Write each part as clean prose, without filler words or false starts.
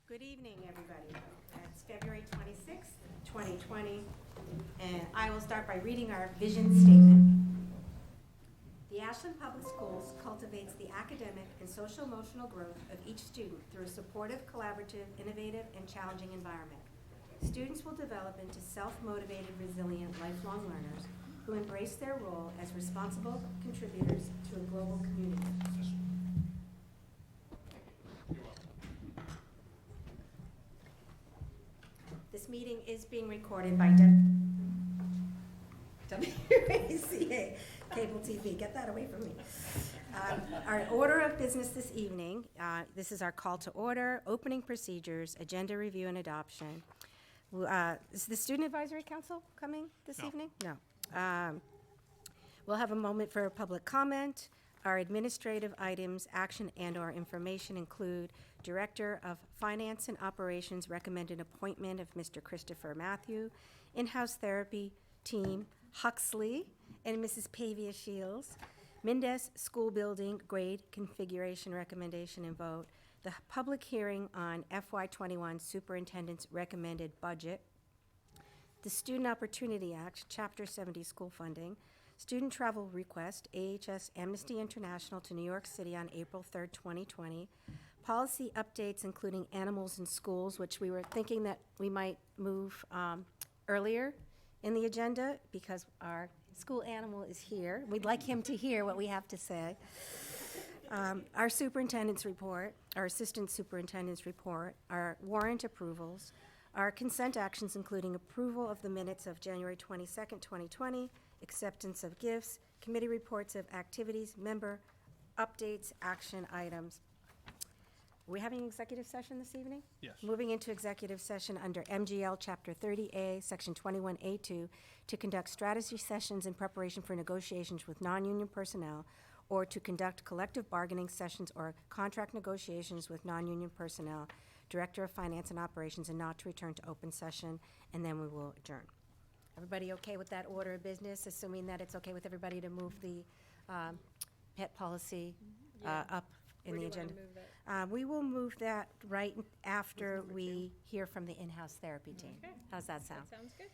Good evening, everybody. It's February 26th, 2020, and I will start by reading our vision statement. The Ashland Public Schools cultivates the academic and social-emotional growth of each student through a supportive, collaborative, innovative, and challenging environment. Students will develop into self-motivated, resilient, lifelong learners who embrace their role as responsible contributors to a global community. This meeting is being recorded by WACA Cable TV. Get that away from me. Our order of business this evening, this is our call to order, opening procedures, agenda review and adoption. Is the Student Advisory Council coming this evening? No. We'll have a moment for public comment. Our administrative items, action and/or information include Director of Finance and Operations recommended appointment of Mr. Christopher Matthew, in-house therapy team Huxley and Mrs. Pavia Shields, Mendez School Building grade configuration recommendation and vote, the public hearing on FY21 Superintendent's recommended budget, the Student Opportunity Act, Chapter 70 school funding, student travel request, AHS Amnesty International to New York City on April 3rd, 2020, policy updates including animals in schools, which we were thinking that we might move earlier in the agenda because our school animal is here. We'd like him to hear what we have to say. Our superintendent's report, our assistant superintendent's report, our warrant approvals, our consent actions including approval of the minutes of January 22nd, 2020, acceptance of gifts, committee reports of activities, member updates, action items. Are we having an executive session this evening? Yes. Moving into executive session under MGL Chapter 30A, Section 21A2, to conduct strategy sessions in preparation for negotiations with non-union personnel, or to conduct collective bargaining sessions or contract negotiations with non-union personnel, Director of Finance and Operations, and not to return to open session, and then we will adjourn. Everybody okay with that order of business, assuming that it's okay with everybody to move the pet policy up in the agenda? We will move that right after we hear from the in-house therapy team. Okay. How's that sound? That sounds good.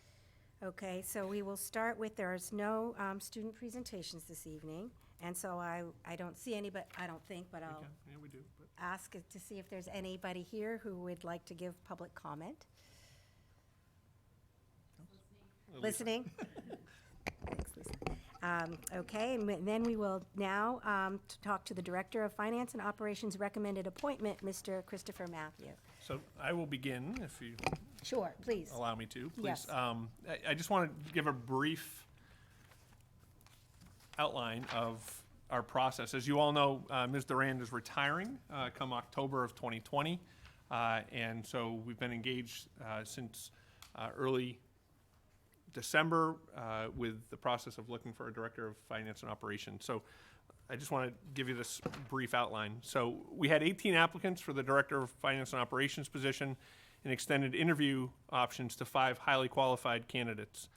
Okay, so we will start with, there's no student presentations this evening, and so I don't see any, but I don't think, but I'll Yeah, we do. But ask to see if there's anybody here who would like to give public comment. Listening? Thanks, Lisa. Okay, and then we will now talk to the Director of Finance and Operations recommended appointment, Mr. Christopher Matthew. So I will begin, if you Sure, please. allow me to, please. Yes. I just want to give a brief outline of our process. As you all know, Ms. Durand is retiring come October of 2020, and so we've been engaged since early December with the process of looking for a Director of Finance and Operations. So I just want to give you this brief outline. So we had 18 applicants for the Director of Finance and Operations position and extended interview options to 5 highly qualified candidates.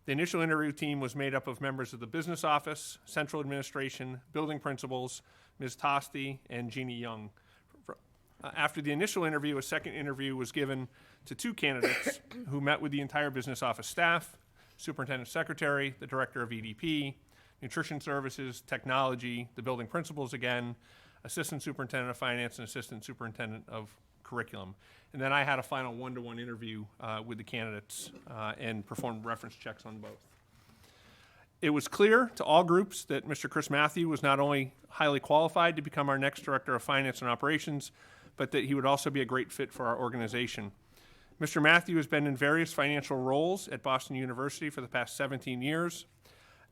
The initial interview team was made up of members of the business office, central administration, building principals, Ms. Tosti, and Jeannie Young. After the initial interview, a second interview was given to 2 candidates who met with the entire business office staff, superintendent secretary, the director of EDP, nutrition services, technology, the building principals again, assistant superintendent of finance, and assistant superintendent of curriculum. And then I had a final one-to-one interview with the candidates and performed reference checks on both. It was clear to all groups that Mr. Chris Matthew was not only highly qualified to become our next Director of Finance and Operations, but that he would also be a great fit for our organization. Mr. Matthew has been in various financial roles at Boston University for the past 17 years,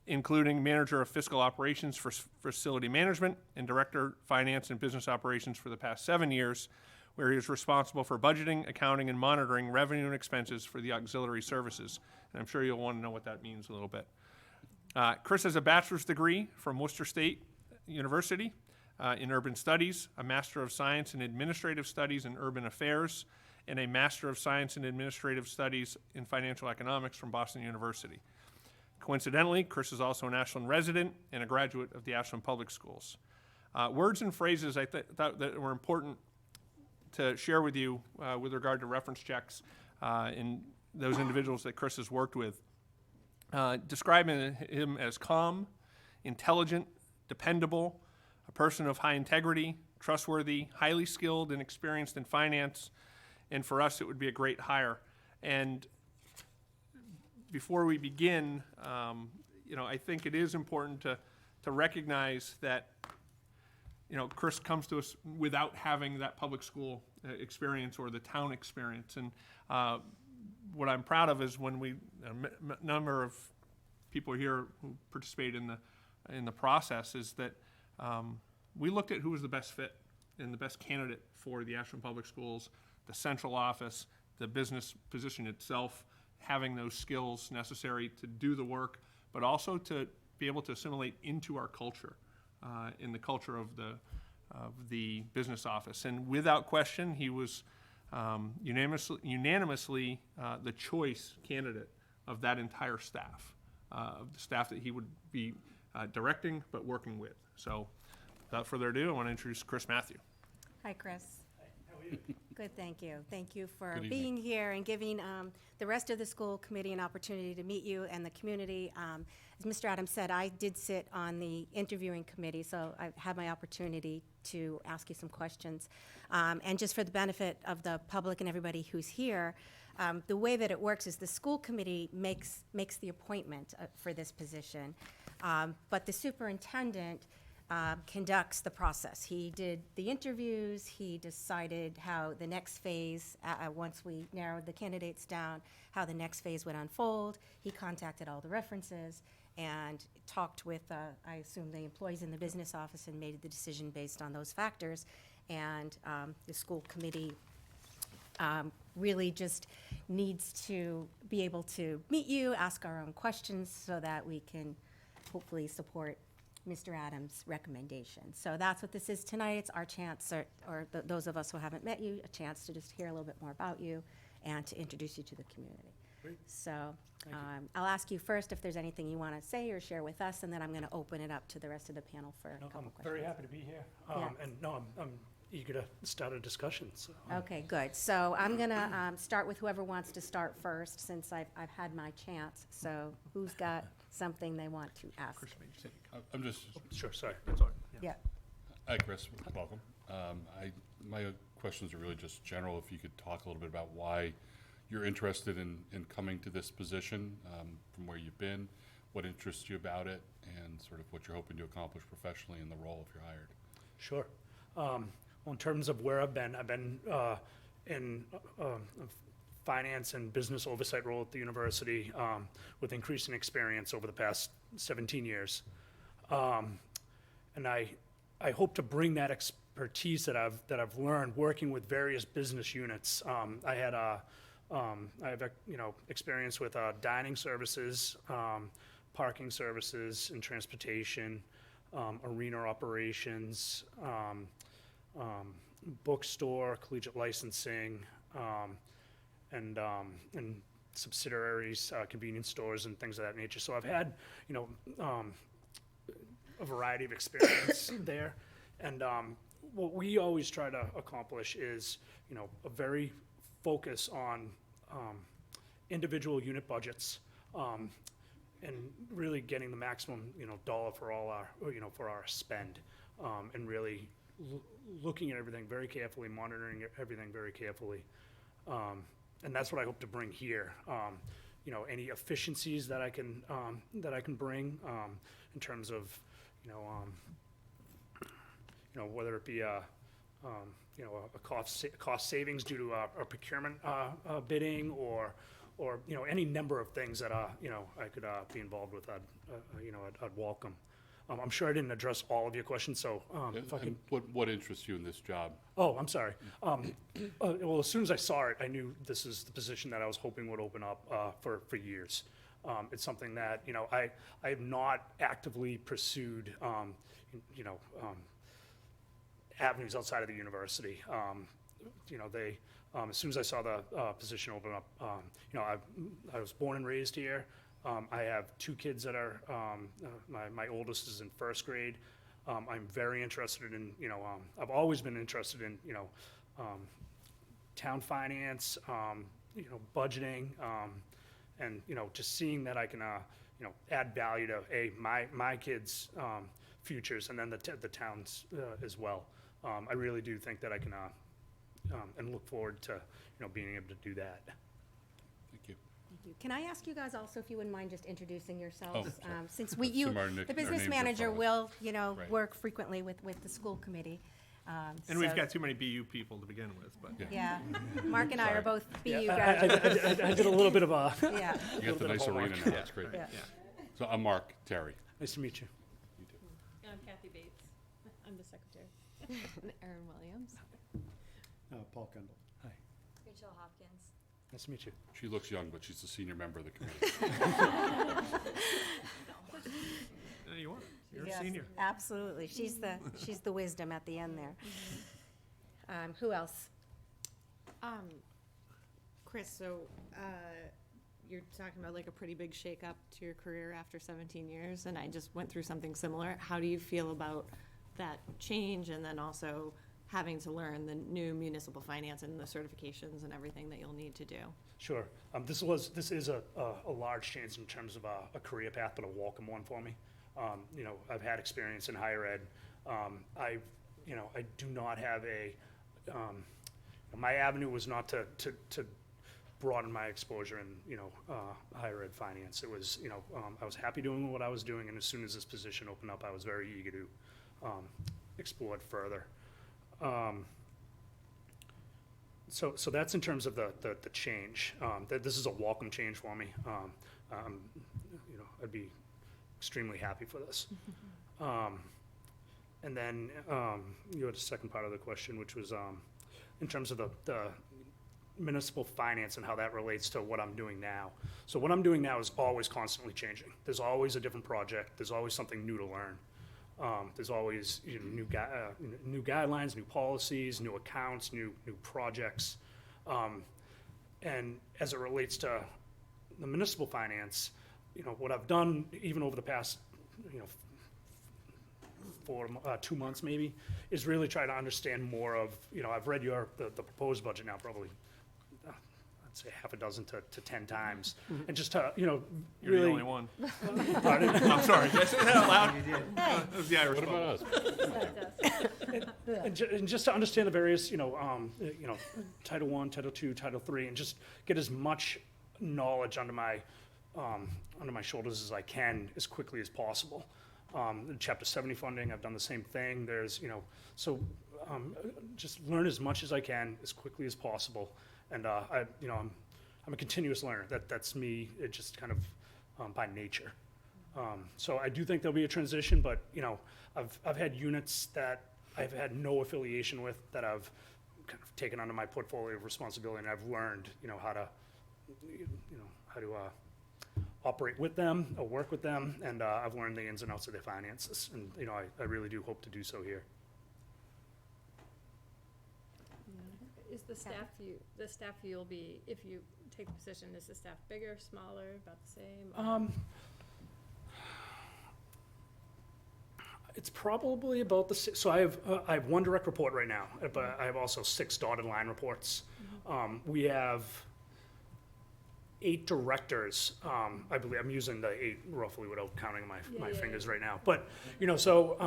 including Manager of Fiscal Operations for Facility Management and Director of Finance and Business Operations for the past 7 years, where he is responsible for budgeting, accounting, and monitoring revenue and expenses for the auxiliary services. And I'm sure you'll want to know what that means a little bit. Chris has a bachelor's degree from Worcester State University in Urban Studies, a Master of Science in Administrative Studies in Urban Affairs, and a Master of Science in Administrative Studies in Financial Economics from Boston University. Coincidentally, Chris is also an Ashland resident and a graduate of the Ashland Public Schools. Words and phrases I thought that were important to share with you with regard to reference checks and those individuals that Chris has worked with. Describing him as calm, intelligent, dependable, a person of high integrity, trustworthy, highly skilled and experienced in finance, and for us it would be a great hire. And before we begin, I think it is important to recognize that Chris comes to us without having that public school experience or the town experience. And what I'm proud of is when a number of people here who participate in the process is that we looked at who was the best fit and the best candidate for the Ashland Public Schools, the central office, the business position itself, having those skills necessary to do the work, but also to be able to assimilate into our culture, in the culture of the business office. And without question, he was unanimously the choice candidate of that entire staff, of the staff that he would be directing but working with. So without further ado, I want to introduce Chris Matthew. Hi, Chris. Hi, how are you? Good, thank you. Thank you for Good being here and giving the rest of the school committee an opportunity to meet you and the community. As Mr. Adams said, I did sit on the interviewing committee, so I've had my opportunity to ask you some questions. And just for the benefit of the public and everybody who's here, the way that it works is the school committee makes the appointment for this position, but the superintendent conducts the process. He did the interviews, he decided how the next phase, once we narrowed the candidates down, how the next phase would unfold. He contacted all the references and talked with, I assume, the employees in the business office and made the decision based on those factors. And the school committee really just needs to be able to meet you, ask our own questions so that we can hopefully support Mr. Adams' recommendation. So that's what this is tonight. It's our chance, those of us who haven't met you, a chance to just hear a little bit more about you and to introduce you to the community. Great. So I'll ask you first if there's anything you want to say or share with us, and then I'm going to open it up to the rest of the panel for a No, couple I'm questions. very happy to be here. Yeah. And no, I'm eager to start a discussion. So, Okay, good. So I'm going to start with whoever wants to start first, since I've had my chance. So who's got something they want to ask? Chris, may you say- I'm just, Sure, sorry. That's all right. Yeah. hi Chris, welcome. My questions are really just general. If you could talk a little bit about why you're interested in coming to this position, from where you've been, what interests you about it, and sort of what you're hoping to accomplish professionally in the role if you're hired. Sure. Well, in terms of where I've been in finance and business oversight role at the university, with increasing experience over the past 17 years. And I hope to bring that expertise that I've learned working with various business units. I have experience with dining services, parking services and transportation, arena operations, bookstore, collegiate licensing, and subsidiaries, convenience stores and things of that nature. So I've had, a variety of experience there. And what we always try to accomplish is, a very focus on individual unit budgets, and really getting the maximum, dollar for all our, for our spend, and really looking at everything very carefully, monitoring everything very carefully. And that's what I hope to bring here. Any efficiencies that I can bring, in terms of, whether it be a cost savings due to a procurement bidding, or any number of things that I could be involved with. I'd welcome. I'm sure I didn't address all of your questions, so if I can. And what interests you in this job? Oh, I'm sorry. Well, as soon as I saw it, I knew this is the position that I was hoping would open up for years. It's something that I have not actively pursued. Avenues outside of the university. They as soon as I saw the position open up, I was born and raised here. I have two kids that are, my oldest is in first grade. I'm very interested in, I've always been interested in, town finance, budgeting, and, just seeing that I can, add value to, my kids' futures and then the town's as well. I really do think that I can, and look forward to, being able to do that. Thank you. Thank you. Can I ask you guys also if you wouldn't mind just introducing yourselves? Oh, sure. Since Assume our nick- the our business names are manager front. will, Right. work frequently with the school committee. And we've so- got too many BU people to begin with, but. Yeah, Mark and I are Sorry. both BU Yeah, graduates. I did a little bit of a, Yeah, You got the nice arena now, that's great. yeah. So I'm Mark Terry. nice to meet you. You too. I'm Kathy Bates. I'm the secretary. Erin Williams. Paul Kendall. Hi, Rachel Hopkins. nice to meet you. She looks young, but she's the senior member of the committee. Yeah, you are. You're a Yes, senior. absolutely. She's the wisdom at the end there. Who else? Chris, so you're talking about like a pretty big shakeup to your career after 17 years, and I just went through something similar. How do you feel about that change, and then also having to learn the new municipal finance and the certifications and everything that you'll need to do? Sure. This is a large change in terms of a career path, but a welcome one for me. I've had experience in higher ed. I do not have my avenue was not to broaden my exposure in, higher ed finance. It was, I was happy doing what I was doing, and as soon as this position opened up, I was very eager to explore it further. So that's in terms of the change. This is a welcome change for me. I'd be extremely happy for this. And then you had a second part of the question, which was in terms of the municipal finance and how that relates to what I'm doing now. So what I'm doing now is always constantly changing. There's always a different project. There's always something new to learn. There's always new guidelines, new policies, new accounts, new projects. And as it relates to the municipal finance, what I've done even over the past, 2 months maybe, is really try to understand more of, I've read the proposed budget now probably, I'd say half a dozen to 10 times. And just to, You're really. the only one. Pardon? I'm sorry. Did I say that out loud? That was the Irish What bubble. about us? And just to understand the various, Title I, Title II, Title III, and just get as much knowledge under my shoulders as I can as quickly as possible. The Chapter 70 funding, I've done the same thing. There's, just learn as much as I can as quickly as possible. And I'm a continuous learner. That's me. It just kind of by nature. So I do think there'll be a transition, but I've had units that I've had no affiliation with that I've kind of taken under my portfolio of responsibility, and I've learned how to operate with them or work with them, and I've learned the ins and outs of their finances, and I really do hope to do so here. Is the staff you'll be, if you take the position, is the staff bigger, smaller, about the same? or- It's probably about the same. So I have one direct report right now, but I have also 6 dotted line reports. We have 8 directors. I believe I'm using the 8 roughly without counting my Yeah. fingers right now. But so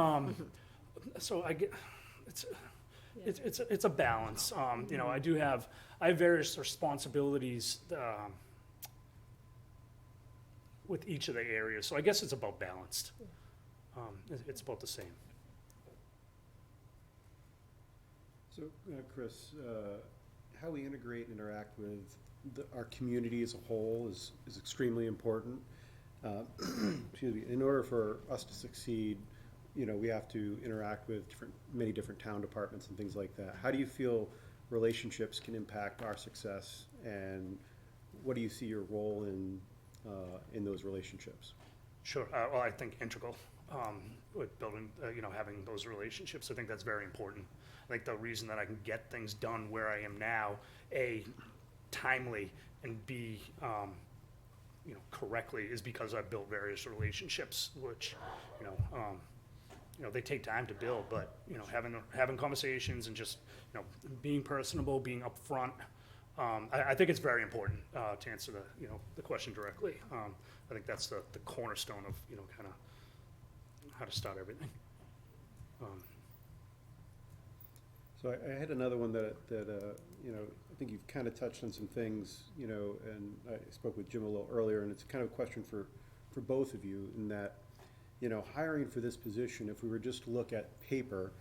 I get it's a balance. I have various responsibilities with each of the areas. So I guess it's about balanced. It's about the same. So, Chris, how we integrate and interact with our community as a whole is extremely important. Excuse me. In order for us to succeed, we have to interact with many different town departments and things like that. How do you feel relationships can impact our success, and what do you see your role in those relationships? Sure. Well, I think integral with building, having those relationships. I think that's very important. I think the reason that I can get things done where I am now, A, timely, and B, correctly, is because I've built various relationships, which, they take time to build, but, having conversations and just, being personable, being upfront, I think it's very important, to answer the question directly. I think that's the cornerstone of, kind of how to start everything. So I had another one that, I think you've kind of touched on some things, and I spoke with Jim a little earlier, and it's kind of a question for both of you, in that, hiring for this position, if we were just to look at paper,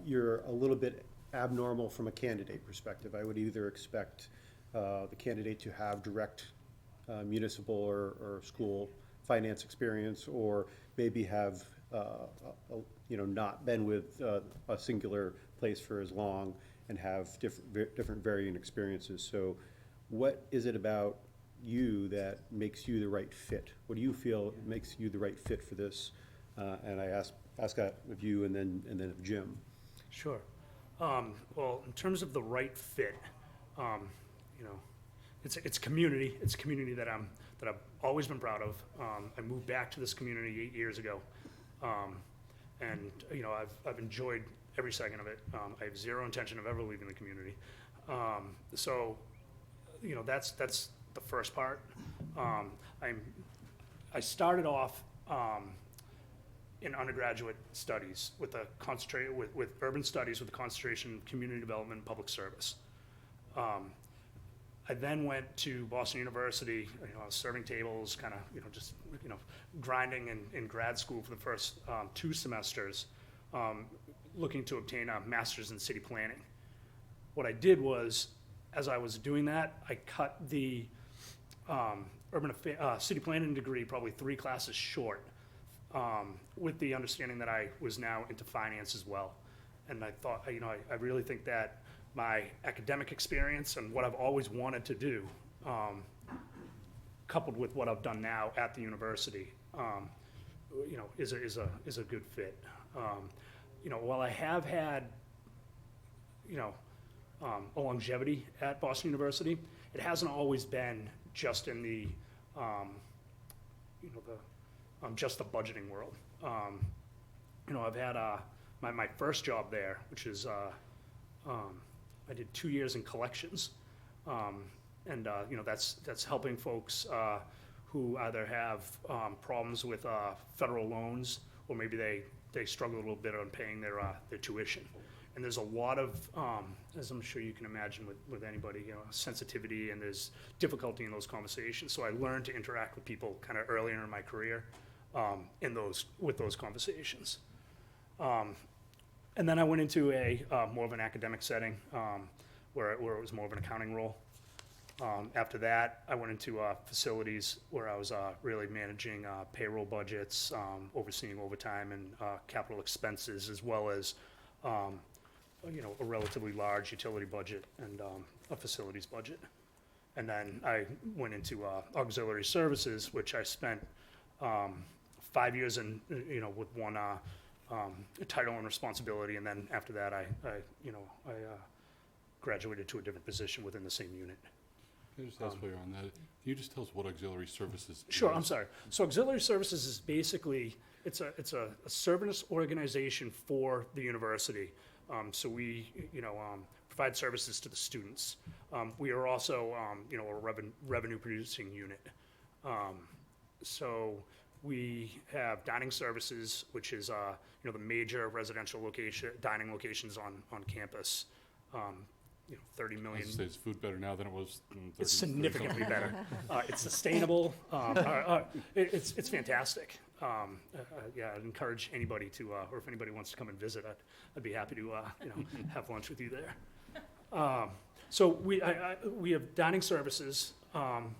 you're a little bit abnormal from a candidate perspective. I would either expect the candidate to have direct municipal or school finance experience, or maybe have not been with a singular place for as long and have different varying experiences. So what is it about you that makes you the right fit? What do you feel makes you the right fit for this? And I ask that of you and then of Jim. Sure. Well, in terms of the right fit, it's community. It's a community that I've always been proud of. I moved back to this community 8 years ago, and I've enjoyed every second of it. I have zero intention of ever leaving the community. So, that's the first part. I started off in undergraduate studies with a with urban studies with a concentration in community development and public service. I then went to Boston University, serving tables, kind of, just, grinding in grad school for the first 2 semesters, looking to obtain a master's in city planning. What I did was, as I was doing that, I cut the city planning degree probably 3 classes short, with the understanding that I was now into finance as well. And I thought, I really think that my academic experience and what I've always wanted to do, coupled with what I've done now at the university, is a good fit. While I have had, a longevity at Boston University, it hasn't always been just in the, just the budgeting world. I've had my first job there, which is I did 2 years in collections, and that's helping folks who either have problems with federal loans, or maybe they struggle a little bit on paying their tuition. And there's a lot of, as I'm sure you can imagine with anybody, sensitivity, and there's difficulty in those conversations. So I learned to interact with people kind of earlier in my career with those conversations. And then I went into a more of an academic setting, where it was more of an accounting role. After that, I went into facilities where I was really managing payroll budgets, overseeing overtime and capital expenses, as well as a relatively large utility budget and a facilities budget. And then I went into auxiliary services, which I spent 5 years in, with one title and responsibility, and then after that, I graduated to a different position within the same unit. Can I just ask while you're on that, can you just tell us what auxiliary services Sure, is? I'm sorry. So auxiliary services is basically, it's a service organization for the university. So we, provide services to the students. We are also, a revenue producing unit. So we have dining services, which is, the major residential dining locations on campus. 30 million. I was gonna say, is food better now than it was 30, It's significantly better. It's sustainable. It's fantastic. Yeah, I'd encourage anybody to, or if anybody wants to come and visit, I'd be happy to, have lunch with you there. So we have dining services, and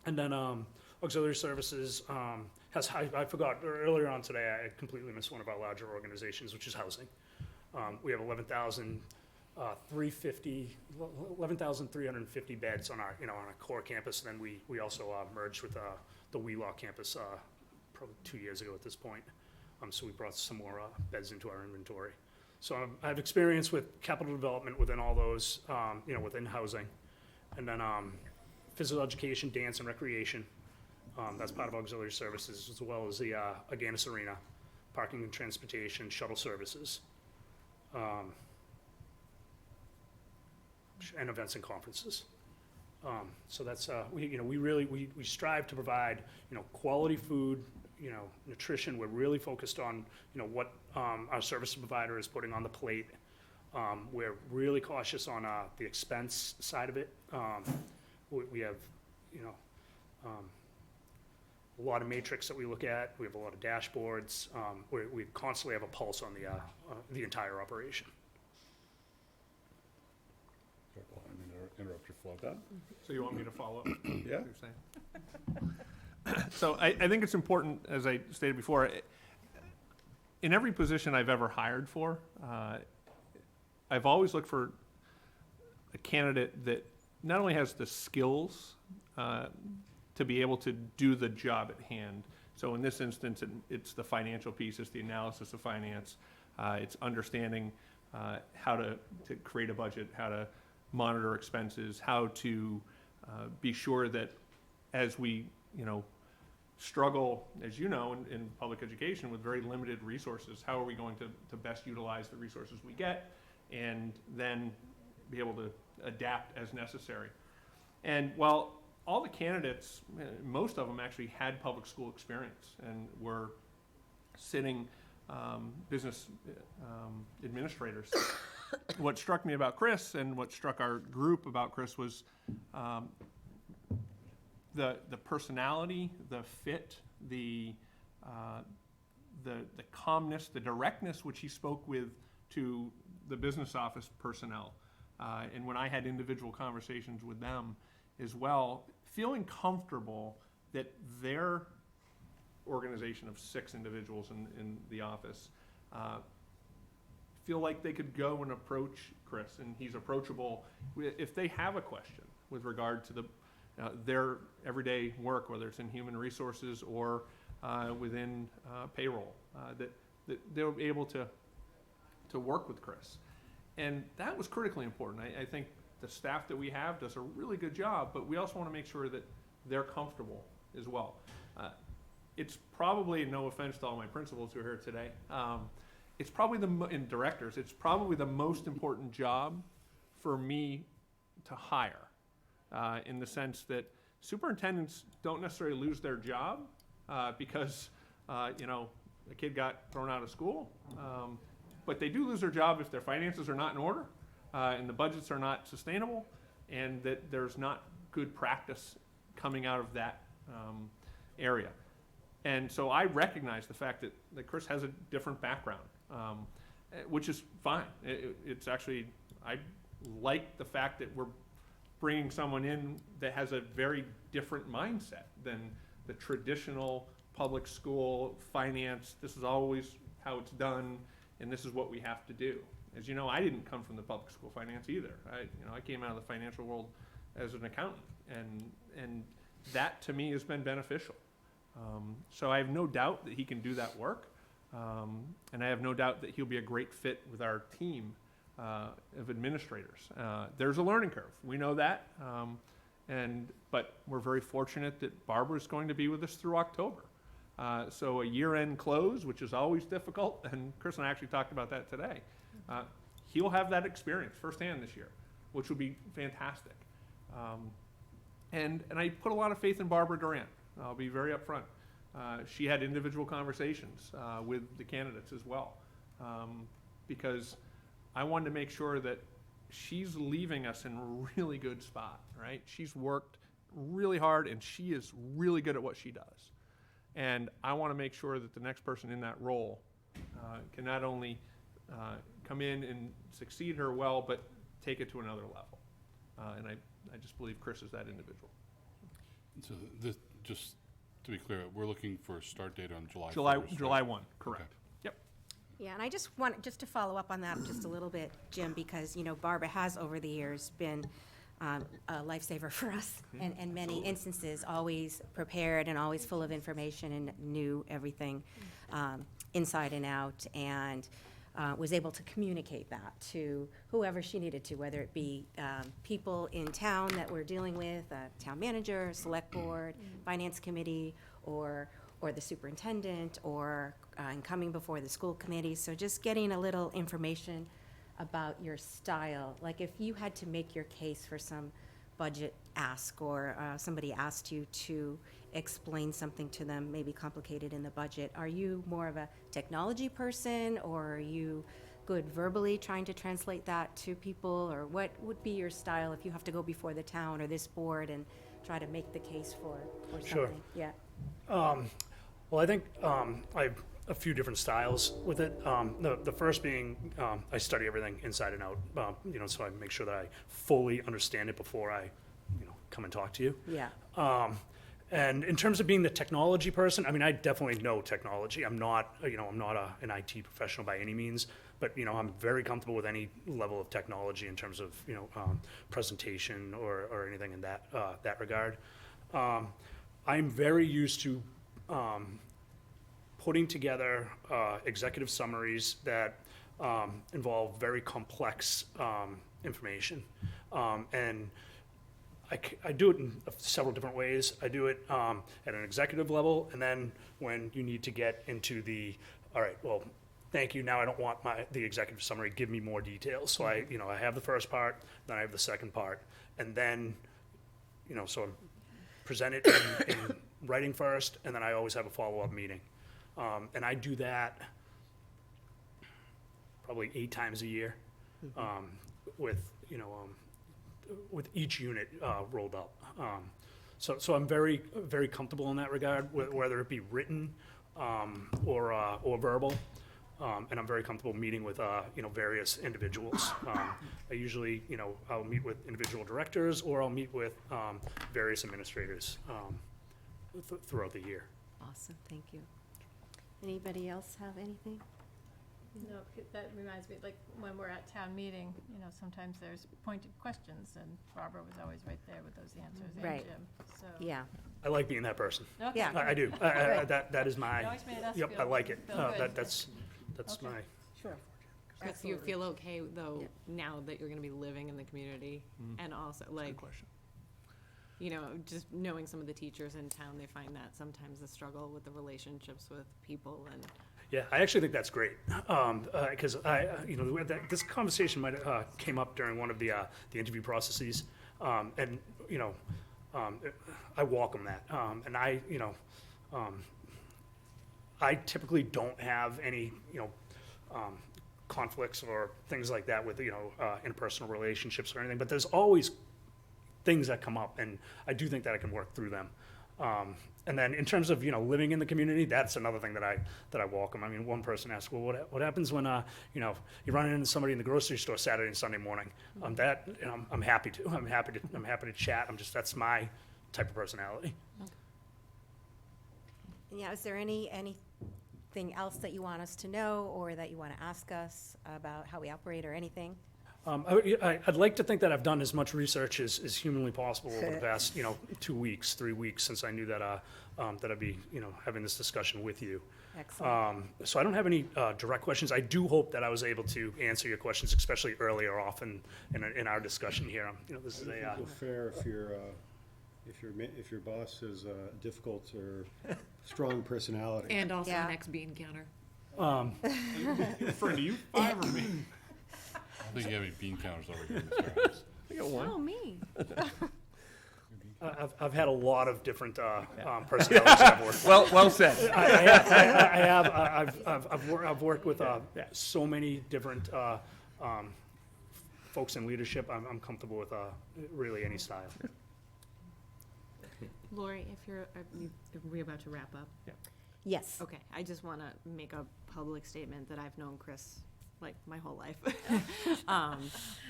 then auxiliary services I forgot earlier on today. I completely missed one of our larger organizations, which is housing. We have 11,350 beds on our core campus. And then we also merged with the WeLaw campus probably 2 years ago at this point. So we brought some more beds into our inventory. So I have experience with capital development within all those, within housing. And then physical education, dance, and recreation. That's part of auxiliary services, as well as the Agganis Arena. parking and transportation, shuttle services, and events and conferences. So that's, we strive to provide, quality food, nutrition. We're really focused on, what our service provider is putting on the plate. We're really cautious on the expense side of it. We have, a lot of matrix that we look at. We have a lot of dashboards. We constantly have a pulse on the entire operation. Sorry, Paul, I didn't mean to interrupt your flow. So you want me to follow up? Yeah. What you're saying? So I think it's important, as I stated before, in every position I've ever hired for, I've always looked for a candidate that not only has the skills to be able to do the job at hand. So in this instance, it's the financial piece, it's the analysis of finance, it's understanding how to create a budget, how to monitor expenses, how to be sure that as we, struggle, as you know, in public education with very limited resources, how are we going to best utilize the resources we get and then be able to adapt as necessary. And while all the candidates, most of them actually had public school experience and were sitting business administrators. What struck me about Chris and what struck our group about Chris was the personality, the fit, the calmness, the directness which he spoke with to the business office personnel. And when I had individual conversations with them as well, feeling comfortable that their organization of 6 individuals in the office feel like they could go and approach Chris, and he's approachable if they have a question with regard to their everyday work, whether it's in human resources or within payroll, that they'll be able to work with Chris. And that was critically important. I think the staff that we have does a really good job, but we also want to make sure that they're comfortable as well. It's probably, no offense to all my principals who are here today, it's probably and directors, it's probably the most important job for me to hire, in the sense that superintendents don't necessarily lose their job because, a kid got thrown out of school, but they do lose their job if their finances are not in order and the budgets are not sustainable and that there's not good practice coming out of that area. And so I recognize the fact that Chris has a different background, which is fine. It's actually, I like the fact that we're bringing someone in that has a very different mindset than the traditional public school finance. This is always how it's done, and this is what we have to do. As you know, I didn't come from the public school finance either. I came out of the financial world as an accountant, and that to me has been beneficial. So I have no doubt that he can do that work, and I have no doubt that he'll be a great fit with our team of administrators. There's a learning curve, we know that, but we're very fortunate that Barbara's going to be with us through October. So a year-end close, which is always difficult, and Chris and I actually talked about that today. He'll have that experience firsthand this year, which would be fantastic. And I put a lot of faith in Barbara Durant. I'll be very upfront. She had individual conversations with the candidates as well, because I wanted to make sure that she's leaving us in a really good spot, right? She's worked really hard, and she is really good at what she does. And I want to make sure that the next person in that role can not only come in and succeed her well, but take it to another level. And I just believe Chris is that individual. So just to be clear, we're looking for a start date on July 1st, right? July 1, correct. Okay. Yep. Yeah, and I just want, just to follow up on that just a little bit, Jim, because, Barbara has over the years been a lifesaver for us in many instances, always prepared and always full of information and knew everything inside and out, and was able to communicate that to whoever she needed to, whether it be people in town that we're dealing with, a town manager, select board, finance committee, or the superintendent, or and coming before the school committee. So just getting a little information about your style. Like if you had to make your case for some budget ask, or somebody asked you to explain something to them, maybe complicated in the budget, are you more of a technology person, or are you good verbally trying to translate that to people? Or what would be your style if you have to go before the town or this board and try to make the case for something? Sure. Yeah. Well, I think I have a few different styles with it. The first being I study everything inside and out, so I make sure that I fully understand it before I, come and talk to you. Yeah. And in terms of being the technology person, I mean, I definitely know technology. I'm not, an IT professional by any means, but, I'm very comfortable with any level of technology in terms of, presentation or anything in that regard. I'm very used to putting together executive summaries that involve very complex information. And I do it in several different ways. I do it at an executive level, and then when you need to get into all right, well, thank you, now I don't want the executive summary, give me more details. So I have the first part, then I have the second part, and then, so I present it in writing first, and then I always have a follow-up meeting. And I do that probably 8 times a year, with each unit rolled up. So I'm very, very comfortable in that regard, whether it be written or verbal. And I'm very comfortable meeting with various individuals. I usually, I'll meet with individual directors, or I'll meet with various administrators throughout the year. Awesome, thank you. Anybody else have anything? No, that reminds me, like, when we're at town meeting, sometimes there's pointed questions, and Barbara was always right there with those answers, and Right. Jim, so. Yeah, I like being that person. Okay. Yeah. I do. Good. That is my. It always made us Yep, I feel- like it. feel good. That's Okay. my. sure. Chris, you feel okay though, Yeah. now that you're gonna be living in the community, and also Good like, question. just knowing some of the teachers in town, they find that sometimes a struggle with the relationships with people and. Yeah, I actually think that's great, because this conversation might came up during one of the interview processes, and I welcome that, and I typically don't have any conflicts or things like that with interpersonal relationships or anything, but there's always things that come up, and I do think that I can work through them. And then in terms of, living in the community, that's another thing that I welcome. I mean, one person asked, well, what happens when, you're running into somebody in the grocery store Saturday and Sunday morning? I'm happy to. I'm happy to chat. That's my type of personality. Yeah, is there anything else that you want us to know, or that you want to ask us about how we operate, or anything? I'd like to think that I've done as much research as humanly possible over the past, 2 weeks, 3 weeks, since I knew that I'd be, having this discussion with you. Excellent. So I don't have any direct questions. I do hope that I was able to answer your questions, especially earlier off in our discussion here. This is I a feel fair if your boss is a difficult or strong personality. And also Yeah. an ex-bean counter. Referring to you, 5 or me? I don't think you have any bean counters over here, Mr. Adams. I got one. Oh, me. I've had a lot of different personalities I've worked with. Well said. I've worked with so many different folks in leadership. I'm comfortable with really any style. Lori, are we about to wrap up? Yes. Okay, I just want to make a public statement that I've known Chris like my whole life.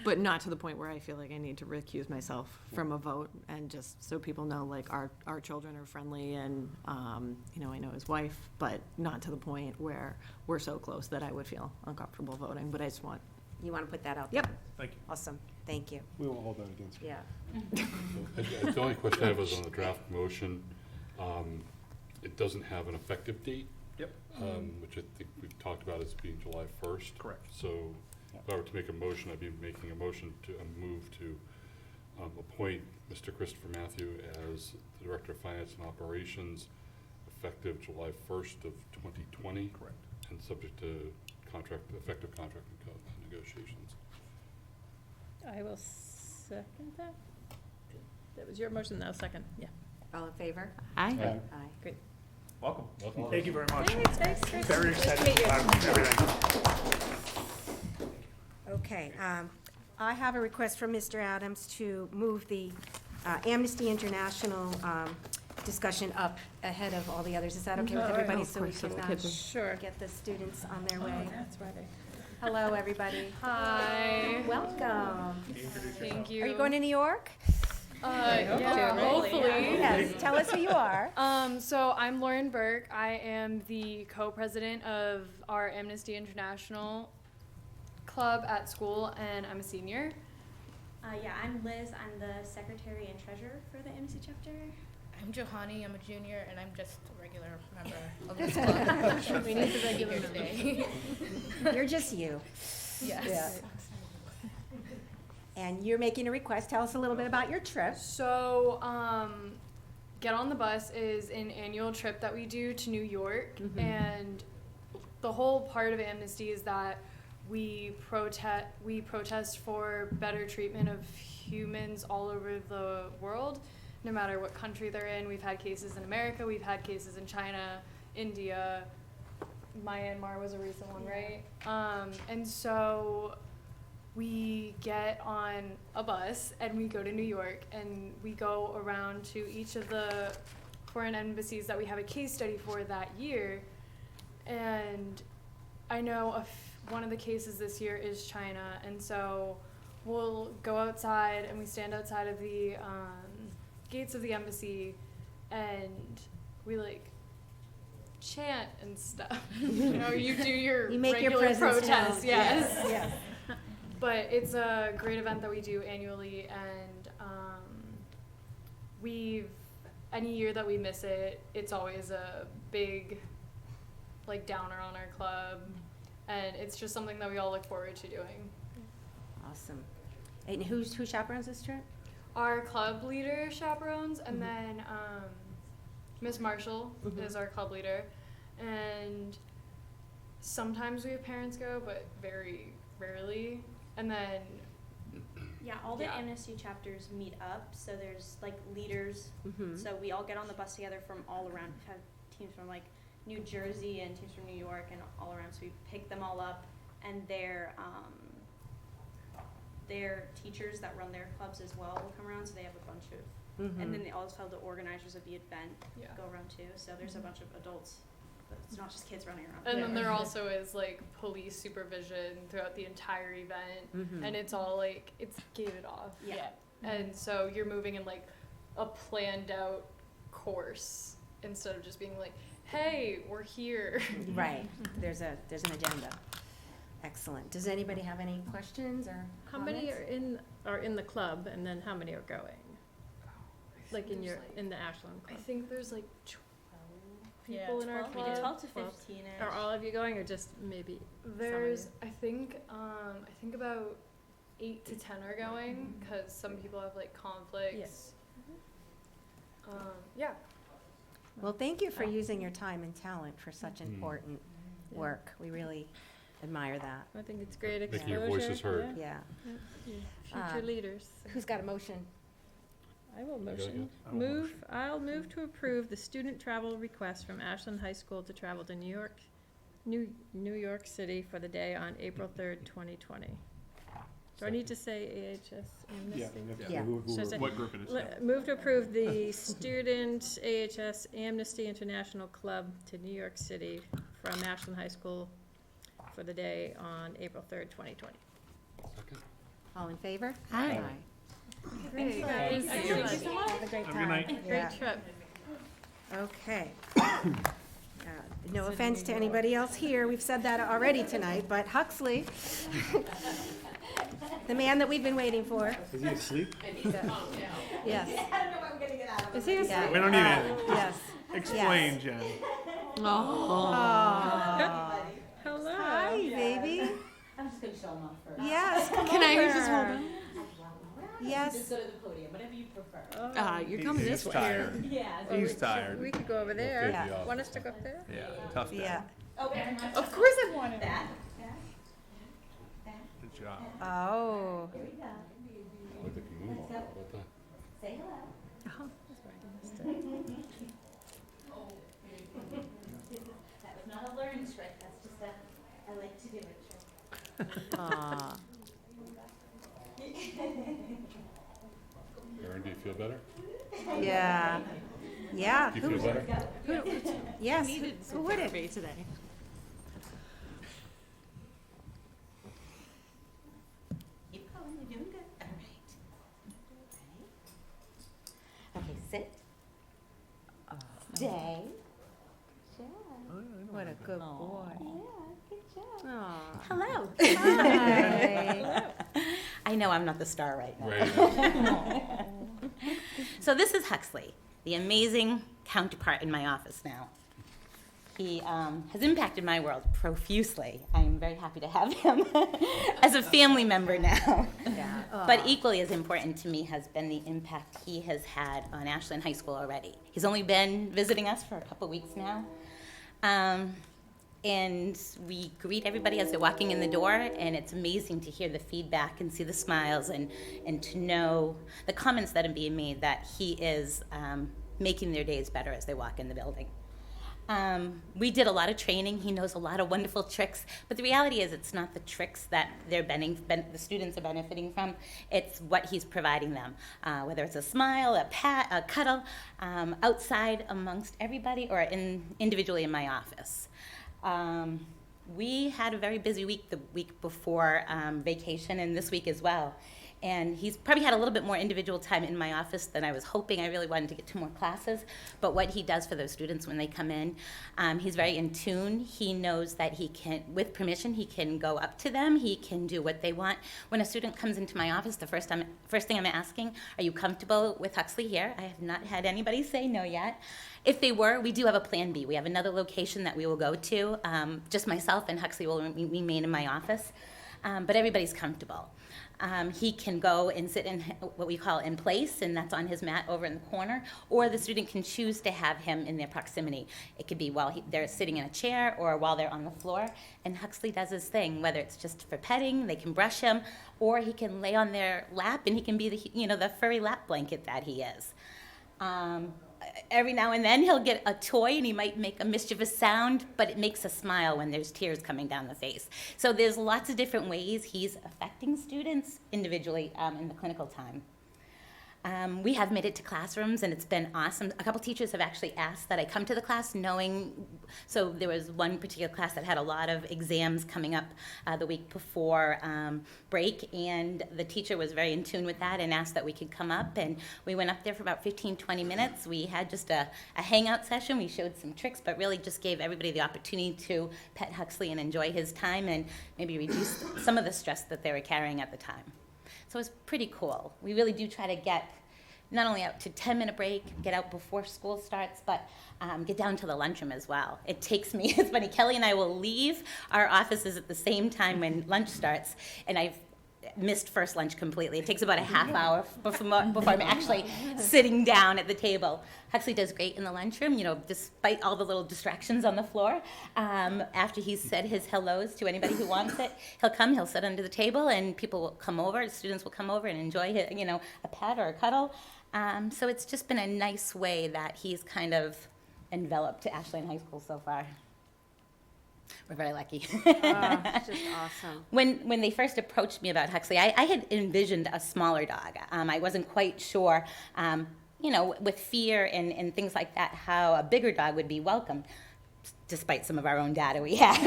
But not to the point where I feel like I need to recuse myself from a vote, and just so people know, like, our children are friendly, and, I know his wife, but not to the point where we're so close that I would feel uncomfortable voting, but I just want. You want to put that out Yep. there? Thank you. Awesome, thank you. We won't hold that against you. Yeah. The only question I have is on the draft motion. It doesn't have an effective date. Yep. Which I think we've talked about as being July 1st. Correct. So if I were to make a motion, I'd be making a motion to move to appoint Mr. Christopher Matthew as the Director of Finance and Operations effective July 1st of 2020. Correct. And subject to effective contract negotiations. I will second that. That was your motion, now second, yeah. All in favor? Aye. Aye. Great. Welcome. Welcome. Thank you very much. Thanks, Chris. Very Nice to excited meet you. about everything. Okay, I have a request from Mr. Adams to move the Amnesty International discussion up ahead of all the others. Is that okay with Oh, everybody? of So we course, can so the kids are- Sure. get the students on their Oh, way. that's why they. Hello, everybody. Hi. Welcome. Thank you. Are you going to New York? Yeah, hopefully. Yes, tell us who you are. So I'm Lauren Burke. I am the co-president of our Amnesty International club at school, and I'm a senior. Yeah, I'm Liz. I'm the secretary and treasurer for the Amnesty chapter. I'm Johanny, I'm a junior, and I'm just a regular member of this club. We need the regular Here today. You're just you. Yes. And you're making a request. Tell us a little bit about your trip. So, Get on the Bus is an annual trip that we do to New York, and the whole part of Amnesty is that we protest for better treatment of humans all over the world, no matter what country they're in. We've had cases in America, we've had cases in China, India, Myanmar was a recent one, right? And so we get on a bus and we go to New York, and we go around to each of the foreign embassies that we have a case study for that year. And I know one of the cases this year is China, and so we'll go outside and we stand outside of the gates of the embassy, and we chant and stuff. You know, you do your You make your regular presence protest, known. yes. Yes. But it's a great event that we do annually, and any year that we miss it, it's always a big downer on our club, and it's just something that we all look forward to doing. Awesome. And who chaperones this trip? Our club leader chaperones, and then Miss Marshall is our club leader, and sometimes we have parents go, but very rarely. And then Yeah, all the Yeah. Amnesty chapters meet up, so there's leaders. So we all get on the bus together from all around. We've had teams from New Jersey and teams from New York and all around. So we pick them all up, and their teachers that run their clubs as well will come around. So they have a bunch of, and then they also have the organizers of the event go around too. So there's a bunch of adults. But it's not just kids running around. And then there also is police supervision throughout the entire event, and it's all it's gated off. Yeah. And so you're moving in a planned out course instead of just being hey, we're here. Right. There's an agenda. Excellent. Does anybody have any questions or How many comments? are in the club, and then how many are going? In the Ashland I club? think there's 12 Yeah, people in our 12. We club. did 12 to 12. 15 -ish. Are all of you going, or just maybe? There's, I think about 8 to 10 are going, because some people have conflicts. Yeah. Well, thank you for using your time and talent for such important work. We really admire that. I think it's great Making exposure. your voices heard. Yeah. Future leaders. Who's got a motion? I will got motion. it? I'll move to approve the student travel request from Ashland High School to travel to New York City for the day on April 3rd, 2020. Do I need to say AHS Amnesty? Yeah. So is it- What group it is? Move to approve the student AHS Amnesty International Club to New York City from Ashland High School for the day on April 3rd, 2020. Second. All in favor? Aye. Great. Thank you. Have a great Have a good time. night. Yeah. Great trip. Okay. No offense to anybody else here, we've said that already tonight, but Huxley, the man that we've been waiting for, Is he asleep? yes. Is he Yeah. We don't need anything. Yes. Explain, Jen. Aw. Hello. Hi, baby. I'm just gonna show them off first. Yes, come Can I over. just hold them? Yes. go to the podium, whatever you prefer. You're coming this way. Tired. Yeah. He's tired. We could go over there. Okay, yeah. Want us to go up there? Yeah, tough day. Yeah. Of course I wanted Back. Good job. Oh. Here we go. I like the moonwalk. How about that? Say hello. That was not a learned trick, that's just a, I like to do it trick. Aw. Erin, do you feel better? Yeah. Yeah. Do you feel better? Yes. Needed Who some would it? therapy today. Keep going, you're doing good. All right. Okay, sit. Stay. Good job. What a good boy. Yeah, good job. Aw. Hello. Hi. I know I'm not the star right now. Right. So this is Huxley, the amazing counterpart in my office now. He has impacted my world profusely. I'm very happy to have him as a family member now. Yeah. But equally as important to me has been the impact he has had on Ashland High School already. He's only been visiting us for a couple weeks now. And we greet everybody as they're walking in the door, and it's amazing to hear the feedback and see the smiles and to know the comments that are being made that he is making their days better as they walk in the building. We did a lot of training. He knows a lot of wonderful tricks, but the reality is it's not the tricks that the students are benefiting from. It's what he's providing them, whether it's a smile, a pat, a cuddle, outside amongst everybody or individually in my office. We had a very busy week the week before vacation and this week as well. And he's probably had a little bit more individual time in my office than I was hoping. I really wanted to get to more classes. But what he does for those students when they come in, he's very in tune. He knows that he can, with permission, he can go up to them. He can do what they want. When a student comes into my office, the first thing I'm asking, are you comfortable with Huxley here? I have not had anybody say no yet. If they were, we do have a plan B. We have another location that we will go to. Just myself and Huxley will remain in my office. But everybody's comfortable. He can go and sit in what we call in place, and that's on his mat over in the corner, or the student can choose to have him in their proximity. It could be while they're sitting in a chair or while they're on the floor, and Huxley does his thing, whether it's just for petting, they can brush him, or he can lay on their lap and he can be the furry lap blanket that he is. Every now and then he'll get a toy and he might make a mischievous sound, but it makes a smile when there's tears coming down the face. So there's lots of different ways he's affecting students individually in the clinical time. We have made it to classrooms and it's been awesome. A couple teachers have actually asked that I come to the class so there was one particular class that had a lot of exams coming up the week before break, and the teacher was very in tune with that and asked that we could come up, and we went up there for about 15-20 minutes. We had just a hangout session. We showed some tricks, but really just gave everybody the opportunity to pet Huxley and enjoy his time and maybe reduce some of the stress that they were carrying at the time. So it's pretty cool. We really do try to get not only out to 10-minute break, get out before school starts, but get down to the lunchroom as well. It takes me, it's funny, Kelly and I will leave our offices at the same time when lunch starts, and I've missed first lunch completely. It takes about a half hour before I'm actually sitting down at the table. Huxley does great in the lunchroom, despite all the little distractions on the floor. After he's said his hellos to anybody who wants it, he'll sit under the table, and people will come over, students will come over and enjoy a pet or a cuddle. So it's just been a nice way that he's kind of enveloped to Ashland High School so far. We're very lucky. It's just awesome. When they first approached me about Huxley, I had envisioned a smaller dog. I wasn't quite sure, with fear and things like that, how a bigger dog would be welcome, despite some of our own data we had.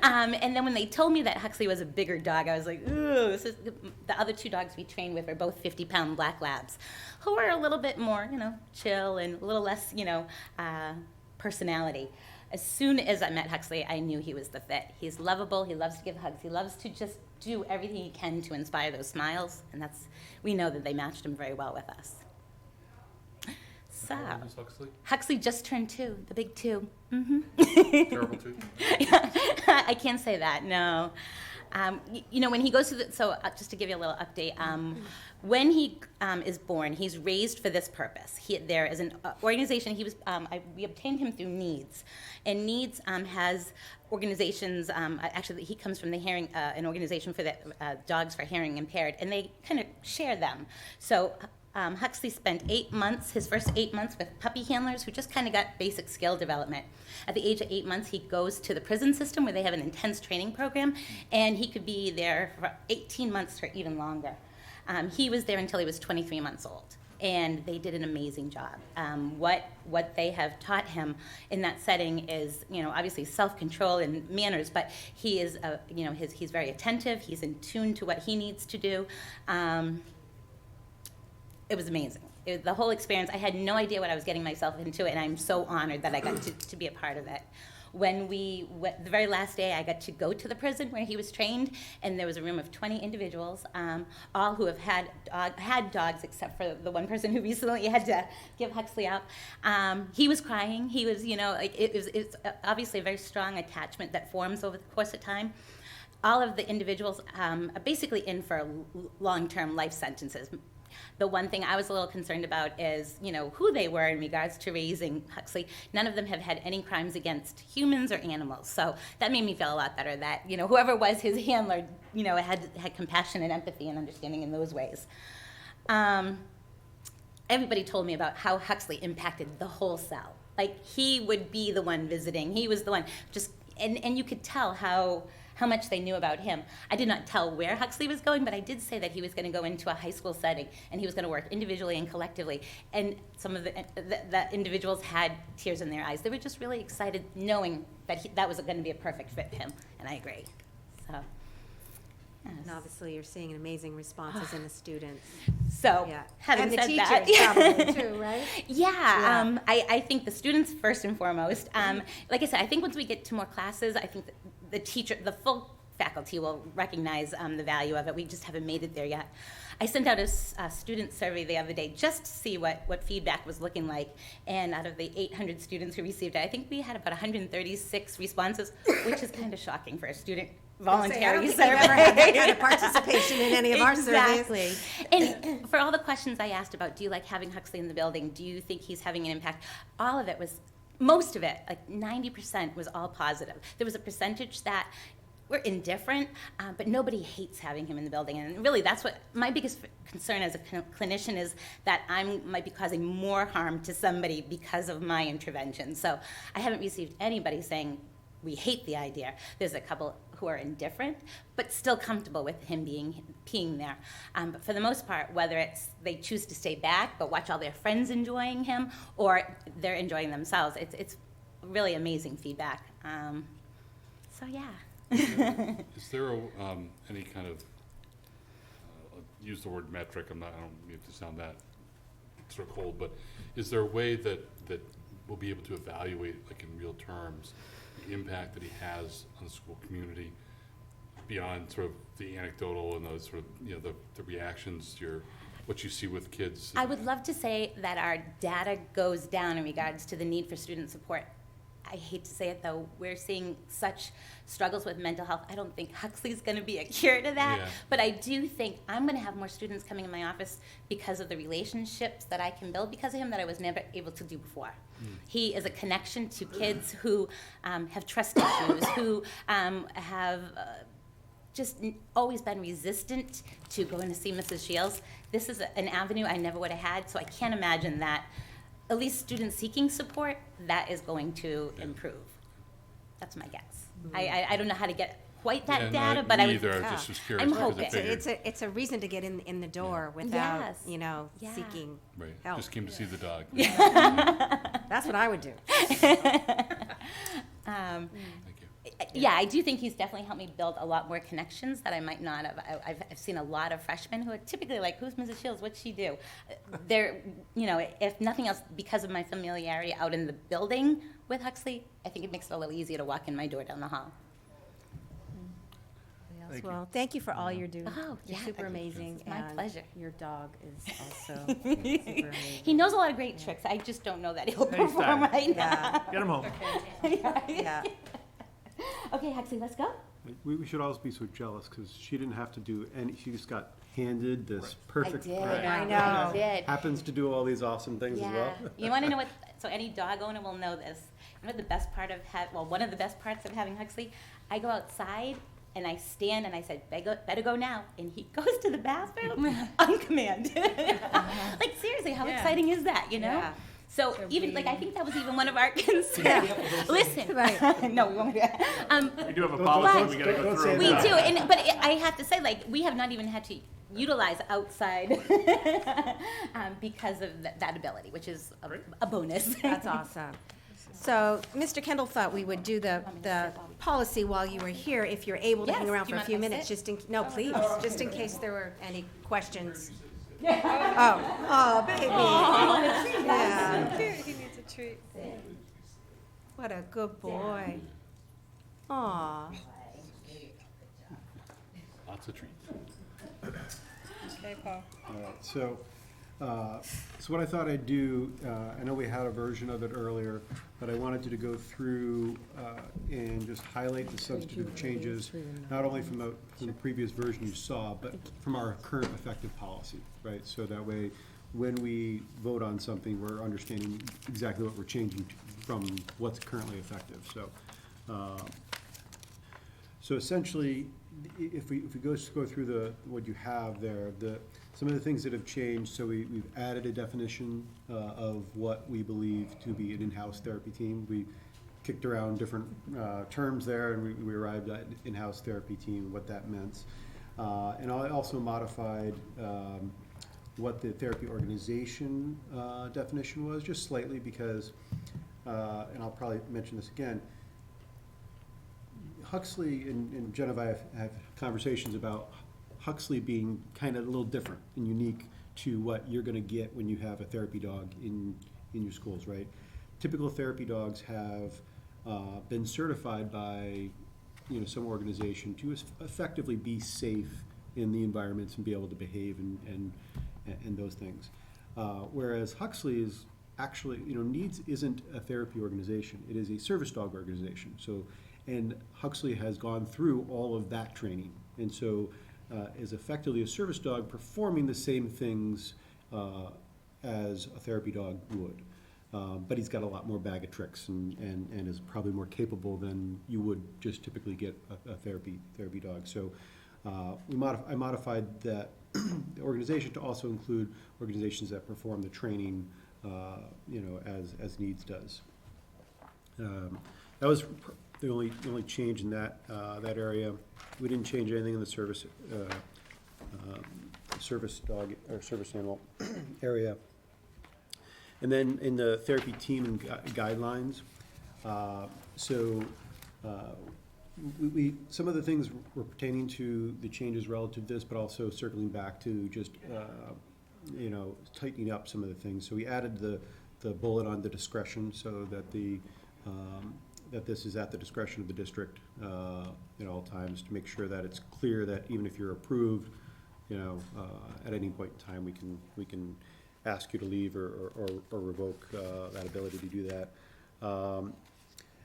And then when they told me that Huxley was a bigger dog, I was like, ooh, the other two dogs we trained with are both 50-pound black labs, who are a little bit more, chill and a little less, personality. As soon as I met Huxley, I knew he was the fit. He's lovable, he loves to give hugs, he loves to just do everything he can to inspire those smiles, and we know that they matched him very well with us. So, How old is Huxley? Huxley just turned 2, the big 2. Terrible too? I can't say that, no. When he goes to just to give you a little update, when he is born, he's raised for this purpose. There is an organization, we obtained him through NEEDS, and NEEDS has organizations, actually he comes from the an organization for the dogs for hearing impaired, and they kind of share them. So Huxley spent his first 8 months with puppy handlers who just kind of got basic skill development. At the age of 8 months, he goes to the prison system where they have an intense training program, and he could be there for 18 months or even longer. He was there until he was 23 months old, and they did an amazing job. What they have taught him in that setting is, obviously self-control and manners, but he is, he's very attentive. He's in tune to what he needs to do. It was amazing. The whole experience, I had no idea what I was getting myself into, and I'm so honored that I got to be a part of it. When the very last day, I got to go to the prison where he was trained, and there was a room of 20 individuals, all who have had dogs, except for the one person who recently had to give Huxley up. He was crying. He was, it's obviously a very strong attachment that forms over the course of time. All of the individuals are basically in for long-term life sentences. The one thing I was a little concerned about is, who they were in regards to raising Huxley. None of them have had any crimes against humans or animals. So that made me feel a lot better that, whoever was his handler, had compassion and empathy and understanding in those ways. Everybody told me about how Huxley impacted the whole cell. Like, he would be the one visiting. He was the one and you could tell how much they knew about him. I did not tell where Huxley was going, but I did say that he was going to go into a high school setting, and he was going to work individually and collectively. And some of the individuals had tears in their eyes. They were just really excited knowing that that was going to be a perfect fit for him, and I agree. So, yes. And obviously, you're seeing amazing responses in the students. So, Yeah. having And the said teachers that, probably too, right? Yeah, I think the students first and foremost. Like I said, I think once we get to more classes, I think the full faculty will recognize the value of it. We just haven't made it there yet. I sent out a student survey the other day just to see what feedback was looking like. And out of the 800 students who received it, I think we had about 136 responses, which is kind of shocking for a student voluntary I don't think survey. we've ever had that kind of participation in any of our surveys. Exactly. And for all the questions I asked about, do you like having Huxley in the building? Do you think he's having an impact? All of it was, most of it, like 90% was all positive. There was a percentage that were indifferent, but nobody hates having him in the building. And really, that's what my biggest concern as a clinician is, that I might be causing more harm to somebody because of my intervention. So I haven't received anybody saying, we hate the idea. There's a couple who are indifferent, but still comfortable with him being there. But for the most part, whether it's they choose to stay back but watch all their friends enjoying him, or they're enjoying themselves, it's really amazing feedback. So yeah. Is there any kind of, use the word metric, I don't mean to sound that sort of cold, but is there a way that we'll be able to evaluate, like in real terms, the impact that he has on the school community beyond sort of the anecdotal and those sort of, the reactions to what you see with kids? I would love to say that our data goes down in regards to the need for student support. I hate to say it, though, we're seeing such struggles with mental health. I don't think Huxley's going to be a cure to that, but I do think I'm going to have more students coming in my office because of the relationships that I can build because of him that I was never able to do before. He is a connection to kids who have trust issues, who have just always been resistant to going to see Mrs. Shields. This is an avenue I never would have had, so I can't imagine that at least students seeking support, that is going to improve. That's my guess. I don't know how to get quite that data, but I would. Either. I just was curious. I'm hoping. It's a reason to get in the door without, Yes. seeking Right. help. Just came to see the dog. That's what I would do. Thank you. Yeah, I do think he's definitely helped me build a lot more connections that I might not have. I've seen a lot of freshmen who are typically like, who's Mrs. Shields? What's she do? They're, if nothing else, because of my familiarity out in the building with Huxley, I think it makes it a little easier to walk in my door down the hall. Thank you. Well, thank you for all you do. Oh, You're yeah, super thank you. amazing. It's my and pleasure. Your dog is also super amazing. He knows a lot of great tricks. I just don't know that he'll He's perform done. right Yeah. now. Get him home. Yeah. Okay, Huxley, let's go. We should always be so jealous, because she didn't have to do any, she just got handed this perfect. I know. I did. Happens to do all these awesome things as well. You want to know what? So any dog owner will know this. You know the best part of one of the best parts of having Huxley. I go outside and I stand and I said, better go now, and he goes to the bathroom on command. Like seriously, how exciting is that? You know. Yeah. So even I think that was even one of our concerns. Listen, Right. no, we won't do that. We do have a Don't- policy we gotta don't go say through. We that. do, but I have to say, we have not even had to utilize outside because of that ability, which is a bonus. That's awesome. So, Mr. Kendall thought we would do the policy while you were here, if you're able to hang Yes. around Do you for a mind few if I minutes, sit? no, please, just in case there were any questions. Oh, baby. Yeah. He needs a treat. What a good boy. Aw. Lots of treats. Okay, Paul. All right, so what I thought I'd do, I know we had a version of it earlier, but I wanted you to go through and just highlight the substantive changes, not only from the previous version you saw, but from our current effective policy, right? So that way, when we vote on something, we're understanding exactly what we're changing from what's currently effective. So essentially, if we go through what you have there, some of the things that have changed, so we've added a definition of what we believe to be an in-house therapy team. We kicked around different terms there, and we arrived at in-house therapy team, what that meant. And I also modified what the therapy organization definition was, just slightly, because, and I'll probably mention this again, Huxley and Jen and I have conversations about Huxley being kind of a little different and unique to what you're going to get when you have a therapy dog in your schools, right? Typical therapy dogs have been certified by some organization to effectively be safe in the environments and be able to behave and those things. Whereas Huxley is actually, Needs isn't a therapy organization. It is a service dog organization. And Huxley has gone through all of that training, and so is effectively a service dog performing the same things as a therapy dog would. But he's got a lot more bag of tricks and is probably more capable than you would just typically get a therapy dog. So I modified that the organization to also include organizations that perform the training, as Needs does. That was the only change in that area. We didn't change anything in the service dog or service animal area. And then in the therapy team and guidelines, we some of the things were pertaining to the changes relative to this, but also circling back to just tightening up some of the things. So we added the bullet on the discretion, so that that this is at the discretion of the district at all times, to make sure that it's clear that even if you're approved, at any point in time we can ask you to leave or revoke that ability to do that.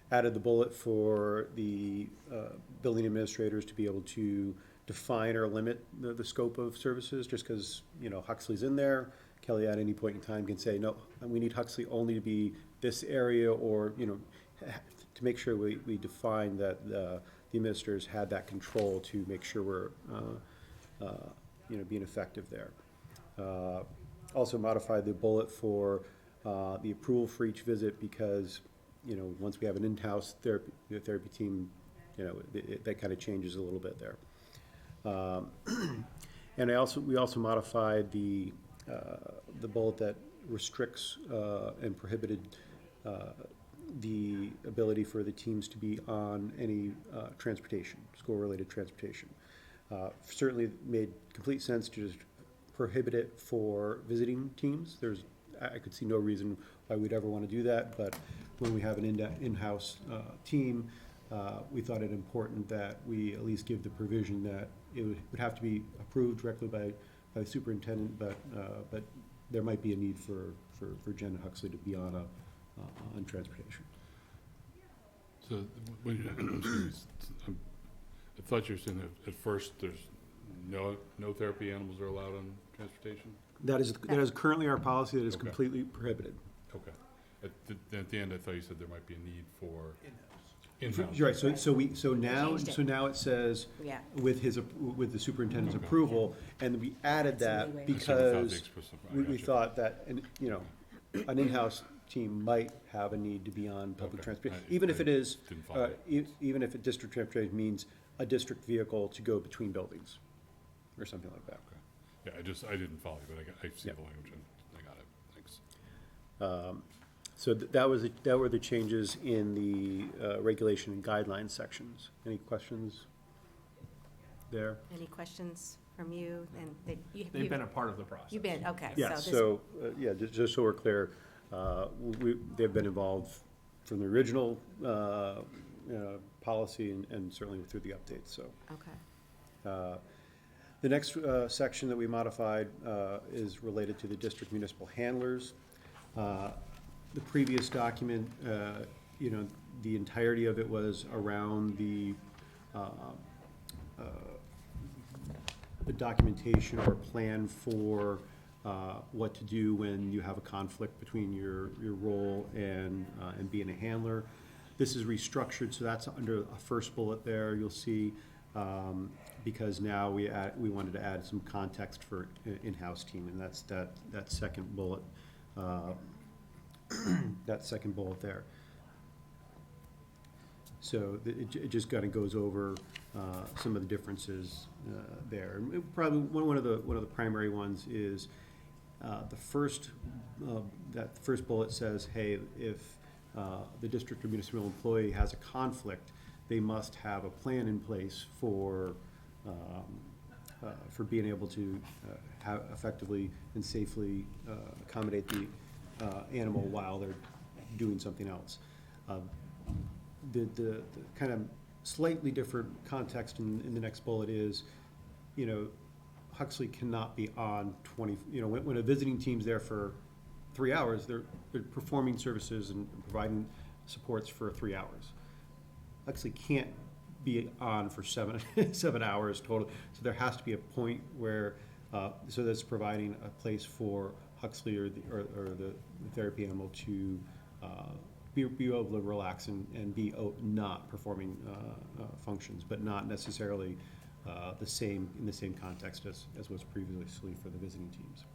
Added the bullet for the building administrators to be able to define or limit the scope of services, just because Huxley's in there. Kelly at any point in time can say, no, we need Huxley only to be this area, or to make sure we define that the administrators had that control to make sure we're being effective there. Also modified the bullet for the approval for each visit, because once we have an in-house therapy team, that kind of changes a little bit there. And we also modified the bullet that restricts and prohibited the ability for the teams to be on any transportation, school-related transportation. Certainly made complete sense to just prohibit it for visiting teams. I could see no reason why we'd ever want to do that, but when we have an in-house team, we thought it important that we at least give the provision that it would have to be approved directly by the superintendent, but there might be a need for Jen and Huxley to be on transportation. So, I thought you were saying that at first there's no therapy animals are allowed on transportation? That is currently our policy, that is Okay. completely prohibited. Okay. At the end, I thought you said there might be a need for in-house. Right, so now it says, Yeah. with the superintendent's approval, and we added that That's because I we gotcha. thought that, an in-house team might have a need to be on public Okay. transportation, I- even if I it is, didn't follow. even if a district transportation means a district vehicle to go between buildings, or something like that. Yeah, I didn't follow you, but I see Yeah. the language and I got it. Thanks. So that were the changes in the regulation and guidelines sections. Any questions there? Any questions from you? And They've been a part of the process. You've been, okay. Yeah, this- so, just so we're clear, they've been involved from the original policy and certainly through the updates, so. Okay. The next section that we modified is related to the district municipal handlers. The previous document, the entirety of it was around the documentation or plan for what to do when you have a conflict between your role and being a handler. This is restructured, so that's under a first bullet there, you'll see, because now we wanted to add some context for in-house team, and that's that second bullet, that second bullet there. So it just kind of goes over some of the differences there. And probably one of the primary ones is the first, that first bullet says, hey, if the district or municipal employee has a conflict, they must have a plan in place for being able to have effectively and safely accommodate the animal while they're doing something else. The kind of slightly different context in the next bullet is, Huxley cannot be on 20, when a visiting team's there for 3 hours, they're performing services and providing supports for 3 hours. Huxley can't be on for 7 hours total, so there has to be a point where, so that's providing a place for Huxley or the therapy animal to be able to relax and be not performing functions, but not necessarily in the same context as was previously for the visiting teams.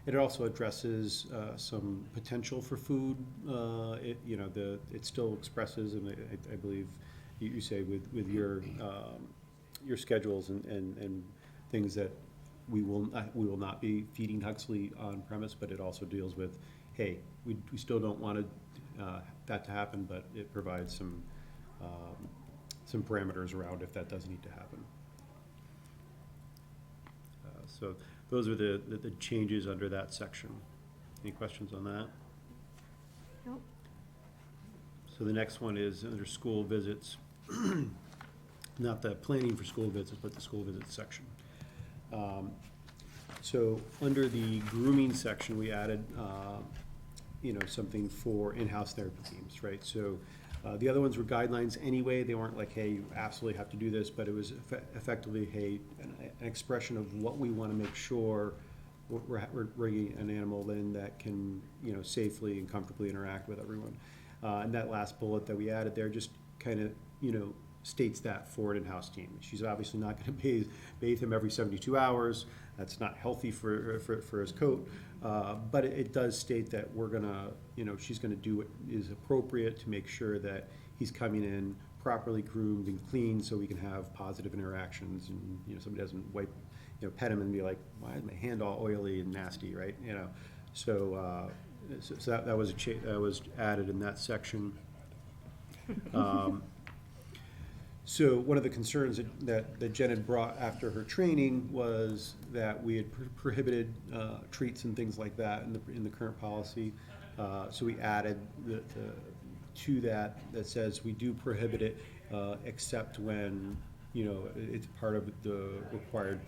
It also addresses some potential for food. It still expresses, and I believe you say with your schedules and things that we will not be feeding Huxley on premise, but it also deals with, hey, we still don't want that to happen, but it provides some parameters around if that does need to happen. So those are the changes under that section. Any questions on that? Nope. So the next one is under school visits, not the planning for school visits, but the school visits section. So under the grooming section, we added, something for in-house therapy teams, right? So the other ones were guidelines anyway. They weren't like, hey, you absolutely have to do this, but it was effectively, hey, an expression of what we want to make sure we're bringing an animal in that can, safely and comfortably interact with everyone. And that last bullet that we added there just kind of, states that for an in-house team. She's obviously not going to bathe him every 72 hours. That's not healthy for his coat. But it does state that we're gonna, she's gonna do what is appropriate to make sure that he's coming in properly groomed and clean, so we can have positive interactions, and somebody doesn't pet him and be like, why is my hand all oily and nasty, right? So that was that was added in that section. So one of the concerns that Jen had brought after her training was that we had prohibited treats and things like that in the current policy. So we added to that says we do prohibit it except when it's part of the required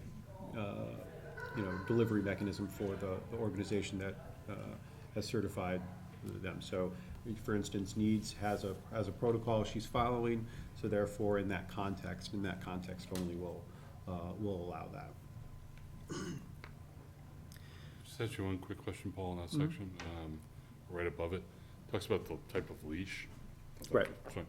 delivery mechanism for the organization that has certified them. So for instance, has a protocol she's following, so therefore, in that context only will allow that. Just ask you one quick question, Paul, in that section, right above it, talks about the type of leash. Right. So,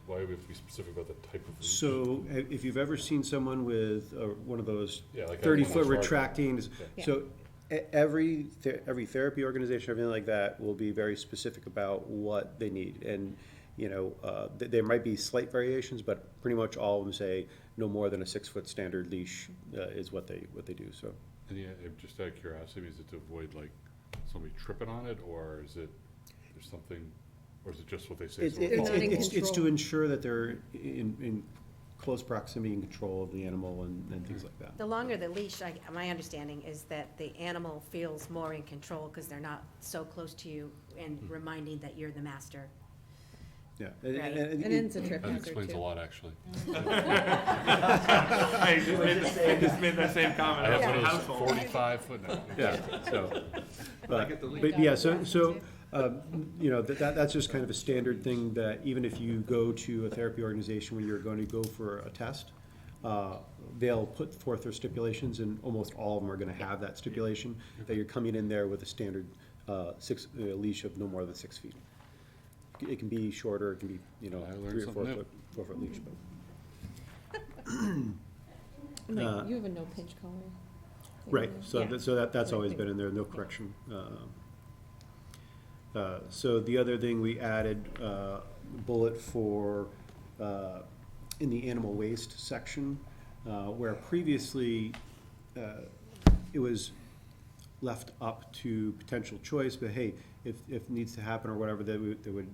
why do we have to be specific about the type of leash? So, if you've ever seen someone with one of those Yeah, like 30-foot on a charger. retracting, Yeah. so every therapy organization, everything like that, will be very specific about what they need. And, there might be slight variations, but pretty much all of them say no more than a 6-foot standard leash is what they do, so. And yeah, just out of curiosity, is it to avoid like somebody tripping on it, or is it, there's something, or is it just what they say? so we'll follow it? It's to ensure that they're in close proximity and control of the animal and things like that. The longer the leash, my understanding is that the animal feels more in control because they're not so close to you and reminding that you're the master. Yeah. Right. And it's a trip That hazard explains a too. lot, actually. I just made that same comment. I have about one my of those household. 45-foot now. Yeah, so, get the lead. but yeah, that's just kind of a standard thing that even if you go to a therapy organization when you're going to go for a test, they'll put forth their stipulations, and almost all of them are gonna have that stipulation, that you're coming in there with a standard leash of no more than 6 feet. It can be shorter, it can be, I learned 3 or 4 something new. foot leash, but. Like, you have a no pinch collar. Right, so Yeah. that's always been in there, no correction. So the other thing we added, bullet for, in the animal waste section, where previously, it was left up to potential choice, but hey, if it needs to happen or whatever, they would,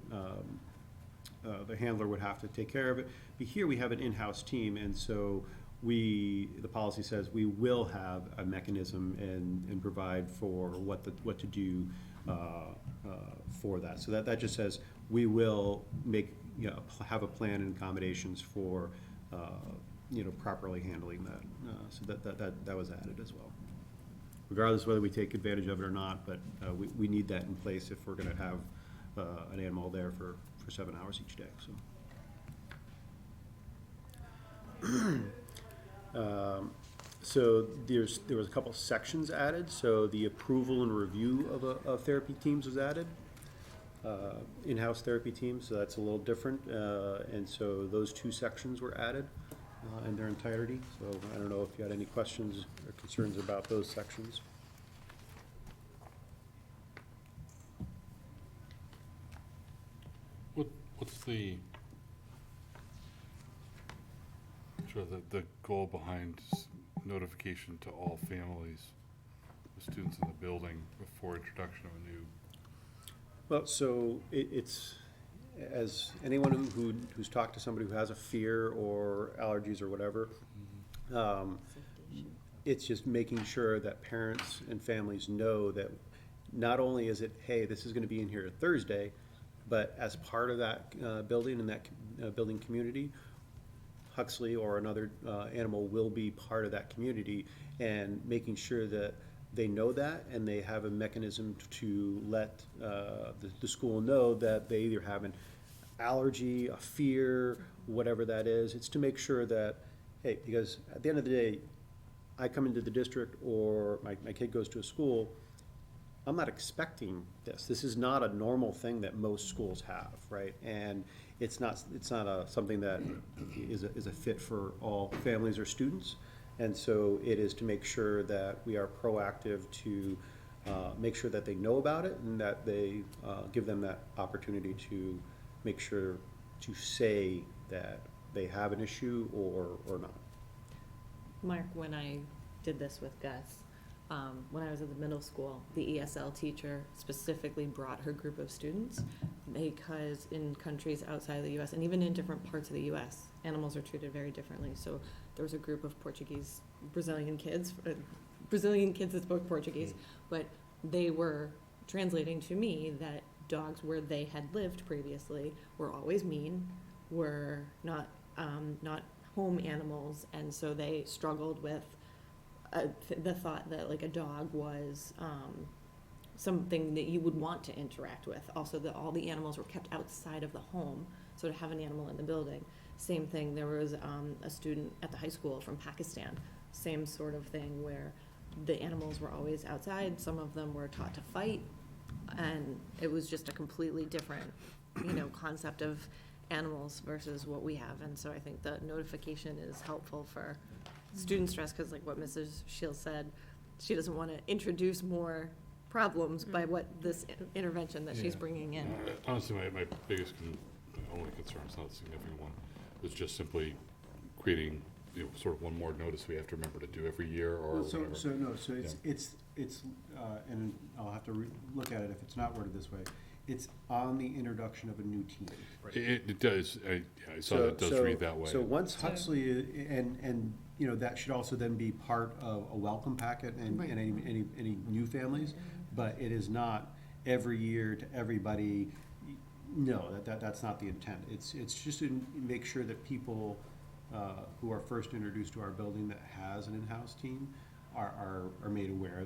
the handler would have to take care of it. But here we have an in-house team, and so the policy says we will have a mechanism and provide for what to do for that. So that just says we will have a plan and accommodations for properly handling that. So that was added as well. Regardless whether we take advantage of it or not, but we need that in place if we're going to have an animal there for 7 hours each day. So. So there was a couple sections added. So the approval and review of therapy teams was added. In-house therapy teams, so that's a little different. And so those 2 sections were added in their entirety. So I don't know if you had any questions or concerns about those sections. What's the goal behind notification to all families, the students in the building, before introduction of a new? Well, so it's, as anyone who's talked to somebody who has a fear or allergies or whatever, it's just making sure that parents and families know that not only is it, hey, this is gonna be in here Thursday, but as part of that building and that building community, Huxley or another animal will be part of that community, and making sure that they know that and they have a mechanism to let the school know that they either have an allergy, a fear, whatever that is. It's to make sure that, hey, because at the end of the day, I come into the district or my kid goes to a school, I'm not expecting this. This is not a normal thing that most schools have, right? And it's not something that is a fit for all families or students. And so it is to make sure that we are proactive to make sure that they know about it, and that they give them that opportunity to make sure to say that they have an issue or not. Mark, when I did this with Gus, when I was at the middle school, the ESL teacher specifically brought her group of students because in countries outside of the U.S. and even in different parts of the U.S., animals are treated very differently. So there was a group of Brazilian kids that spoke Portuguese, but they were translating to me that dogs where they had lived previously were always mean, were not home animals, and so they struggled with the thought that like a dog was something that you would want to interact with. Also, all the animals were kept outside of the home, so to have an animal in the building. Same thing, there was a student at the high school from Pakistan, same sort of thing where the animals were always outside, some of them were taught to fight, and it was just a completely different, concept of animals versus what we have. And so I think the notification is helpful for student stress, because like what Mrs. Shields said, she doesn't want to introduce more problems by what this intervention that she's Yeah. bringing in. Honestly, my biggest, only concern, it's not a significant one, was just simply creating, sort of one more notice we have to remember to do every year or Well, whatever. it's, and I'll have to look at it if it's not worded this way. It's on the introduction of a new team. It does, I saw that it does read that way. So once Huxley, and, that should also then be part of a welcome packet and Right. any new families, but it is not every year to everybody. No, that's not the intent. It's just to make sure that people who are first introduced to our building that has an in-house team are made aware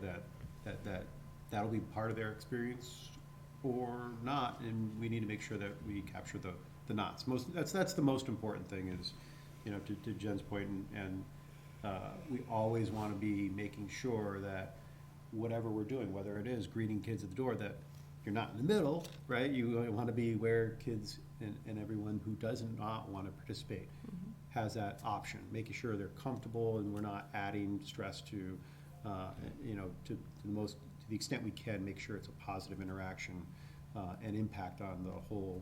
that'll be part of their experience or not, and we need to make sure that we capture the knots. That's the most important thing is, to Jen's point, and we always want to be making sure that whatever we're doing, whether it is greeting kids at the door, that you're not in the middle, right? You want to be where kids and everyone who does not want to participate has that option, making sure they're comfortable and we're not adding stress to, to the extent we can, make sure it's a positive interaction and impact on the whole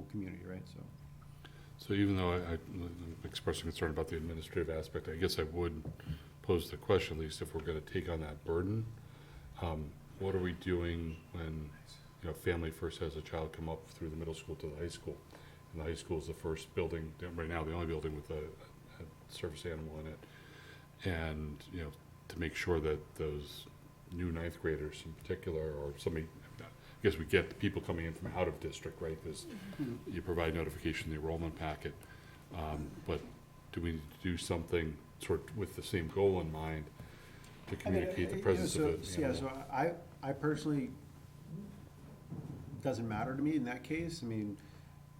community, right? So even though I'm expressing concern about the administrative aspect, I guess I would pose the question, at least if we're gonna take on that burden, what are we doing when, family first has a child come up through the middle school to the high school? And the high school is the first building, right now, the only building with a service animal in it. And, to make sure that those new ninth graders in particular, or somebody, I guess we get the people coming in from out of district, right? Because you provide notification in the enrollment packet. But do we need to do something sort of with the same goal in mind to communicate the presence of it? Yeah, so I personally, doesn't matter to me in that case. I mean,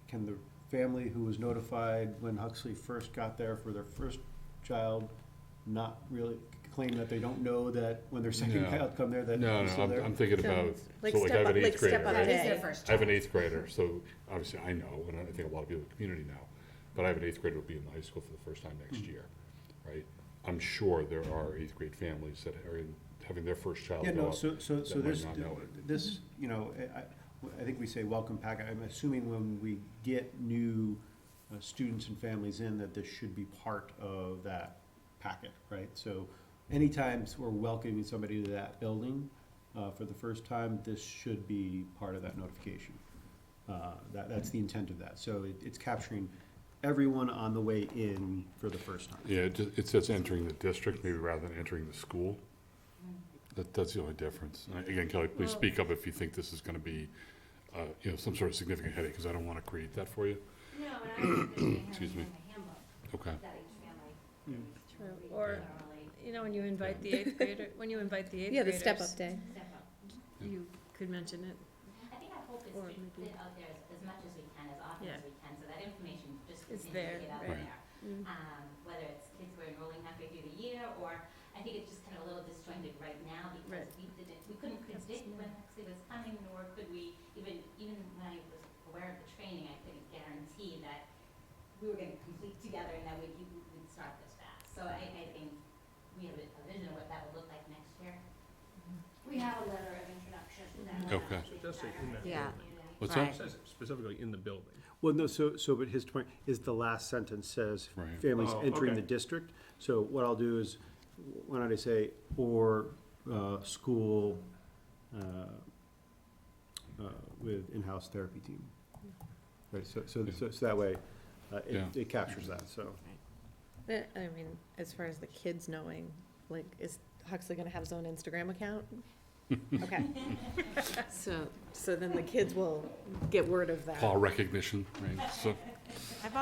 can the family who was notified when Huxley first got there for their first child not really claim that they don't know that when their second No. child come there, that No, he's still there? I'm thinking about, Like so like I have an eighth grader, step up right? day. I have an eighth grader, so obviously I know, and I think a lot of people in the community know, but I have an eighth grader who'll be in the high school for the first time next year, right? I'm sure there are eighth grade families that are having their first child Yeah, go no, up so that might this, not know it. this, I think we say welcome packet. I'm assuming when we get new students and families in, that this should be part of that packet, right? So anytime we're welcoming somebody to that building for the first time, this should be part of that notification. That's the intent of that. So it's capturing everyone on the way in for the first time. Yeah, it says entering the district, maybe rather than entering the school. That's the only difference. Again, Kelly, please speak up if you think this is gonna be, some sort of significant headache, because I don't wanna create that for you. No, and I understand Excuse me. in the handbook Okay. that each family True. Or, generally when you invite the eighth grader, Yeah, the graders, step-up day. step up. you could mention it. I think our hope is Or to maybe- get out there as much as we can, as often Yeah. as we can, so that information just It's continues there, to get out right. there. Mm. Whether it's kids who are enrolling halfway through the year, or I think it's just kind of a little disjointed right now because Right. we couldn't predict when Huxley was coming, nor could we, even when I was aware of the training, I couldn't guarantee that we were gonna complete together and that we'd start this fast. So I think we have a vision of what that would look like next year. We have a letter of introduction that. Okay. It does say in that Yeah. building. What's Right. It says specifically in the building. Well, no, but his point is the last sentence says Right. families Oh, entering okay. the district. So what I'll do is, why don't I say, or school with in-house therapy team. Right, so that way, Yeah. it captures that, so. I mean, as far as the kids knowing, like, is Huxley gonna have his own Instagram account? Okay. So then the kids will get word of that. Paul recognition, right? So, I've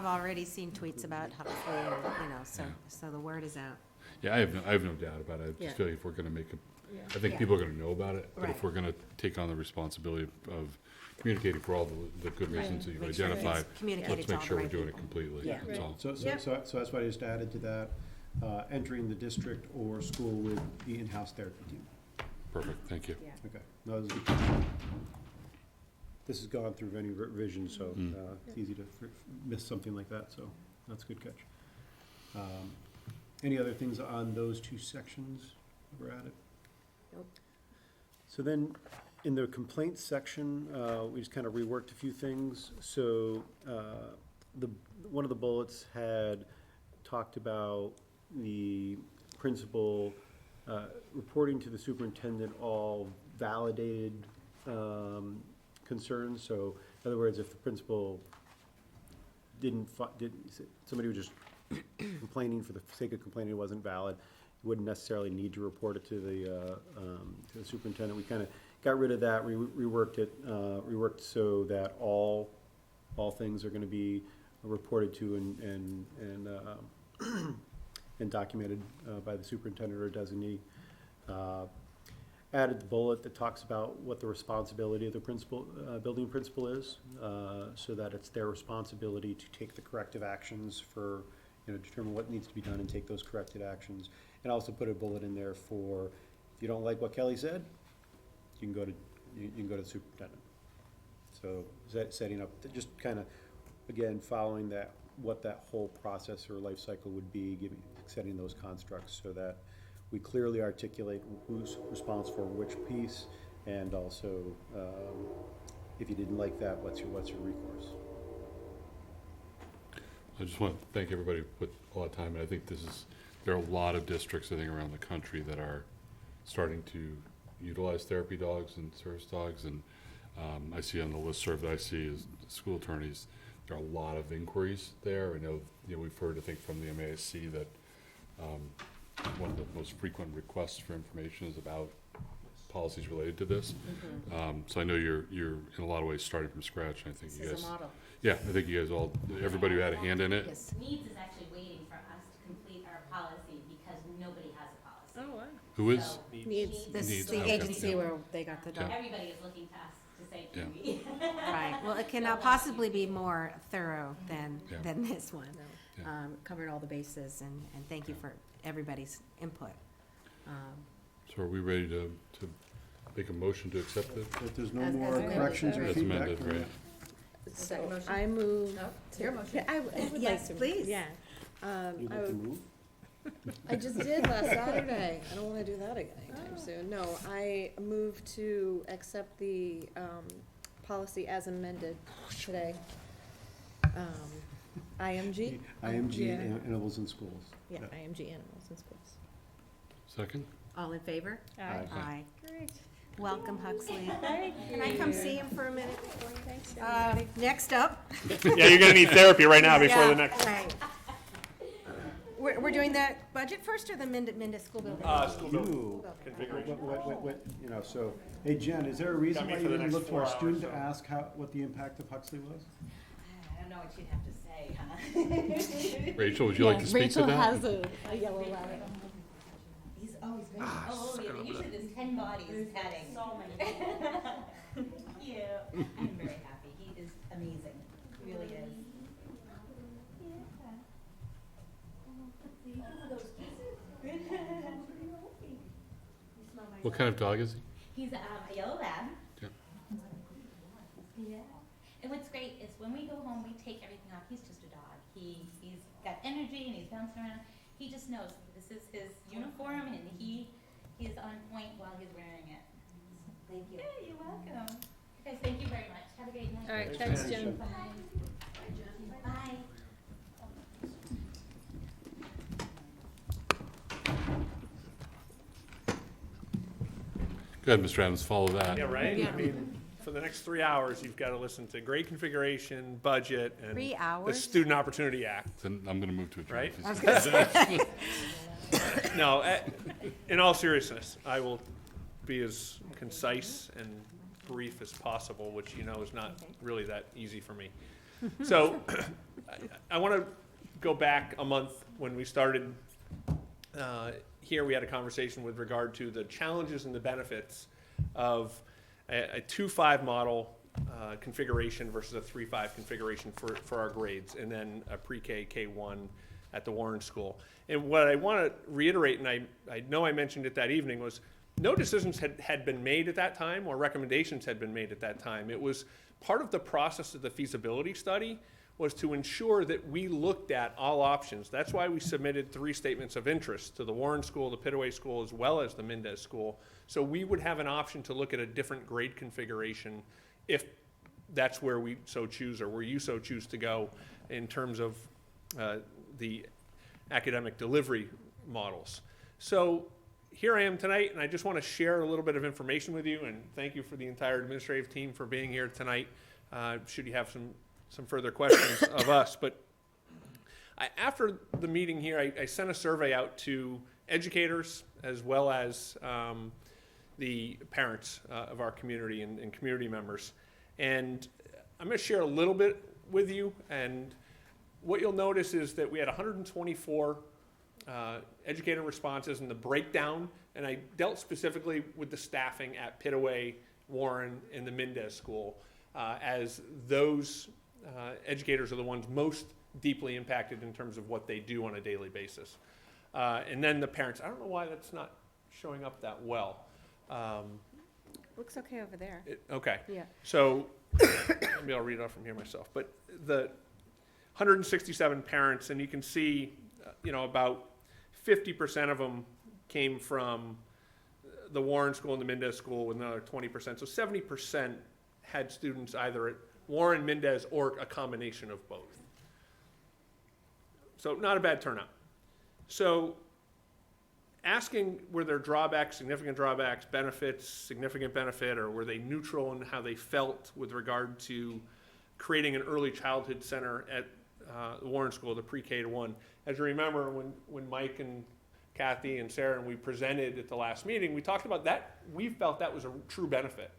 already seen tweets about Huxley, and, so the word is out. Yeah, I have no doubt about it. I Yeah. just feel like if we're gonna make Yeah. I think Yeah. people are gonna know about it, but Right. if we're gonna take on the responsibility of communicating for all the good reasons that you've Make sure that it's identified, communicated let's to make all sure the we're right doing it people. completely, Yeah. that's all. So that's why I just added to that, entering the district or school with the in-house therapy team. Perfect, thank you. Yeah. Okay, no, that was a good catch. This has gone through many revisions, so it's easy to miss something like that, so that's a good catch. Any other things on those two sections that were added? Nope. So then, in the complaints section, we just kind of reworked a few things. So one of the bullets had talked about the principal reporting to the superintendent all validated concerns. So in other words, if the principal somebody was just complaining for the sake of complaining, it wasn't valid, you wouldn't necessarily need to report it to the superintendent. We kind of got rid of that, reworked it so that all things are going to be reported to and documented by the superintendent or designee. Added the bullet that talks about what the responsibility of the principal, building principal is, so that it's their responsibility to take the corrective actions for, determine what needs to be done and take those corrected actions. And also put a bullet in there for, if you don't like what Kelly said, you can go to the superintendent. So setting up, just kind of, again, following what that whole process or life cycle would be, setting those constructs so that we clearly articulate who's responsible for which piece, and also, if you didn't like that, what's your recourse? I just want to thank everybody who put a lot of time in. I think there are a lot of districts, I think, around the country that are starting to utilize therapy dogs and service dogs, and I see on the listserv that I see as school attorneys, there are a lot of inquiries there. I know, we've heard, I think, from the MASC that one of the most frequent requests for information is about policies related to this. So I know you're in a lot of ways starting from scratch, and I think you guys. Yeah, I think you guys everybody who had a hand in it. Yes. Needs is actually waiting for us to complete our policy because nobody has a policy. Oh, wow. Who is? So Needs. This is Needs, the okay, agency yeah. where they got the dog. everybody is looking to us to say, Yeah. can we? Right, well, it cannot possibly be more thorough Yeah. than this one. Yeah. Covered all the bases, and thank you for everybody's input. So are we ready to make a motion to accept it? If there's no As more amended. corrections or As feedback. amended, right? So I move. No, it's your motion. Yeah, I would like Yes, to. please. Yeah. You'd like to move? I just did last Saturday. I don't wanna do that again anytime soon. No, I move to accept the, policy as amended today. IMG? IMG, Yeah. animals in schools. Yeah, IMG animals in schools. Second? All in favor? Aye. Aye. Great. Welcome, Huxley. Thank Can I come see him for a minute? Thanks, Next up. Yeah, you're gonna need therapy right now before Yeah, the next. right. We're doing the budget first or the Minda school building? School building Ooh. configuration. What, so, hey, Jen, is there a reason Got me why for you the didn't next look to 4 our hours, student to so. ask what the impact of Huxley was? I don't know what you'd have to say, huh? Rachel, would you like to speak to that? Rachel has a yellow lab. He's always very, yeah, usually there's 10 bodies petting. So many people. Thank you. I'm very happy. He is amazing. He really is. What kind of dog is he? He's a yellow lab. Yeah. Yeah. And what's great is when we go home, we take everything off. He's just a dog. He's got energy and he's bouncing around. He just knows this is his uniform and he is on point while he's wearing it. Thank you. Yeah, you're welcome. Guys, thank you very much. Have a great night. All right, thanks, Jen. Bye. Bye. Go ahead, Mr. Adams, follow that. Yeah, right? I mean, for the next 3 hours, you've got to listen to grade configuration, budget, and 3 the hours? Student Opportunity Act. Then I'm gonna move to adjourn. Right? if I was he's- gonna say. No, in all seriousness, I will be as concise and brief as possible, which you know is not really that easy for me. So, I want to go back a month when we started here we had a conversation with regard to the challenges and the benefits of a 2-5 model configuration versus a 3-5 configuration for our grades, and then a pre-K, K1 at the Warren School. And what I want to reiterate, and I know I mentioned it that evening, was no decisions had been made at that time or recommendations had been made at that time. It was part of the process of the feasibility study was to ensure that we looked at all options. That's why we submitted 3 statements of interest to the Warren School, the Pitaway School, as well as the Mendez School. So we would have an option to look at a different grade configuration if that's where we so choose or where you so choose to go in terms of the academic delivery models. So here I am tonight, and I just want to share a little bit of information with you, and thank you for the entire administrative team for being here tonight, should you have some further questions of us. But after the meeting here, I sent a survey out to educators as well as the parents of our community and community members. And I'm going to share a little bit with you, and what you'll notice is that we had 124 educator responses and the breakdown, and I dealt specifically with the staffing at Pitaway, Warren, and the Mendez School, as those educators are the ones most deeply impacted in terms of what they do on a daily basis. And then the parents, I don't know why that's not showing up that well. Looks okay over there. Okay. Yeah. So maybe I'll read it off from here myself. But the 167 parents, and you can see, about 50% of them came from the Warren School and the Mendez School, with another 20%. So 70% had students either at Warren, Mendez, or a combination of both. So not a bad turnout. So asking, were there drawbacks, significant drawbacks, benefits, significant benefit, or were they neutral in how they felt with regard to creating an early childhood center at the Warren School, the pre-K to 1. As you remember, when Mike and Kathy and Sarah and we presented at the last meeting, we talked about that. We felt that was a true benefit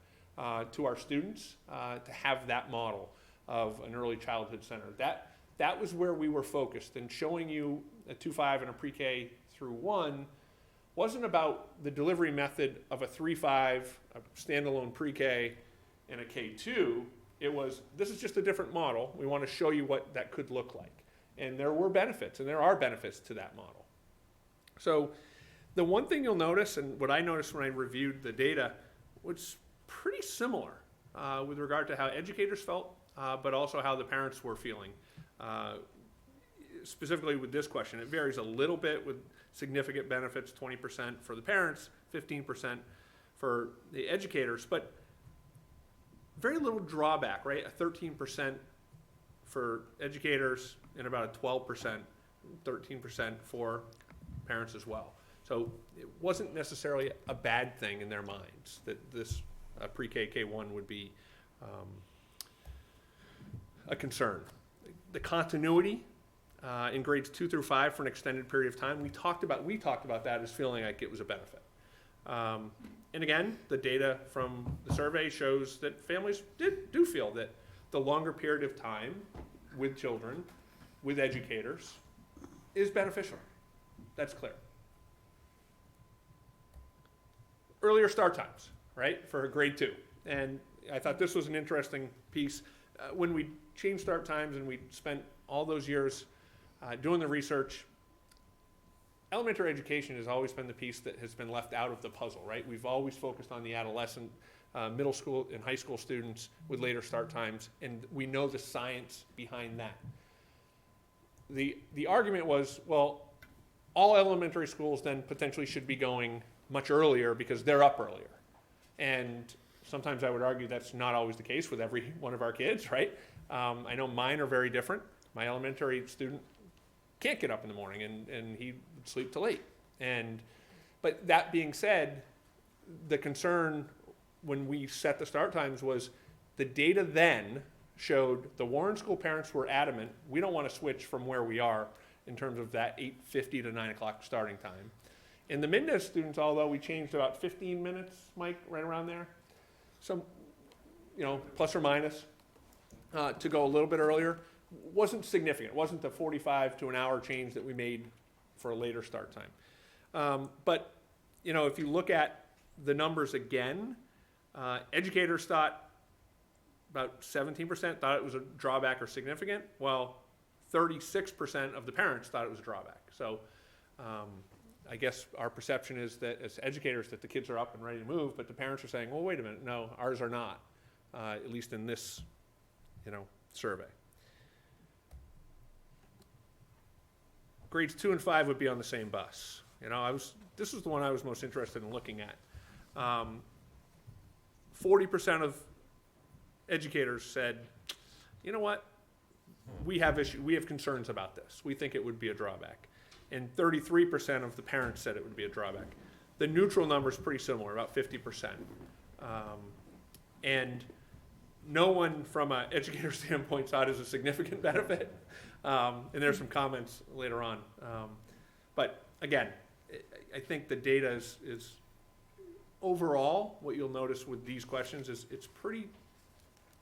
to our students to have that model of an early childhood center. That was where we were focused, and showing you a 2-5 and a pre-K through 1 wasn't about the delivery method of a 3-5, a standalone pre-K, and a K2. It was, this is just a different model. We want to show you what that could look like. And there were benefits, and there are benefits to that model. So the one thing you'll notice, and what I noticed when I reviewed the data, was pretty similar with regard to how educators felt, but also how the parents were feeling. Specifically with this question, it varies a little bit with significant benefits, 20% for the parents, 15% for the educators, but very little drawback, right? A 13% for educators and about a 12%, 13% for parents as well. So it wasn't necessarily a bad thing in their minds that this pre-K, K1 would be a concern. The continuity in grades 2 through 5 for an extended period of time, we talked about that as feeling like it was a benefit. And again, the data from the survey shows that families do feel that the longer period of time with children, with educators, is beneficial. That's clear. Earlier start times, right, for grade 2. And I thought this was an interesting piece. When we changed start times and we spent all those years doing the research, elementary education has always been the piece that has been left out of the puzzle, right? We've always focused on the adolescent, middle school and high school students with later start times, and we know the science behind that. The argument was, well, all elementary schools then potentially should be going much earlier because they're up earlier. And sometimes I would argue that's not always the case with every one of our kids, right? I know mine are very different. My elementary student can't get up in the morning, and he would sleep till late. But that being said, the concern when we set the start times was the data then showed the Warren School parents were adamant, we don't want to switch from where we are in terms of that 8:50 to 9 o'clock starting time. And the Mendez students, although we changed about 15 minutes, Mike, right around there, some, plus or minus, to go a little bit earlier, wasn't significant. It wasn't the 45 to an hour change that we made for a later start time. But, you know, if you look at the numbers again, educators thought about 17% thought it was a drawback or significant, while 36% of the parents thought it was a drawback. So I guess our perception is that as educators that the kids are up and ready to move, but the parents are saying, well, wait a minute, no, ours are not, at least in this, you know, survey. Grades 2 and 5 would be on the same bus. You know, this was the one I was most interested in looking at. 40% of educators said, you know what, we have concerns about this. We think it would be a drawback. And 33% of the parents said it would be a drawback. The neutral number is pretty similar, about 50%. And no one from an educator standpoint saw it as a significant benefit. And there's some comments later on. But again, I think the data is overall, what you'll notice with these questions is it's pretty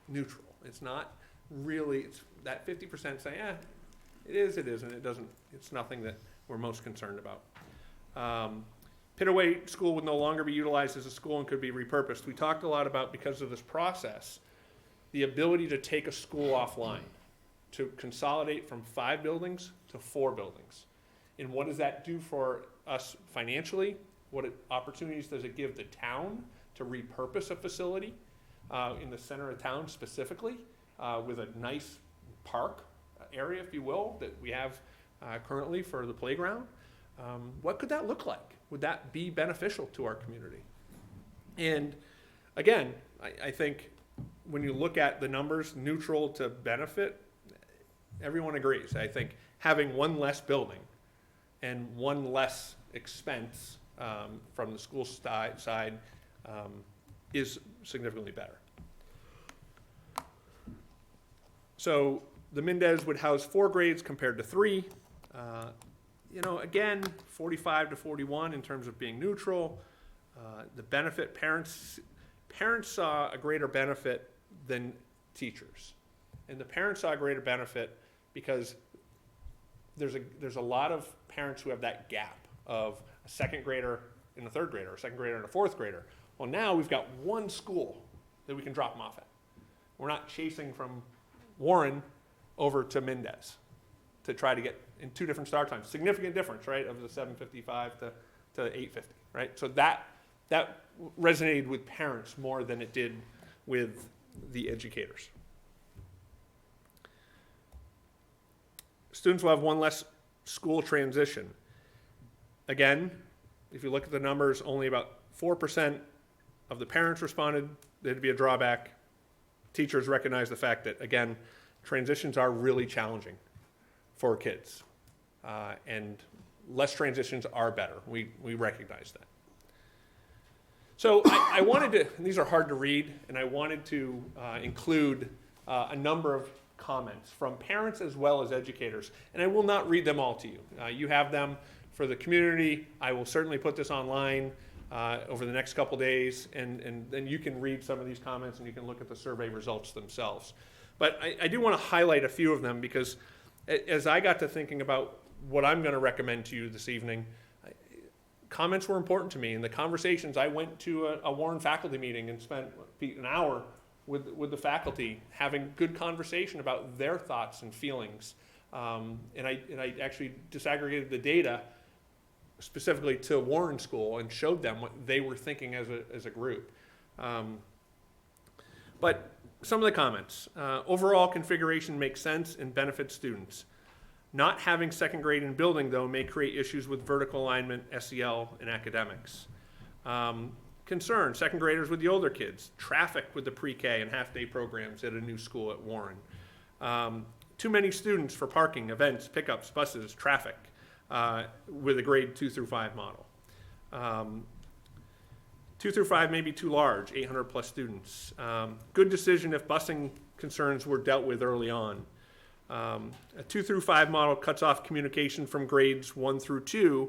neutral. It's not really, it's that 50% say, it is, and it doesn't, it's nothing that we're most concerned about. Pitaway School would no longer be utilized as a school and could be repurposed. We talked a lot about, because of this process, the ability to take a school offline, to consolidate from 5 buildings to 4 buildings. And what does that do for us financially? What opportunities does it give the town to repurpose a facility in the center of town specifically with a nice park area, if you will, that we have currently for the playground? What could that look like? Would that be beneficial to our community? And again, I think when you look at the numbers, neutral to benefit, everyone agrees. I think having one less building and one less expense from the school side is significantly better. So the Mendez would house 4 grades compared to 3. You know, again, 45 to 41 in terms of being neutral. The benefit, parents saw a greater benefit than teachers. And the parents saw a greater benefit because there's a lot of parents who have that gap of a second grader and a third grader, or a second grader and a fourth grader. Well, now we've got one school that we can drop them off at. We're not chasing from Warren over to Mendez to try to get in 2 different start times. Significant difference, right, of the 7:55 to 8:50, right? So that resonated with parents more than it did with the educators. Students will have one less school transition. Again, if you look at the numbers, only about 4% of the parents responded there'd be a drawback. Teachers recognize the fact that, again, transitions are really challenging for kids. And less transitions are better. We recognize that. So I wanted to, and these are hard to read, and I wanted to include a number of comments from parents as well as educators. And I will not read them all to you. You have them for the community. I will certainly put this online over the next couple days, and then you can read some of these comments and you can look at the survey results themselves. But I do want to highlight a few of them because as I got to thinking about what I'm going to recommend to you this evening, comments were important to me. In the conversations, I went to a Warren faculty meeting and spent an hour with the faculty having good conversation about their thoughts and feelings. And I actually disaggregated the data specifically to Warren School and showed them what they were thinking as a group. But some of the comments. Overall configuration makes sense and benefits students. Not having second grade in building, though, may create issues with vertical alignment, SEL, and academics. Concern, second graders with the older kids. Traffic with the pre-K and half-day programs at a new school at Warren. Too many students for parking, events, pickups, buses, traffic with a grade 2 through 5 model. 2 through 5 may be too large, 800 plus students. Good decision if busing concerns were dealt with early on. A 2 through 5 model cuts off communication from grades 1 through 2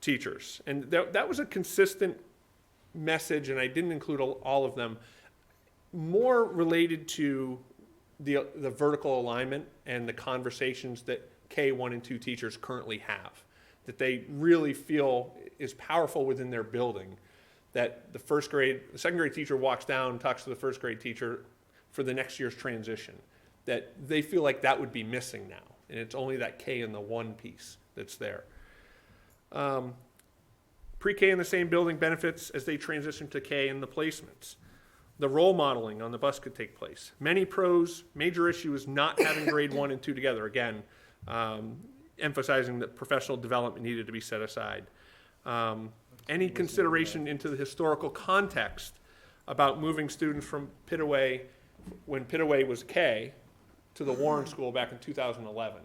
teachers. And that was a consistent message, and I didn't include all of them, more related to the vertical alignment and the conversations that K1 and 2 teachers currently have. that they really feel is powerful within their building, that the second grade teacher walks down and talks to the first grade teacher for the next year's transition, that they feel like that would be missing now. And it's only that K and the 1 piece that's there. Pre-K in the same building benefits as they transition to K in the placements. The role modeling on the bus could take place. Many pros, major issue is not having grade 1 and 2 together. Again, emphasizing that professional development needed to be set aside. Any consideration into the historical context about moving students from Pitaway, when Pitaway was K, to the Warren School back in 2011.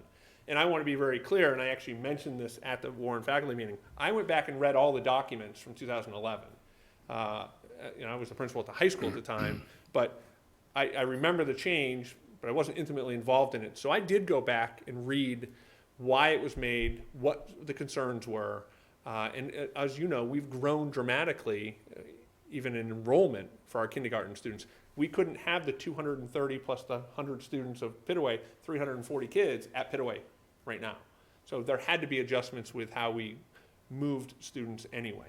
And I want to be very clear, and I actually mentioned this at the Warren faculty meeting. I went back and read all the documents from 2011. I was the principal at the high school at the time, but I remember the change, but I wasn't intimately involved in it. So I did go back and read why it was made, what the concerns were. And as you know, we've grown dramatically, even in enrollment for our kindergarten students. We couldn't have the 230 plus the 100 students of Pitaway, 340 kids at Pitaway right now. So there had to be adjustments with how we moved students anyway.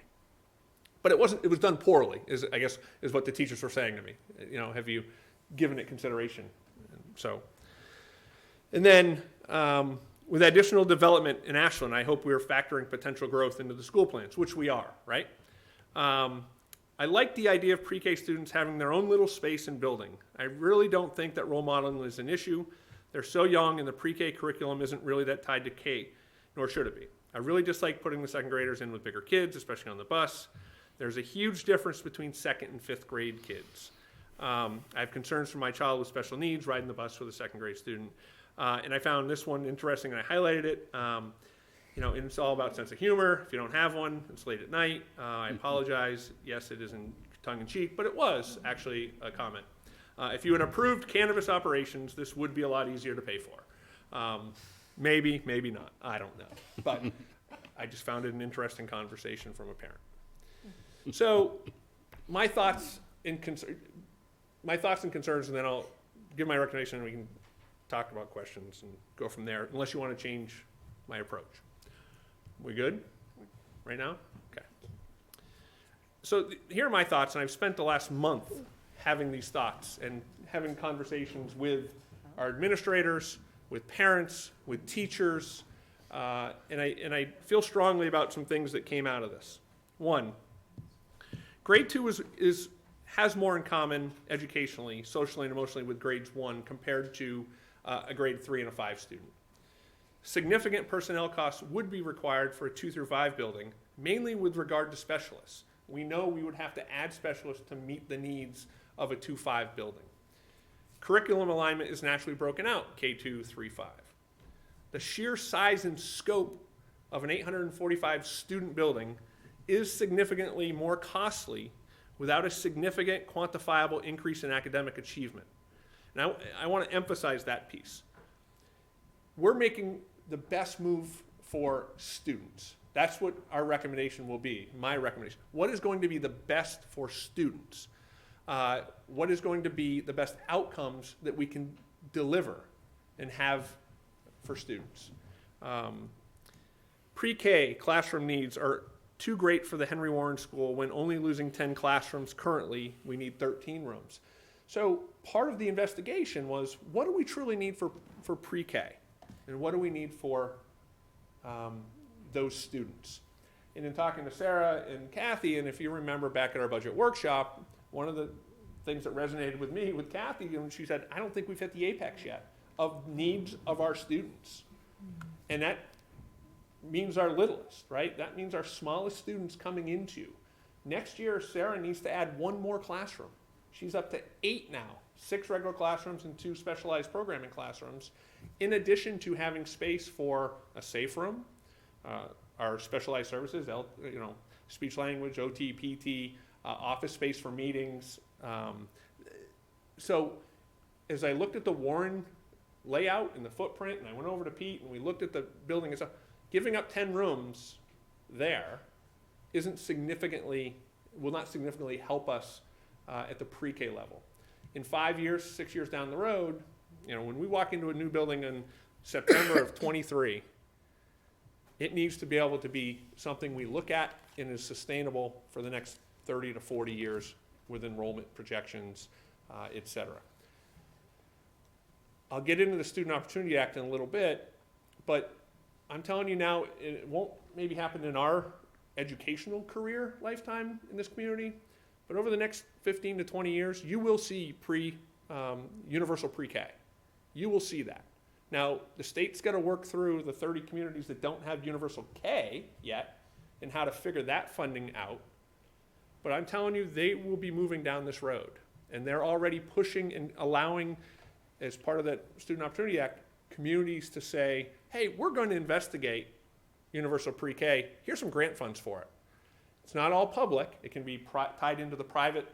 But it was done poorly, I guess is what the teachers were saying to me. Have you given it consideration? And then with additional development in Ashland, I hope we're factoring potential growth into the school plans, which we are, right? I like the idea of pre-K students having their own little space and building. I really don't think that role modeling is an issue. They're so young and the pre-K curriculum isn't really that tied to K, nor should it be. I really dislike putting the second graders in with bigger kids, especially on the bus. There's a huge difference between second and fifth grade kids. I have concerns for my child with special needs riding the bus with a second grade student. And I found this one interesting and I highlighted it. And it's all about sense of humor. If you don't have one, it's late at night. I apologize. Yes, it isn't tongue-in-cheek, but it was actually a comment. If you had approved cannabis operations, this would be a lot easier to pay for. Maybe, maybe not. I don't know. But I just found it an interesting conversation from a parent. So my thoughts and concerns, and then I'll give my recommendation and we can talk about questions and go from there, unless you want to change my approach. We good right now? Okay. So here are my thoughts, and I've spent the last month having these thoughts and having conversations with our administrators, with parents, with teachers, and I feel strongly about some things that came out of this. One, grade 2 has more in common educationally, socially, and emotionally with grades 1 compared to a grade 3 and a 5 student. Significant personnel costs would be required for a 2 through 5 building, mainly with regard to specialists. We know we would have to add specialists to meet the needs of a 2-5 building. Curriculum alignment is naturally broken out, K2, 3-5. The sheer size and scope of an 845 student building is significantly more costly without a significant quantifiable increase in academic achievement. And I want to emphasize that piece. We're making the best move for students. That's what our recommendation will be, my recommendation. What is going to be the best for students? What is going to be the best outcomes that we can deliver and have for students? Pre-K classroom needs are too great for the Henry Warren School when only losing 10 classrooms currently, we need 13 rooms. So part of the investigation was, what do we truly need for pre-K? And what do we need for those students? And in talking to Sarah and Kathy, and if you remember back at our budget workshop, one of the things that resonated with me with Kathy, and she said, I don't think we've hit the apex yet of needs of our students. And that means our littlest, right? That means our smallest students coming into. Next year, Sarah needs to add 1 more classroom. She's up to 8 now, 6 regular classrooms and 2 specialized programming classrooms, in addition to having space for a safe room, our specialized services, speech language, OT, PT, office space for meetings. So as I looked at the Warren layout and the footprint, and I went over to Pete and we looked at the building and stuff, giving up 10 rooms there will not significantly help us at the pre-K level. In 5 years, 6 years down the road, when we walk into a new building in September of 23, It needs to be able to be something we look at and is sustainable for the next 30 to 40 years with enrollment projections, et cetera. I'll get into the Student Opportunity Act in a little bit, but I'm telling you now, it won't maybe happen in our educational career lifetime in this community, but over the next 15 to 20 years, you will see universal pre-K. You will see that. Now, the state's got to work through the 30 communities that don't have universal K yet and how to figure that funding out. But I'm telling you, they will be moving down this road. And they're already pushing and allowing, as part of that Student Opportunity Act, communities to say, hey, we're going to investigate universal pre-K. Here's some grant funds for it. It's not all public. It can be tied into the private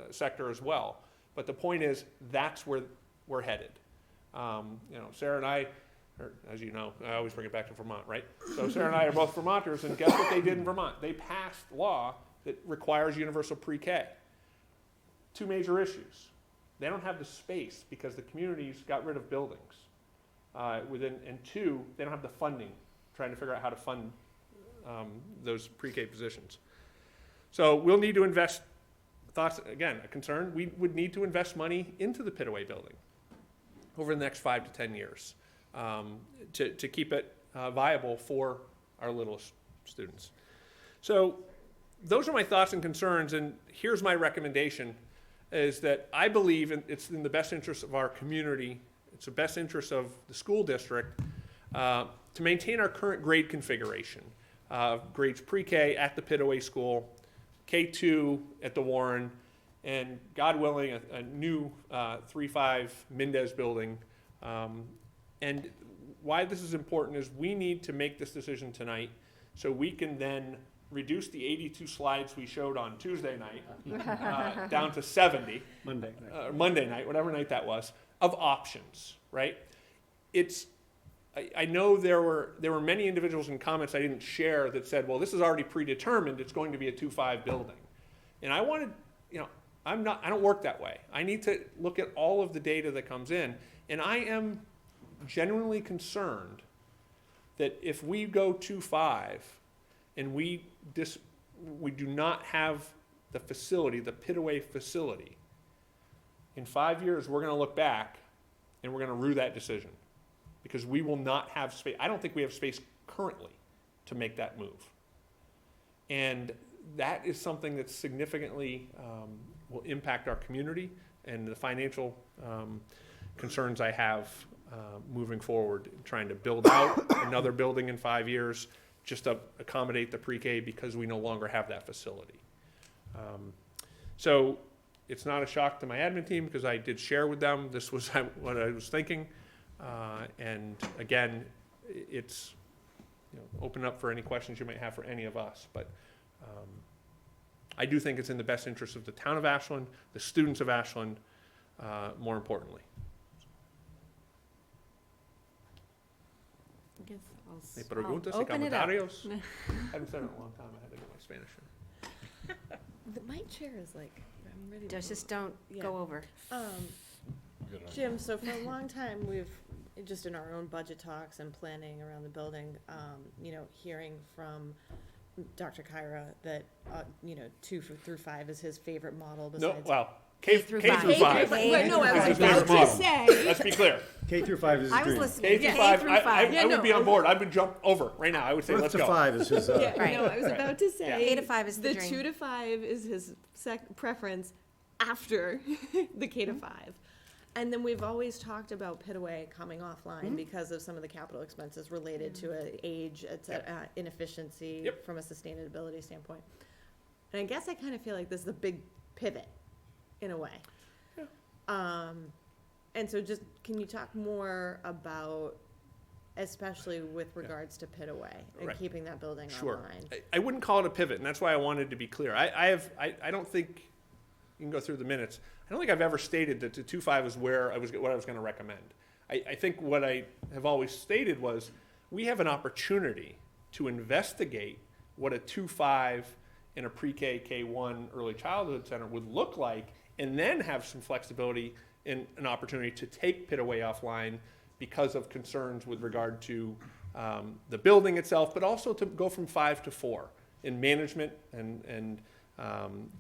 sector as well. But the point is, that's where we're headed. Sarah and I, as you know, I always bring it back to Vermont, right? So Sarah and I are both Vermonters, and guess what they did in Vermont? They passed law that requires universal pre-K. Two major issues. They don't have the space because the communities got rid of buildings. And two, they don't have the funding, trying to figure out how to fund those pre-K positions. So we'll need to invest, thoughts, again, a concern, we would need to invest money into the Pitaway building over the next 5 to 10 years to keep it viable for our littlest students. So those are my thoughts and concerns, and here's my recommendation, is that I believe it's in the best interest of our community, it's the best interest of the school district to maintain our current grade configuration. Grades pre-K at the Pitaway School, K2 at the Warren, and God willing, a new 3-5 Mendez building. And why this is important is we need to make this decision tonight so we can then reduce the 82 slides we showed on Tuesday night down to 70. Monday night, whatever night that was, of options, right? I know there were many individuals in comments I didn't share that said, well, this is already predetermined, it's going to be a 2-5 building. And I wanted, I don't work that way. I need to look at all of the data that comes in, and I am genuinely concerned that if we go 2-5 and we do not have the facility, the Pitaway facility, in 5 years we're going to look back and we're going to rue that decision because we will not have space. I don't think we have space currently to make that move. And that is something that significantly will impact our community and the financial concerns I have moving forward, trying to build out another building in 5 years just to accommodate the pre-K because we no longer have that facility. So it's not a shock to my admin team because I did share with them this was what I was thinking. And again, it's open up for any questions you might have for any of us. But I do think it's in the best interest of the town of Ashland, the students of Ashland, more importantly. I guess Hay preguntas y open it up. comentarios? I haven't said it in a long time. I had to get my Spanish in. My chair is like, I'm ready to Just move. don't go over. Good on Jim, so for a long time, we've, just in our own budget talks and planning around the building, hearing from Dr. Kyra that, 2 through 5 is his favorite model No, besides. well, K through 5. No, I was His about favorite to model. say. Let's be clear. K-5 is his I was dream. listening. K through K 5, through 5. I would be on board. I would jump over right now. I would say, let's Birth to go. 5 is his, Yeah, Right. no, I was Right. about to say. K to 5 is the The dream. 2 to 5 is his preference after the K to 5. And then we've always talked about Pitaway coming offline because of some of the capital expenses related to age, inefficiency Yep. from a sustainability standpoint. And I guess I kind of feel like this is a big pivot in a way. And so just, can you talk more about, especially with regards to Pitaway and Right. keeping that building Sure. online? I wouldn't call it a pivot, and that's why I wanted to be clear. I don't think, you can go through the minutes, I don't think I've ever stated that the 2-5 is what I was going to recommend. I think what I have always stated was, we have an opportunity to investigate what a 2-5 in a pre-K, K1 early childhood center would look like, and then have some flexibility and an opportunity to take Pitaway offline because of concerns with regard to the building itself, but also to go from 5 to 4 in management and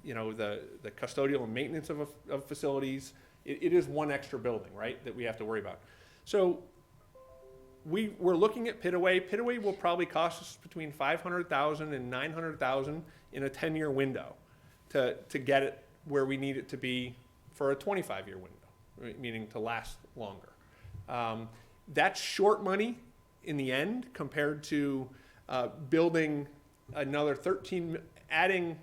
you know, the custodial and maintenance of facilities. It is one extra building, right, that we have to worry about. So we're looking at Pitaway. Pitaway will probably cost us between $500,000 and $900,000 in a 10-year window to get it where we need it to be for a 25-year window, right? Meaning to last longer. That's short money in the end compared to building another 13, adding,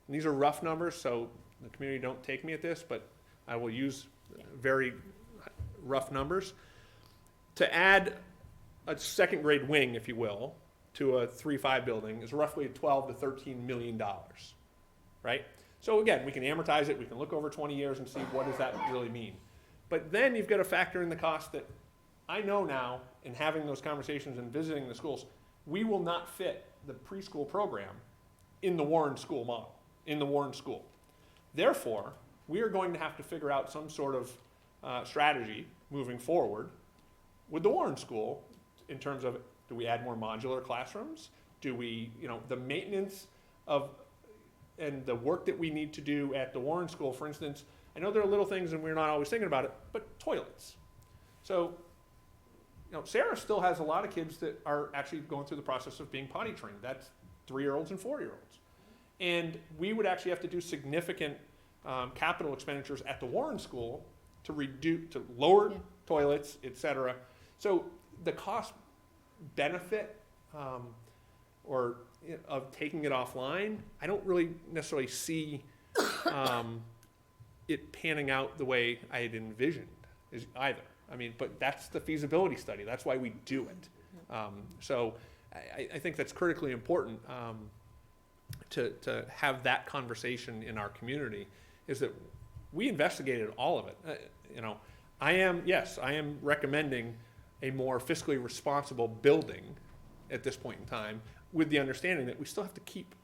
and these are rough numbers, so the community don't take me at this, but I will use very rough numbers. To add a second grade wing, if you will, to a 3-5 building is roughly $12 to $13 million, right? So again, we can amortize it, we can look over 20 years and see what does that really mean. But then you've got to factor in the cost that I know now, in having those conversations and visiting the schools, we will not fit the preschool program in the Warren school model, in the Warren school. Therefore, we are going to have to figure out some sort of strategy moving forward with the Warren school in terms of, do we add more modular classrooms? Do we, you know, the maintenance of, and the work that we need to do at the Warren school, for instance, I know there are little things and we're not always thinking about it, but toilets. So, you know, Sarah still has a lot of kids that are actually going through the process of being potty trained. That's 3-year-olds and 4-year-olds. And we would actually have to do significant capital expenditures at the Warren school to reduce, to lower toilets, et cetera. So the cost benefit or of taking it offline, I don't really necessarily see it panning out the way I had envisioned either. I mean, but that's the feasibility study. That's why we do it. So I think that's critically important to have that conversation in our community, is that we investigated all of it. You know, I am recommending a more fiscally responsible building at this point in time, with the understanding that we still have to keep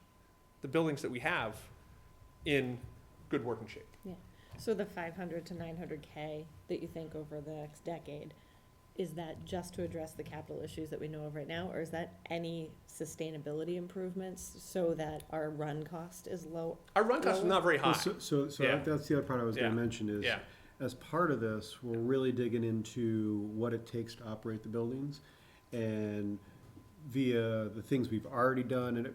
the buildings that we have in good working shape. Yeah. So the 500 to 900K that you think over the next decade, is that just to address the capital issues that we know of right now, or is that any sustainability improvements so that our run cost is low? Our run cost is not very high. So Yeah. that's the other part I was going to mention is, Yeah. as part of this, we're really digging into what it takes to operate the buildings, and via the things we've already done, and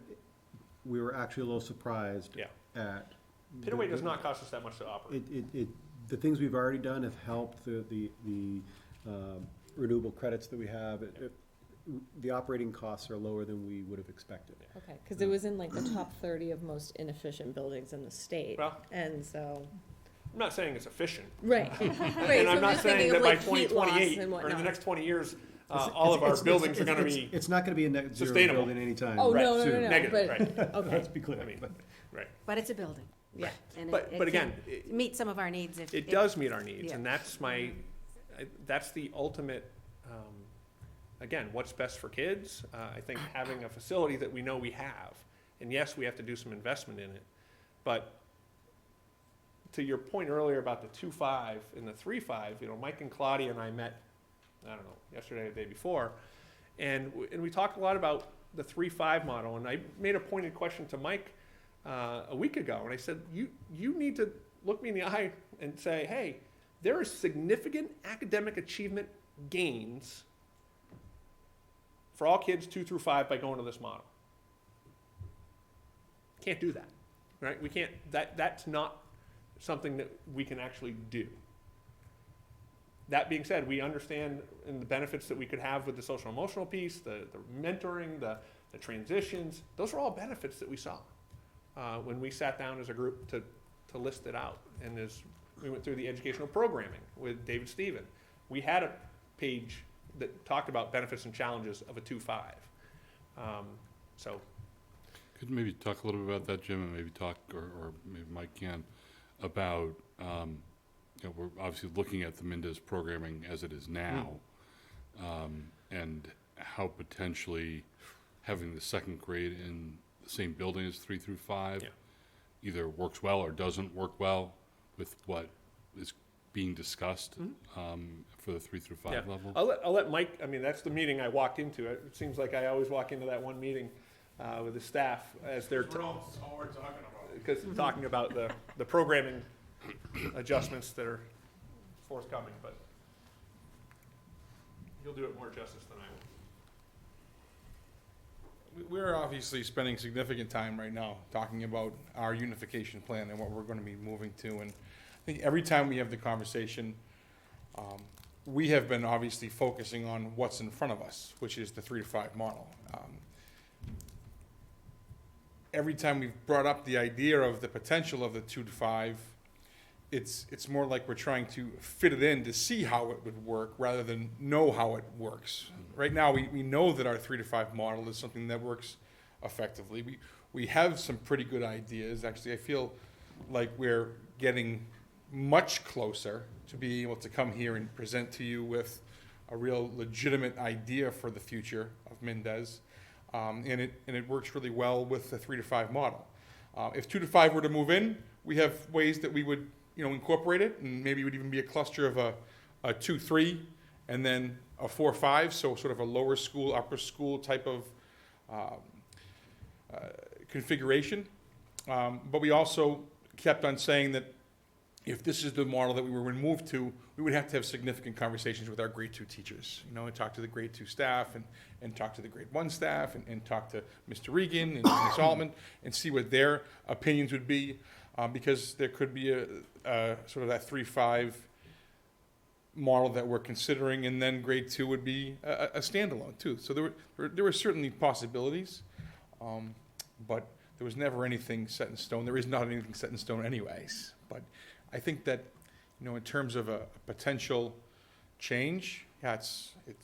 we were actually a little surprised Yeah. at. Pitaway does not cost us that much to operate. The things we've already done have helped the renewable credits that we have. The operating costs are lower than we would have expected. Okay, because it was in like the top 30 of most inefficient buildings in the state, Well, and so. I'm not saying it's efficient. Right. And I'm not saying that by 2028, or in the whatnot. next 20 years, all of our buildings are going to be It's not going to be a net zero sustainable. building anytime. Oh, Right, no, no, soon. no, no, negative, but, right? okay. Let's be clear. I mean, right. But it's a building. Yeah. And But it again, can meet some of our needs if. It does meet our needs, Yeah. and that's that's the ultimate, again, what's best for kids. I think having a facility that we know we have, and yes, we have to do some investment in it, but to your point earlier about the 2-5 and the 3-5, you know, Mike and Claudia and I met, I don't know, yesterday or the day before, and we talked a lot about the 3-5 model, and I made a pointed question to Mike a week ago, and I said, you need to look me in the eye and say, hey, there is significant academic achievement gains for all kids 2 through 5 by going to this model. Can't do that, right? We can't, that's not something that we can actually do. That being said, we understand the benefits that we could have with the social emotional piece, the mentoring, the transitions. Those are all benefits that we saw when we sat down as a group to list it out. And as we went through the educational programming with David Stephen, we had a page that talked about benefits and challenges of a 2-5. So Could maybe talk a little bit about that, Jim, and maybe talk, or maybe Mike can, about, you know, we're obviously looking at the Mendez programming as it is now, and how potentially having the second grade in the same building as 3 through 5 Yeah. either works well or doesn't work well with what is being discussed for the 3 through 5 Yeah. level? I'll let Mike, I mean, that's the meeting I walked into. It seems like I always walk into that one meeting with the staff as they're all we're talking about. because talking about the programming adjustments that are forthcoming, but he'll do it more justice than I will. We're obviously spending significant time right now talking about our unification plan and what we're going to be moving to. And I think every time we have the conversation, we have been obviously focusing on what's in front of us, which is the 3 to 5 model. Every time we've brought up the idea of the potential of the 2 to 5, it's more like we're trying to fit it in to see how it would work rather than know how it works. Right now, we know that our 3 to 5 model is something that works effectively. We have some pretty good ideas. Actually, I feel like we're getting much closer to being able to come here and present to you with a real legitimate idea for the future of Mendez. And it works really well with the 3 to 5 model. If 2 to 5 were to move in, we have ways that we would incorporate it, and maybe it would even be a cluster of a 2-3 and then a 4-5, so sort of a lower school, upper school type of configuration. But we also kept on saying that if this is the model that we were going to move to, we would have to have significant conversations with our grade 2 teachers, and talk to the grade 2 staff and talk to the grade 1 staff and talk to Mr. Regan and Ms. Altman and see what their opinions would be, because there could be a sort of that 3-5 model that we're considering, and then grade 2 would be a standalone too. So there were certainly possibilities, but there was never anything set in stone. There is not anything set in stone anyways. But I think that, in terms of a potential change, yeah, it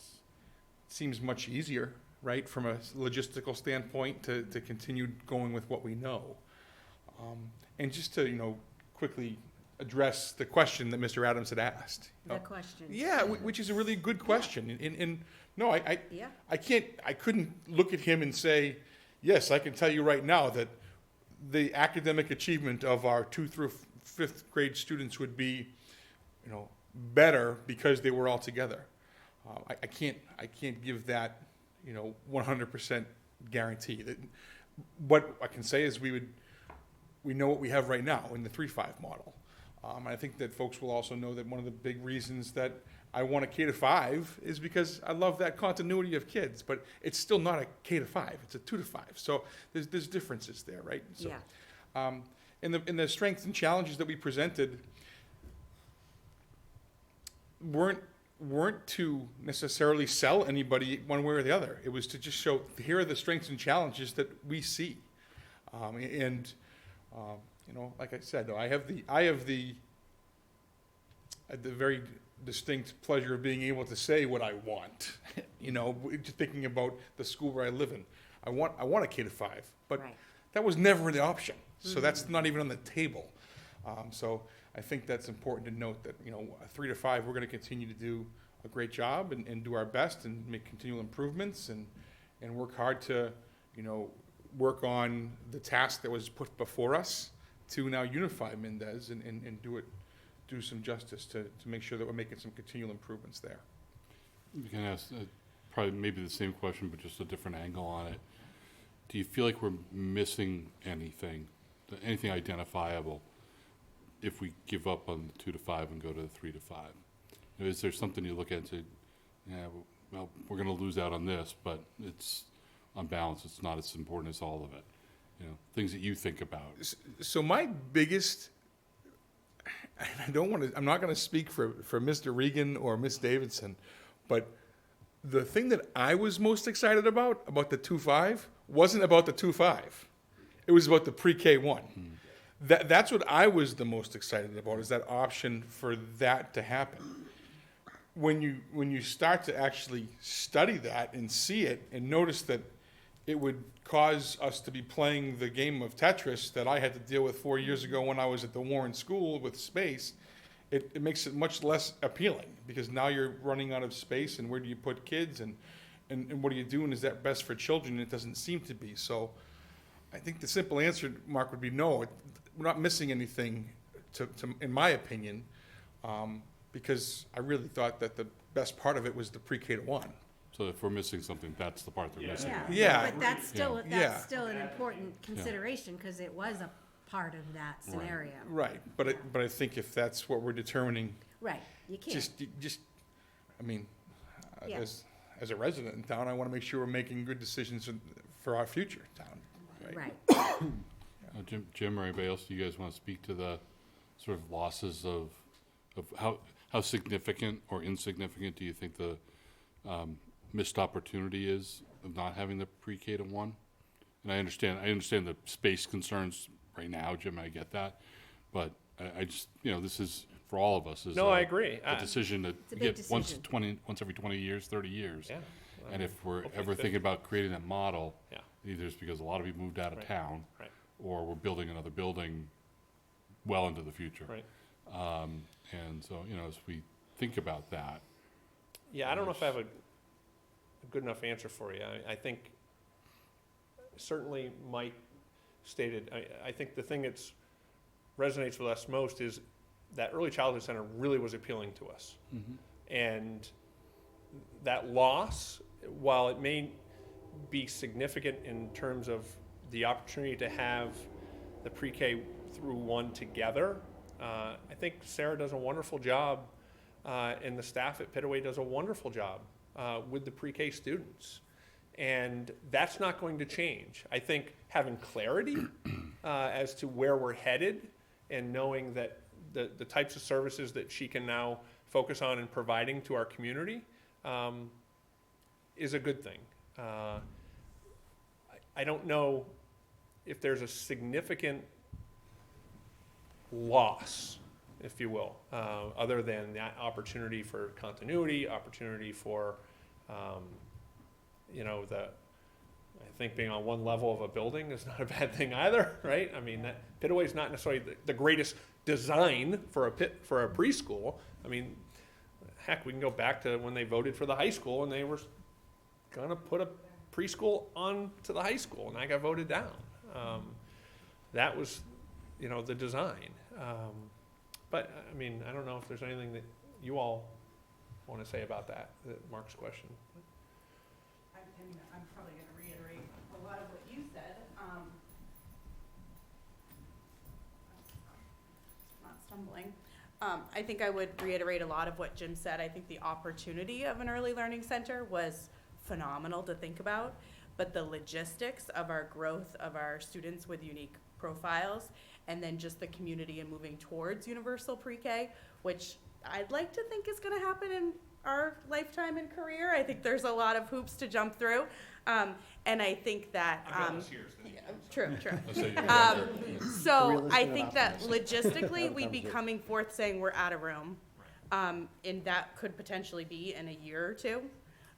seems much easier, right, from a logistical standpoint to continue going with what we know. And just to, quickly address the question that Mr. Adams had asked. The question. Yeah, which is a really good question. And no, Yeah. I couldn't look at him and say, yes, I can tell you right now that the academic achievement of our 2 through 5th grade students would be, better because they were all together. I can't give that, 100% guarantee. What I can say is we know what we have right now in the 3-5 model. I think that folks will also know that one of the big reasons that I want a K to 5 is because I love that continuity of kids, but it's still not a K to 5, it's a 2 to 5. So there's differences there, right? So, Yeah. In the strengths and challenges that we presented weren't to necessarily sell anybody one way or the other. It was to just show, here are the strengths and challenges that we see. Like I said, I have the very distinct pleasure of being able to say what I want. Just thinking about the school where I live in. I want a K to 5, but Right. that was never the option. So that's not even on the table. So I think that's important to note that, 3 to 5, we're going to continue to do a great job and do our best and make continual improvements and work hard to, work on the task that was put before us to now unify Mendez and do some justice to make sure that we're making some continual improvements there. You can ask probably maybe the same question, but just a different angle on it. Do you feel like we're missing anything identifiable if we give up on the 2 to 5 and go to the 3 to 5? Is there something you look at and say, yeah, well, we're going to lose out on this, but it's on balance, it's not as important as all of it? Things that you think about. So my biggest, I'm not going to speak for Mr. Regan or Miss Davidson, but the thing that I was most excited about the 2-5, wasn't about the 2-5. It was about the pre-K 1. That's what I was the most excited about, is that option for that to happen. When you start to actually study that and see it and notice that it would cause us to be playing the game of Tetris that I had to deal with 4 years ago when I was at the Warren School with space, it makes it much less appealing, because now you're running out of space, and where do you put kids, and what are you doing? Is that best for children? It doesn't seem to be. So I think the simple answer, Mark, would be no. We're not missing anything, in my opinion. because I really thought that the best part of it was the pre-K to 1. So if we're missing something, that's the part they're missing. Yeah. But that's still, Yeah. that's still an important consideration, because it was a part of that scenario. Right, but I think if that's what we're determining, Right, you can't. I mean, Yeah. as a resident in town, I want to make sure we're making good decisions for our future town, right? Right. Jim or anybody else, do you guys want to speak to the sort of losses of how significant or insignificant do you think the missed opportunity is of not having the pre-K to 1? And I understand the space concerns right now, Jim, I get that. But I just, this is, for all of us, is No, I agree. a decision that a we big get once decision. every 20 years, 30 years. Yeah. And if we're Hopefully ever 50. thinking about creating that model, Yeah. either it's because a lot of people moved out of Right. town, Right. or we're building another building well into the future. Right. And so, as we think about that, Yeah, I don't know if I have a good enough answer for you. I think certainly Mike stated, I think the thing that resonates with us most is that early childhood center really was appealing to us. And that loss, while it may be significant in terms of the opportunity to have the pre-K through 1 together, I think Sarah does a wonderful job, and the staff at Pitaway does a wonderful job with the pre-K students. And that's not going to change. I think having clarity as to where we're headed and knowing that the types of services that she can now focus on and providing to our community is a good thing. I don't know if there's a significant loss, if you will, other than that opportunity for continuity, opportunity for, I think being on one level of a building is not a bad thing either, right? I mean, that Pitaway is not necessarily the greatest design for a preschool. I mean, heck, we can go back to when they voted for the high school and they were gonna put a preschool onto the high school, and I got voted down. That was, the design. But I mean, I don't know if there's anything that you all want to say about that Mark's question. I'm probably going to reiterate a lot of what you said. Not stumbling. I think I would reiterate a lot of what Jim said. I think the opportunity of an early learning center was phenomenal to think about, but the logistics of our growth of our students with unique profiles, and then just the community and moving towards universal pre-K, which I'd like to think is going to happen in our lifetime and career. I think there's a lot of hoops to jump through, and I think that true. let's say you're So Realistic I and think that optimistic. logistically, we'd be coming forth saying we're out of room, and that could potentially be in a year or two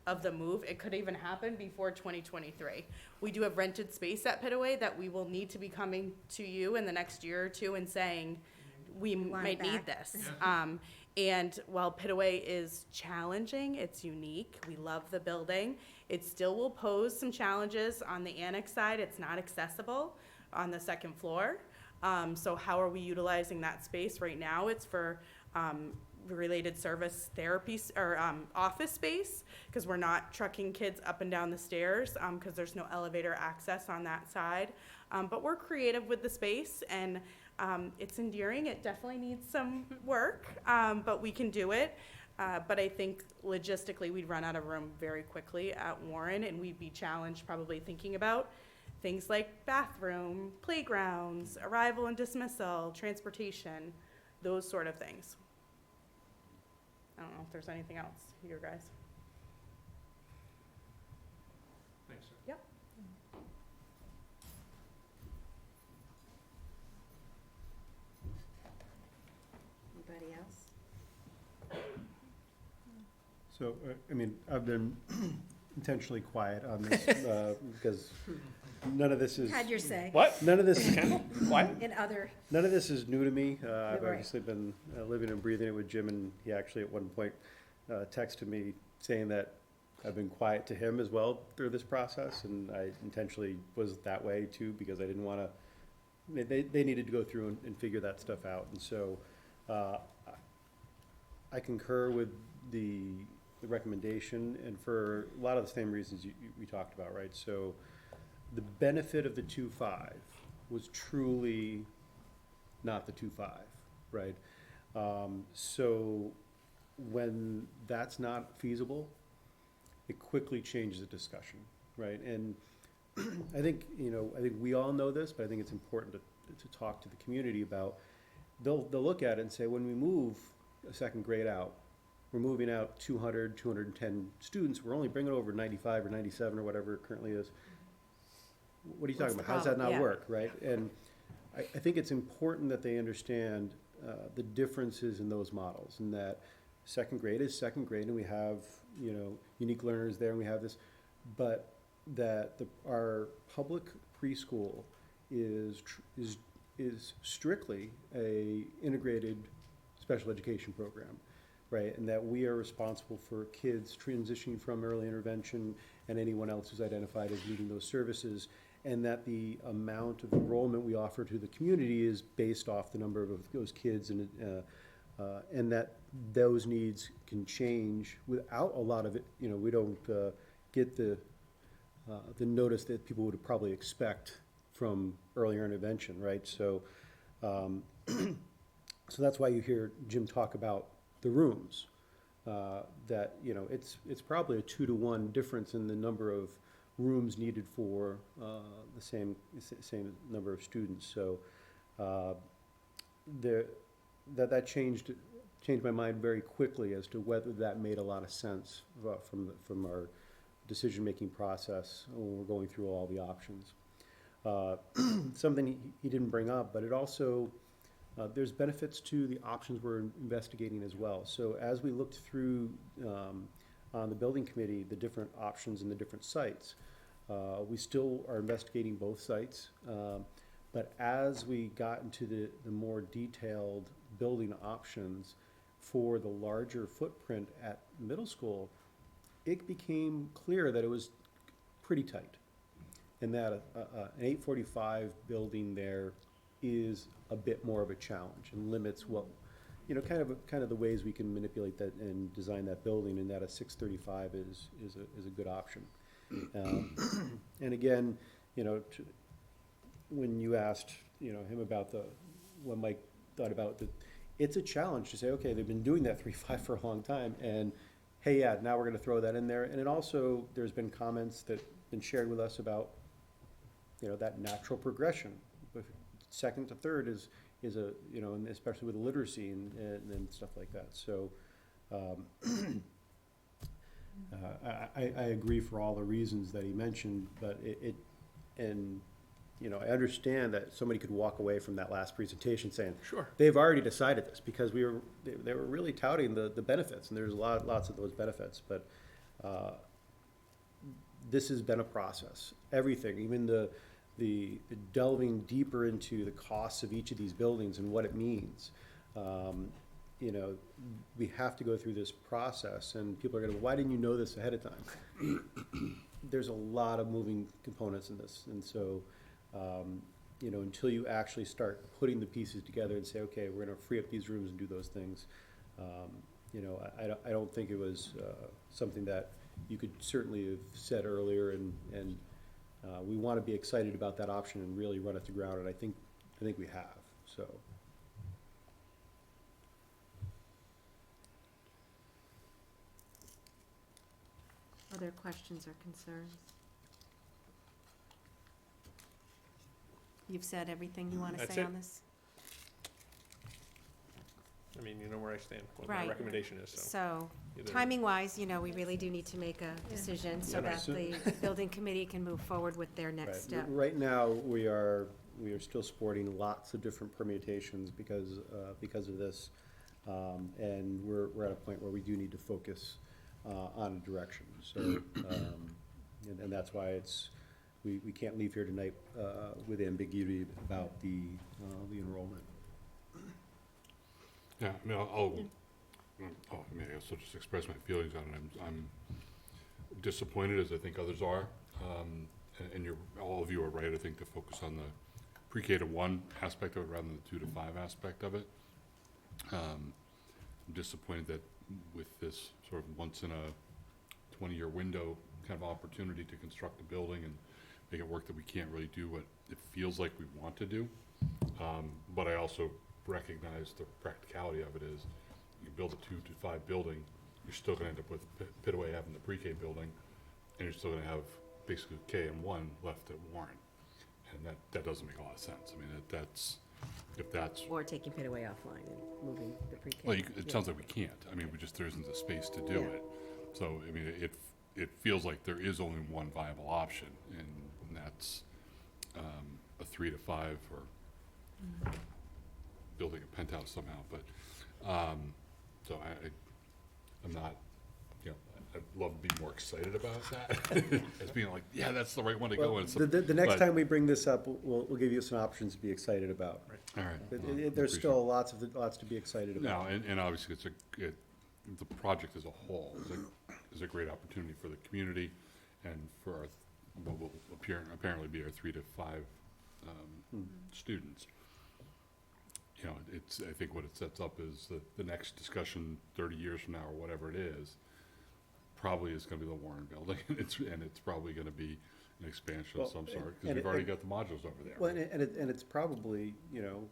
of the move. It could even happen before 2023. We do have rented space at Pitaway that we will need to be coming to you in the next year or two and saying, we want might it need back. this. And while Pitaway is challenging, it's unique, we love the building, it still will pose some challenges on the annex side. It's not accessible on the second floor. So how are we utilizing that space? Right now, it's for related service therapy or office space, because we're not trucking kids up and down the stairs because there's no elevator access on that side. But we're creative with the space, and it's endearing. It definitely needs some work, but we can do it. But I think logistically we'd run out of room very quickly at Warren, and we'd be challenged probably thinking about things like bathroom, playgrounds, arrival and dismissal, transportation, those sort of things. I don't know if there's anything else, you guys. Thanks, sir. Yep. Anybody else? So, I've been intentionally quiet on this, because none of this is, Had your say. What? none of this, What? In other, none of this is new to me. I've Right. obviously been living and breathing it with Jim, and he actually at one point texted me saying that I've been quiet to him as well through this process, and I intentionally was that way too, because I didn't want to, they needed to go through and figure that stuff out. And so I concur with the recommendation, and for a lot of the same reasons we talked about, right? So the benefit of the 2.5 was truly not the 2.5, right? So when that's not feasible, it quickly changes the discussion, right? And I think we all know this, but I think it's important to talk to the community about, they'll look at it and say, when we move a second grade out, we're moving out 200, 210 students, we're only bringing over 95 or 97 or whatever it currently is. What are you talking What's about? the How does that problem? not Yeah. work, right? And I think it's important that they understand the differences in those models, and that second grade is second grade, and we have, unique learners there, and we have this, but that our public preschool is strictly a integrated special education program, right? And that we are responsible for kids transitioning from early intervention and anyone else who's identified as needing those services, and that the amount of enrollment we offer to the community is based off the number of those kids, and that those needs can change without a lot of it. We don't get the notice that people would probably expect from earlier intervention, right? So, so that's why you hear Jim talk about the rooms. That it's probably a 2-to-1 difference in the number of rooms needed for the same number of students. So that changed my mind very quickly as to whether that made a lot of sense from our decision-making process when we're going through all the options. Something he didn't bring up, but it also, there's benefits to the options we're investigating as well. So as we looked through on the building committee, the different options and the different sites, we still are investigating both sites. But as we got into the more detailed building options for the larger footprint at middle school, it became clear that it was pretty tight, and that an 845 building there is a bit more of a challenge and limits what, kind of the ways we can manipulate that and design that building, and that a 635 is a good option. And again, when you asked, him about what Mike thought about, it's a challenge to say, okay, they've been doing that 3.5 for a long time, and hey, yeah, now we're going to throw that in there. And it also, there's been comments that have been shared with us about, that natural progression. Second to third is a, and especially with literacy and stuff like that. So I agree for all the reasons that he mentioned, but I understand that somebody could walk away from that last presentation saying, Sure. they've already decided this, because they were really touting the benefits, and there's lots of those benefits, but this has been a process. Everything, even the delving deeper into the costs of each of these buildings and what it means. We have to go through this process, and people are gonna, why didn't you know this ahead of time? There's a lot of moving components in this, and so, until you actually start putting the pieces together and say, okay, we're gonna free up these rooms and do those things, I don't think it was something that you could certainly have said earlier, and we want to be excited about that option and really run it to ground, and I think we have, so. Other questions or concerns? You've said everything you want to That's say it. on this? I mean, you know where I stand, what my Right. recommendation is, so. So, either- timing-wise, we really do need to make a decision so Yeah. that the building committee can move forward with their next Right. step. Right now, we are still sporting lots of different permutations because of this. And we're at a point where we do need to focus on a direction. So, and that's why we can't leave here tonight with ambiguity about the enrollment. Yeah, I mean, I also just express my feelings on it. I'm disappointed, as I think others are. And all of you are right, I think, to focus on the pre-K to 1 aspect of it rather than the 2 to 5 aspect of it. I'm disappointed that with this sort of once in a 20-year window kind of opportunity to construct a building and make it work, that we can't really do what it feels like we want to do. But I also recognize the practicality of it is, you build a 2 to 5 building, you're still gonna end up with Pitaway having the pre-K building, and you're still gonna have basically K and 1 left at Warren. And that doesn't make a lot of sense. I mean, if that's, Or taking Pitaway offline and moving the pre-K. well, it sounds like we can't. I mean, there isn't the space to do Yeah. it. So, I mean, it feels like there is only one viable option, and that's a 3 to 5 or building a penthouse somehow. But, so I'm not, you know, I'd love to be more excited about that as being like, yeah, that's the right one to go Well, with. the next But- time we bring this up, we'll give you some options to be excited about. All right. But well, there's appreciate still lots to be excited No, about. and obviously the project as a whole is a great opportunity for the community and for our, what will apparently be our 3 to 5 students. You know, I think what it sets up is the next discussion 30 years from now or whatever it is, probably is gonna be the Warren Building. It's probably gonna be an expansion Well, of some sort, and because we've already it- got the modules over there. Well, right? and it's probably, you know,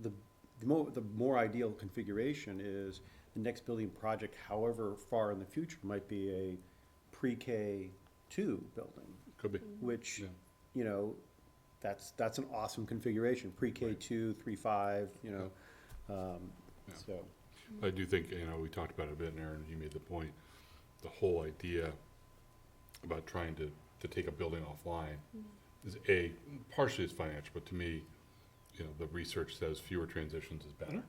the more ideal configuration is the next building project, however far in the future, might be a pre-K 2 building, Could be. which, Yeah. you know, that's an awesome configuration, pre-K 2, 3, 5, you know, Yeah. so. I do think, you know, we talked about it a bit, and Aaron, you made the point, the whole idea about trying to take a building offline is partially is financial, but to me, you know, the research says fewer transitions is better.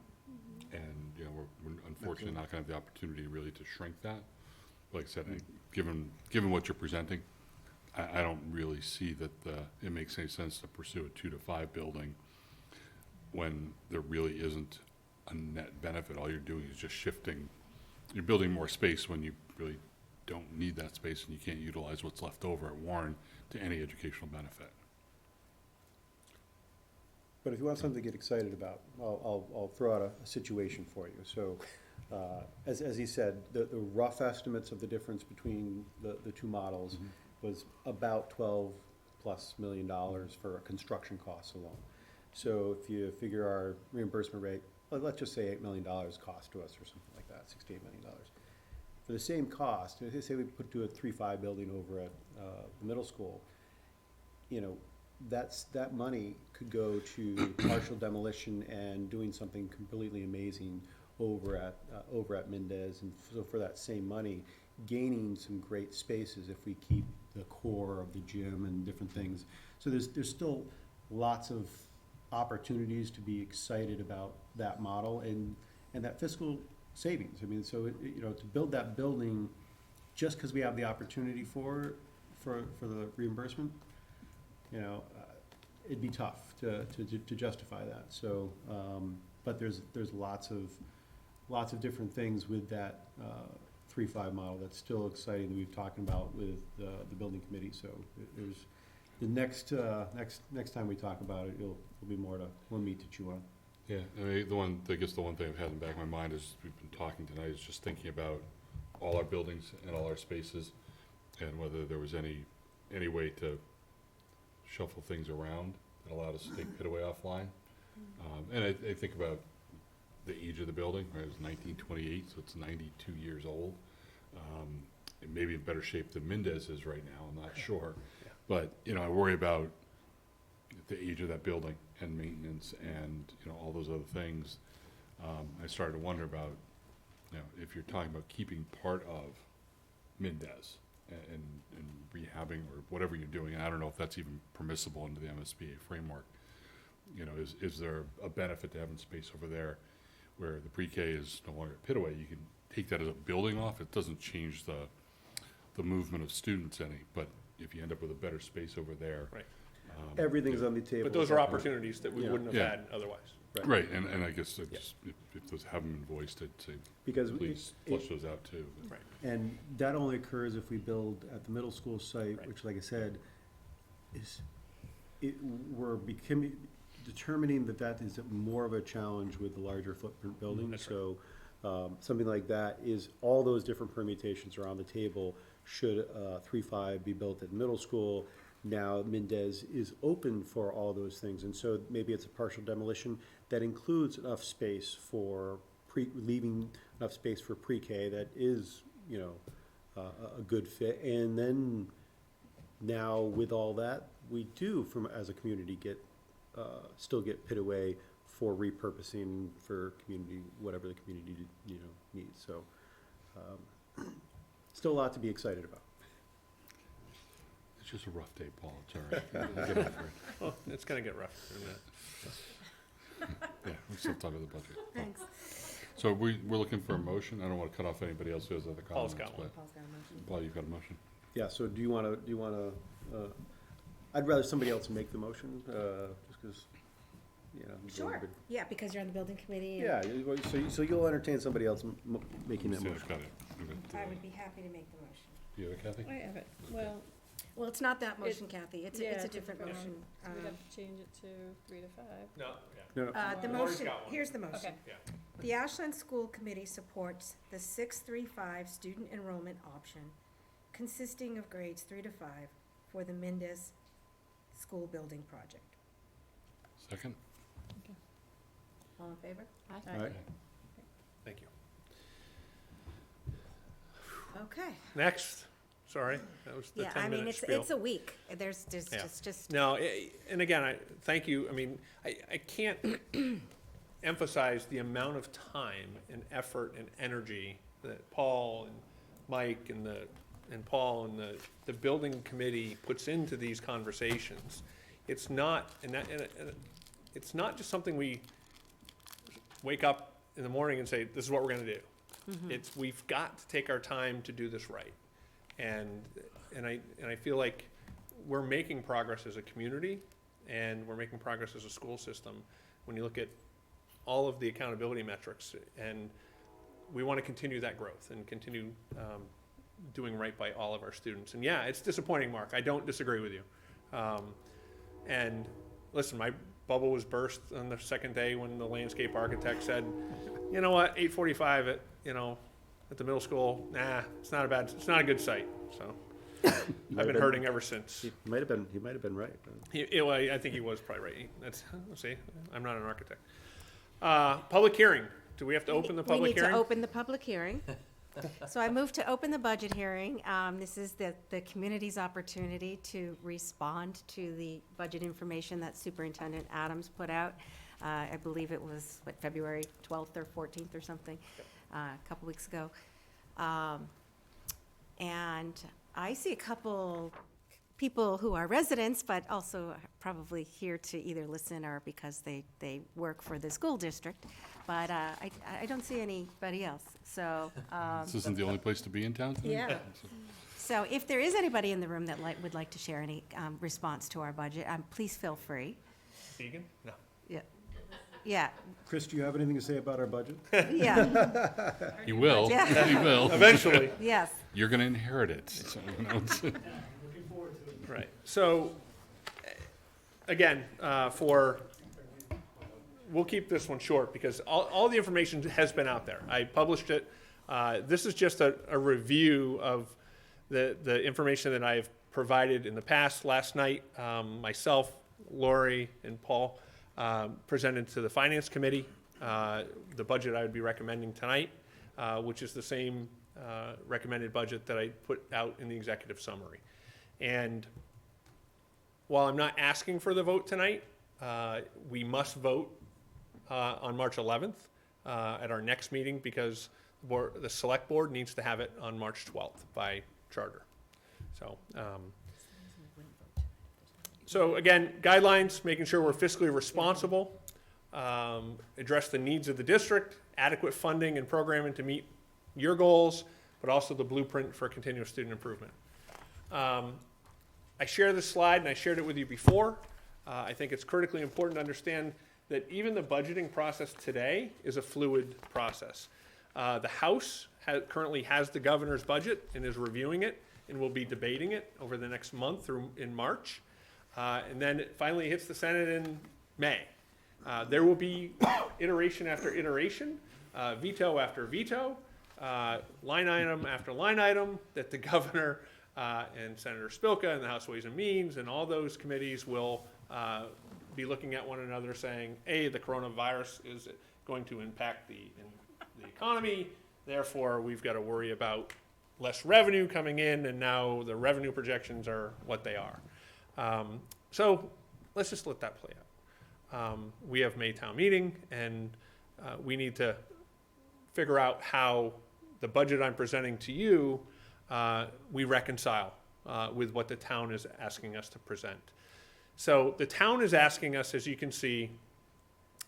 And, you know, we're unfortunately not gonna have the opportunity really to shrink that. Like I said, given what you're presenting, I don't really see that it makes any sense to pursue a 2 to 5 building when there really isn't a net benefit. All you're doing is just shifting, you're building more space when you really don't need that space and you can't utilize what's left over at Warren to any educational benefit. But if you want something to get excited about, I'll throw out a situation for you. So, as he said, the rough estimates of the difference between the two models was about $12+ million for construction costs alone. So if you figure our reimbursement rate, let's just say $8 million cost to us or something like that, $6 to $8 million. For the same cost, say we put to a 3-5 building over at the middle school, you know, that money could go to partial demolition and doing something completely amazing over at Mendez, and so for that same money, gaining some great spaces if we keep the core of the gym and different things. So there's still lots of opportunities to be excited about that model and that fiscal savings. I mean, so you know, to build that building just because we have the opportunity for the reimbursement, you know, it'd be tough to justify that. So, but there's lots of different things with that 3-5 model that's still exciting that we've talked about with the building committee. So there's the next time we talk about it, it'll be more meat to chew on. Yeah, I mean, I guess the one thing I've had in the back of my mind is we've been talking tonight is just thinking about all our buildings and all our spaces and whether there was any way to shuffle things around that allowed us to take Pitaway offline. And I think about the age of the building, right? It was 1928, so it's 92 years old. It may be in better shape than Mendez is right now, I'm not sure. But, you know, I worry about the age of that building and maintenance and, you know, all those other things. I started to wonder about, you know, if you're talking about keeping part of Mendez and rehabbing or whatever you're doing, and I don't know if that's even permissible under the MSBA framework. You know, is there a benefit to having space over there where the pre-K is no longer at Pitaway? You can take that as a building off. It doesn't change the movement of students any, but if you end up with a better space over there. Right. Everything's on the table. But those are opportunities that we Yeah. wouldn't have Yeah. had otherwise. Right, and I guess it just, if those haven't been voiced, I'd say, Because please flush those out too. Right. And that only occurs if we build at the middle school site, Right. which, like I said, we're determining that is more of a challenge with the larger footprint building. That's right. So something like that, is all those different permutations are on the table. Should 3-5 be built at middle school? Now Mendez is open for all those things, and so maybe it's a partial demolition that includes enough space for leaving enough space for pre-K that is, you know, a good fit. And then now with all that, we do, as a community, still get Pitaway for repurposing for community, whatever the community, you know, needs. So still a lot to be excited about. It's just a rough day, Paul, it's all right. We'll get over it. Well, it's gonna get rough in a minute. Yeah, we're still talking about the budget. Thanks. So we're looking for a motion. I don't want to cut off anybody else who has other Paul's comments. got one. But Paul, you've got a motion? Yeah, so do you wanna, I'd rather somebody else make the motion, just because, you know. Sure. Yeah, because you're on the building committee. and Yeah, so you'll entertain somebody else making that Sarah's motion. got it. I would be happy to make the motion. Do you have it, Kathy? I have it. Well, Well, it's not that motion, Kathy. It's yeah, a different motion. we'd have to change it to 3 to 5. No, No, The Lori's motion, got one. here's the motion. Okay. yeah. The Ashland School Committee supports the 6-3-5 student enrollment option consisting of grades 3 to 5 for the Mendez School Building Project. Second? All in favor? all right. Thank you. Okay. Next, sorry, that was the Yeah, I mean, 10-minute it's, spiel. it's a week. There's Yeah. just, No, and again, thank you. I mean, I can't emphasize the amount of time and effort and energy that Paul and Mike and Paul and the building committee puts into these conversations. It's not, and it's not just something we wake up in the morning and say, this is what we're gonna do. It's, we've got to take our time to do this right. And I feel like we're making progress as a community, and we're making progress as a school system when you look at all of the accountability metrics, and we want to continue that growth and continue doing right by all of our students. And yeah, it's disappointing, Mark. I don't disagree with you. And listen, my bubble was burst on the second day when the landscape architect said, you know what, 8:45 at the middle school, nah, it's not a good site. So I've been hurting ever since. He might have been right. Well, I think he was probably right. Let's see, I'm not an architect. Public hearing. Do we have to open the we public need to hearing? open the public hearing. So I move to open the budget hearing. This is the community's opportunity to respond to the budget information that Superintendent Adams put out. I believe it was, February 12th or 14th or something, a couple weeks ago. And I see a couple people who are residents, but also probably here to either listen or because they work for the school district. But I don't see anybody else, so. This isn't the only place to be in town today? Yeah. So if there is anybody in the room that would like to share any response to our budget, please feel free. Vegan? No. Yeah, Chris, do you have anything to say about our budget? yeah, He will, Yeah. he will. Eventually. yes. You're gonna inherit it. So, you know, it's- Right. So, again, we'll keep this one short because all the information has been out there. I published it. This is just a review of the information that I've provided in the past. Last night, myself, Lori, and Paul presented to the Finance Committee the budget I would be recommending tonight, which is the same recommended budget that I put out in the executive summary. And while I'm not asking for the vote tonight, we must vote on March 11th at our next meeting because the select board needs to have it on March 12th by charter. So again, guidelines, making sure we're fiscally responsible, address the needs of the district, adequate funding and programming to meet your goals, but also the blueprint for continuous student improvement. I share this slide, and I shared it with you before. I think it's critically important to understand that even the budgeting process today is a fluid process. The House currently has the governor's budget and is reviewing it, and will be debating it over the next month through in March. And then it finally hits the Senate in May. There will be iteration after iteration veto after veto, line item after line item, that the governor and Senator Spilka and the House Ways and Means and all those committees will be looking at one another saying, A, the coronavirus is going to impact the economy, therefore we've got to worry about less revenue coming in, and now the revenue projections are what they are. So let's just let that play out. We have May town meeting, and we need to figure out how the budget I'm presenting to you, we reconcile with what the town is asking us to present. So the town is asking us, as you can see,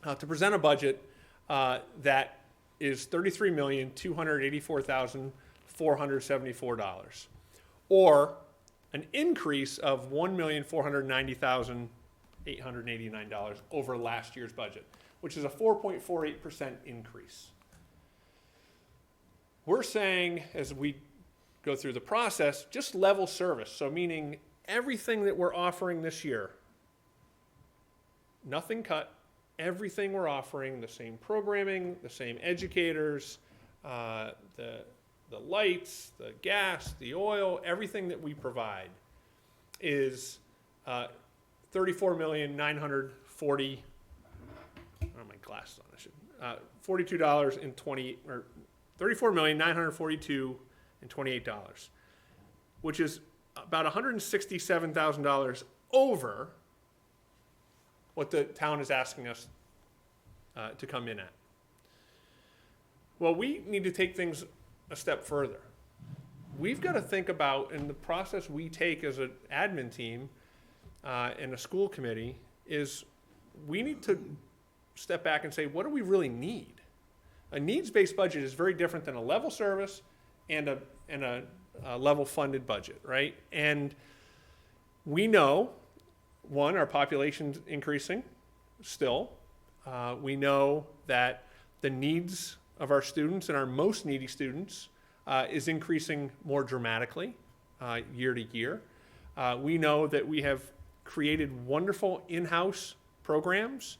to present a budget that is $33,284,474, or an increase of $1,490,889 over last year's budget, which is a 4.48% increase. We're saying, as we go through the process, just level service. So meaning everything that we're offering this year, nothing cut, everything we're offering, the same programming, the same educators, the lights, the gas, the oil, everything that we provide is $34,940,000. I don't have my glasses on. I should $42.20 or $34,942,028, which is about $167,000 over what the town is asking us to come in at. Well, we need to take things a step further. We've got to think about, in the process we take as an admin team and a school committee, is we need to step back and say, what do we really need? A needs-based budget is very different than a level service and a level funded budget, right? And we know, one, our population's increasing still. We know that the needs of our students and our most needy students is increasing more dramatically year to year. We know that we have created wonderful in-house programs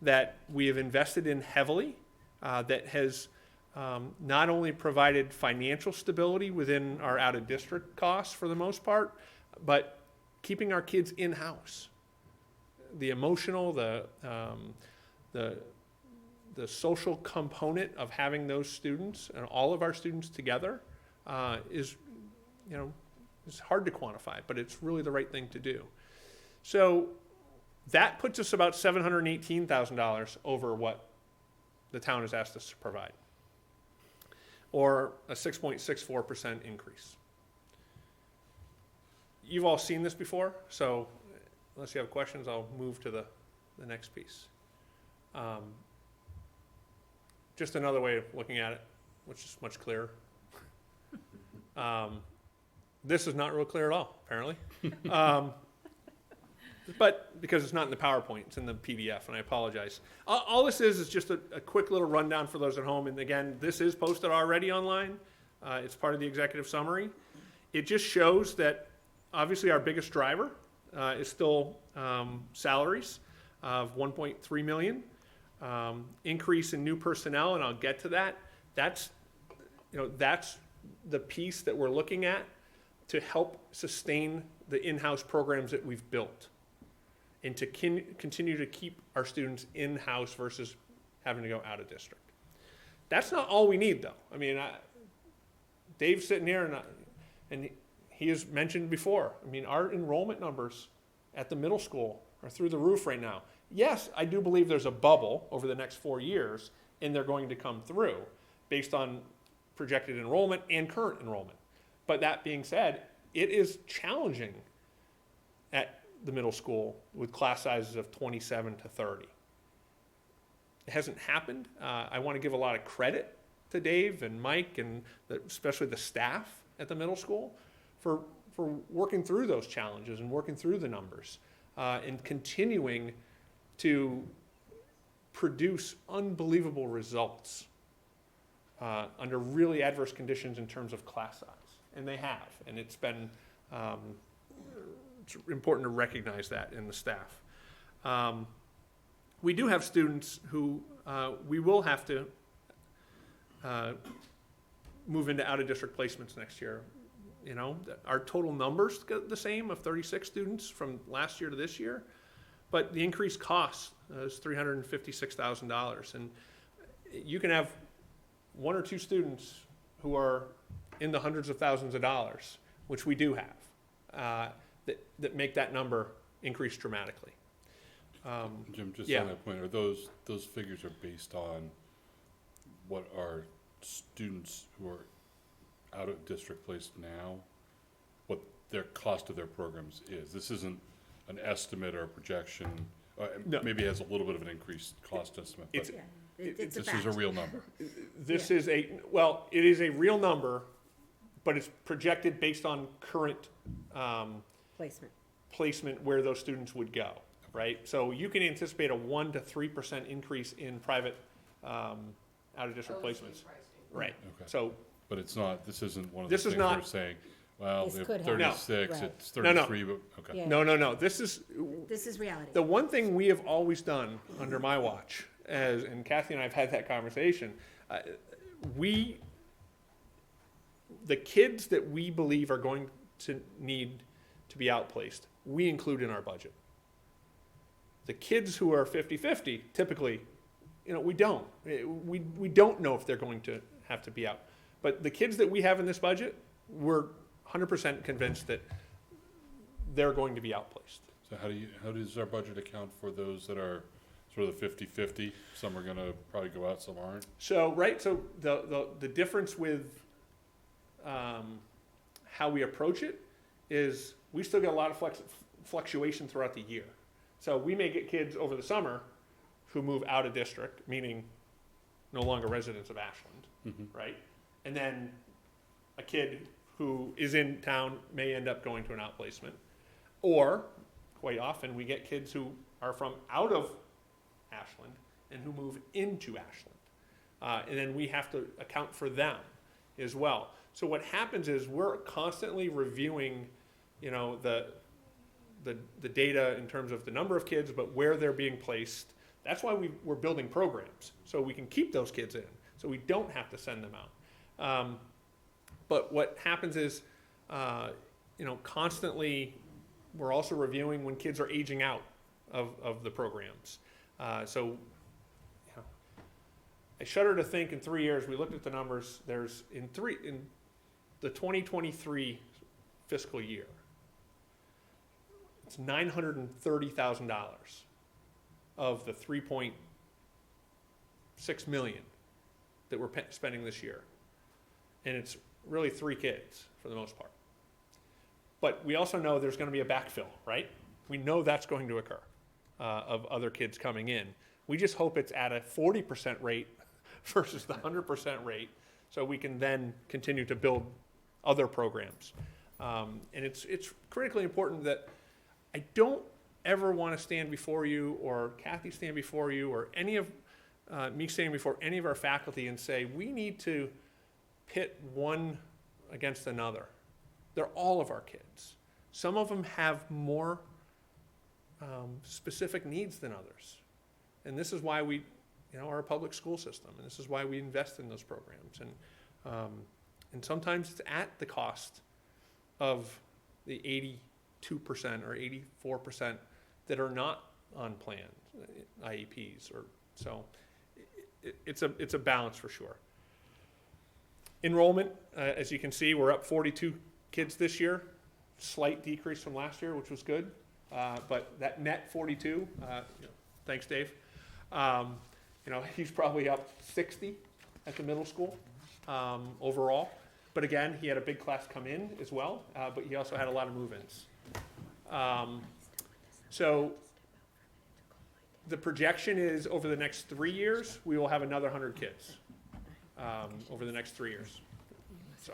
that we have invested in heavily, that has not only provided financial stability within our out-of-district costs for the most part, but keeping our kids in-house. The emotional, the social component of having those students and all of our students together is hard to quantify, but it's really the right thing to do. So that puts us about $718,000 over what the town has asked us to provide, or a 6.64% increase. You've all seen this before, so unless you have questions, I'll move to the next piece. Just another way of looking at it, which is much clearer. This is not real clear at all, apparently. But because it's not in the PowerPoint, it's in the PDF, and I apologize. All this is just a quick little rundown for those at home. And again, this is posted already online. It's part of the executive summary. It just shows that obviously our biggest driver is still salaries of $1.3 million. Increase in new personnel, and I'll get to that. That's the piece that we're looking at to help sustain the in-house programs that we've built, and to continue to keep our students in-house versus having to go out of district. That's not all we need, though. I mean, Dave's sitting here, and he has mentioned before, I mean, our enrollment numbers at the middle school are through the roof right now. Yes, I do believe there's a bubble over the next 4 years, and they're going to come through based on projected enrollment and current enrollment. But that being said, it is challenging at the middle school with class sizes of 27 to 30. It hasn't happened. I want to give a lot of credit to Dave and Mike and especially the staff at the middle school for working through those challenges and working through the numbers and continuing to produce unbelievable results under really adverse conditions in terms of class size. And they have, and it's been it's important to recognize that in the staff. We do have students who we will have to move into out-of-district placements next year. You know, our total numbers get the same of 36 students from last year to this year, but the increased cost is $356,000. And you can have one or two students who are in the hundreds of thousands of dollars, which we do have, that make that number increase dramatically. Jim, just yeah. on that point, are those figures are based on what our students who are out of district placed now, what their cost of their programs is? This isn't an estimate or a projection. No. Maybe it has a little bit of an increased cost estimate, but It's, It's a this is a fact. real number. this is it is a real number, but it's projected based on current Placement. placement where those students would go, right? So you can anticipate a 1 to 3% increase in private out-of-district placements. Right. Okay. So But it's not, this isn't one of This those is things not- we're saying, well, This they have could happen. 36, No. it's No, no. 33, but, okay. Yeah. no. This is This is reality. the one thing we have always done under my watch, and Kathy and I have had that conversation. The kids that we believe are going to need to be outplaced, we include in our budget. The kids who are 50-50, typically, we don't. We don't know if they're going to have to be out. But the kids that we have in this budget, we're 100% convinced that they're going to be outplaced. So how does our budget account for those that are sort of the 50-50? Some are gonna probably go out, some aren't? So, so the difference with how we approach it is we still get a lot of fluctuation throughout the year. So we may get kids over the summer who move out of district, meaning no longer residents of Ashland, right? And then a kid who is in town may end up going to an outplacement. Or, quite often, we get kids who are from out of Ashland and who move into Ashland. And then we have to account for them as well. So what happens is we're constantly reviewing, the data in terms of the number of kids, but where they're being placed. That's why we're building programs, so we can keep those kids in, so we don't have to send them out. But what happens is, constantly, we're also reviewing when kids are aging out of the programs. So I shudder to think in 3 years, we looked at the numbers, there's in the 2023 fiscal year, it's $930,000 of the $3.6 million that we're spending this year. And it's really 3 kids for the most part. But we also know there's going to be a backfill, right? We know that's going to occur of other kids coming in. We just hope it's at a 40% rate versus the 100% rate, so we can then continue to build other programs. And it's critically important that I don't ever want to stand before you, or Kathy stand before you, or any of me standing before any of our faculty and say, we need to pit one against another. They're all of our kids. Some of them have more specific needs than others. And this is why we are a public school system, and this is why we invest in those programs. And sometimes it's at the cost of the 82% or 84% that are not on plan IEPs, or so it's a balance for sure. Enrollment, as you can see, we're up 42 kids this year, slight decrease from last year, which was good. But that net 42, thanks, Dave. He's probably up 60 at the middle school overall. But again, he had a big class come in as well, but he also had a lot of move-ins. So the projection is over the next 3 years, we will have another 100 kids over the next 3 years. So,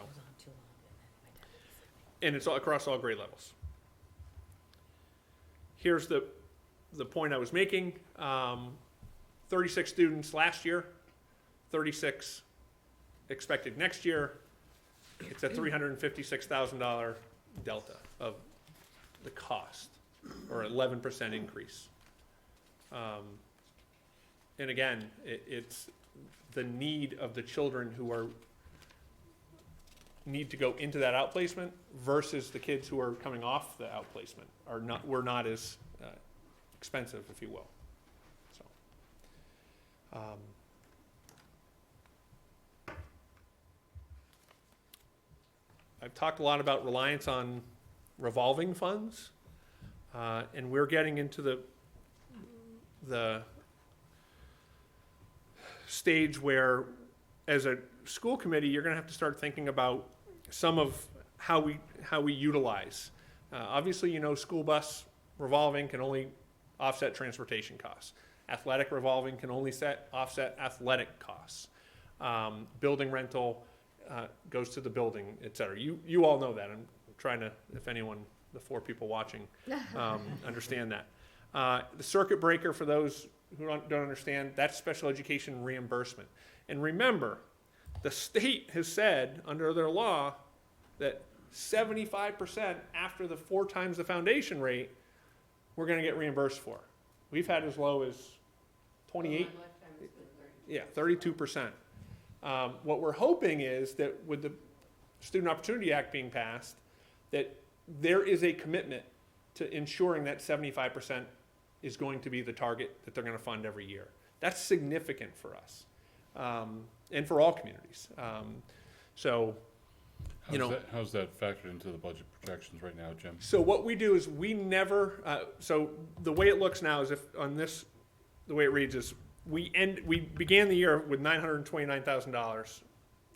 and it's all across all grade levels. Here's the point I was making. 36 students last year, 36 expected next year. It's a $356,000 delta of the cost, or 11% increase. And again, the need of the children who need to go into that outplacement versus the kids who are coming off the outplacement were not as expensive, if you will. So, I've talked a lot about reliance on revolving funds, and we're getting into the stage where, as a school committee, you're going to have to start thinking about some of how we utilize. Obviously, you know, school bus revolving can only offset transportation costs. Athletic revolving can only offset athletic costs. Building rental goes to the building, et cetera. You all know that. I'm trying to, if anyone, the 4 people watching, understand that. The circuit breaker, for those who don't understand, that's special education reimbursement. And remember, the state has said under their law that 75% after the 4 times the foundation rate, we're going to get reimbursed for. We've had as low as 28. Yeah, 32%. What we're hoping is that with the Student Opportunity Act being passed, that there is a commitment to ensuring that 75% is going to be the target that they're going to fund every year. That's significant for us, and for all communities. So, you know. How's that factored into the budget projections right now, Jim? So what we do is we never, so the way it looks now is the way it reads is we began the year with $929,000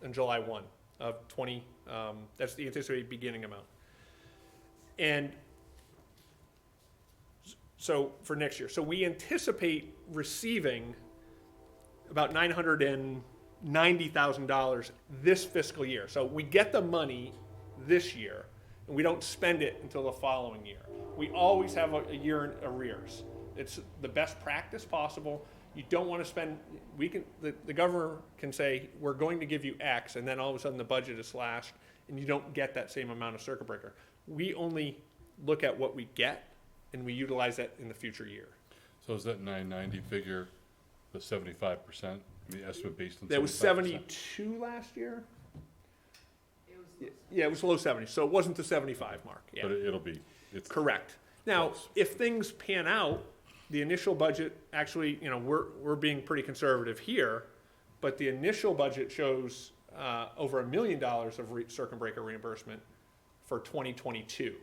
on July 1 of 20, that's the anticipated beginning amount. And so for next year, so we anticipate receiving about $990,000 this fiscal year. So we get the money this year, and we don't spend it until the following year. We always have a year in arrears. It's the best practice possible. You don't want to spend, the governor can say, we're going to give you X, and then all of a sudden the budget is slashed, and you don't get that same amount of circuit breaker. We only look at what we get, and we utilize that in the future year. So is that 990 figure the 75%? The estimate based on 75%? That was 72 last year? Yeah, it was low 70s, so it wasn't the 75 mark. Yeah. But it'll be. It's correct. Now, close. if things pan out, the initial budget, actually, you know, we're being pretty conservative here, but the initial budget shows over $1 million of circuit breaker reimbursement for 2022,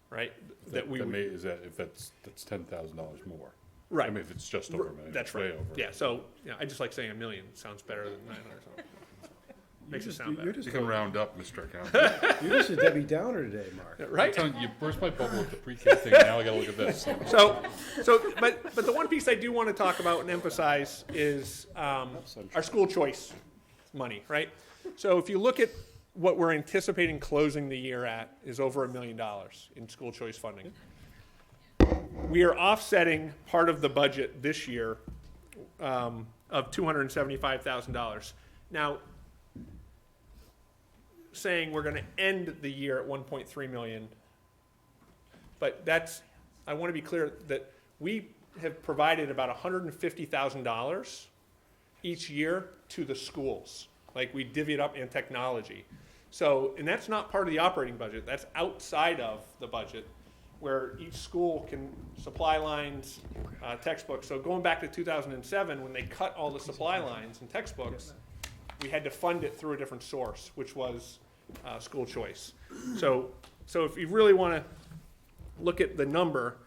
right? If that's $10,000 more. Right. I mean, if it's just over $1 million. That's right. Way over. Yeah. So, yeah, I just like saying $1 million. It sounds better than 900. So. Makes it sound better. You can round up, Mr. Accountant. You're just a Debbie Downer today, Mark. Right? I'm telling you, you burst my bubble with the pre-K thing. Now I got to look at this. But the one piece I do want to talk about and emphasize is our school choice money, right? So if you look at what we're anticipating closing the year at is over $1 million in school choice funding. We are offsetting part of the budget this year of $275,000. Now, saying we're going to end the year at 1.3 million, but I want to be clear that we have provided about $150,000 each year to the schools. Like we divvy it up in technology. So, and that's not part of the operating budget. That's outside of the budget where each school can supply lines, textbooks. So going back to 2007, when they cut all the supply lines and textbooks, we had to fund it through a different source, which was school choice. So if you really want to look at the number,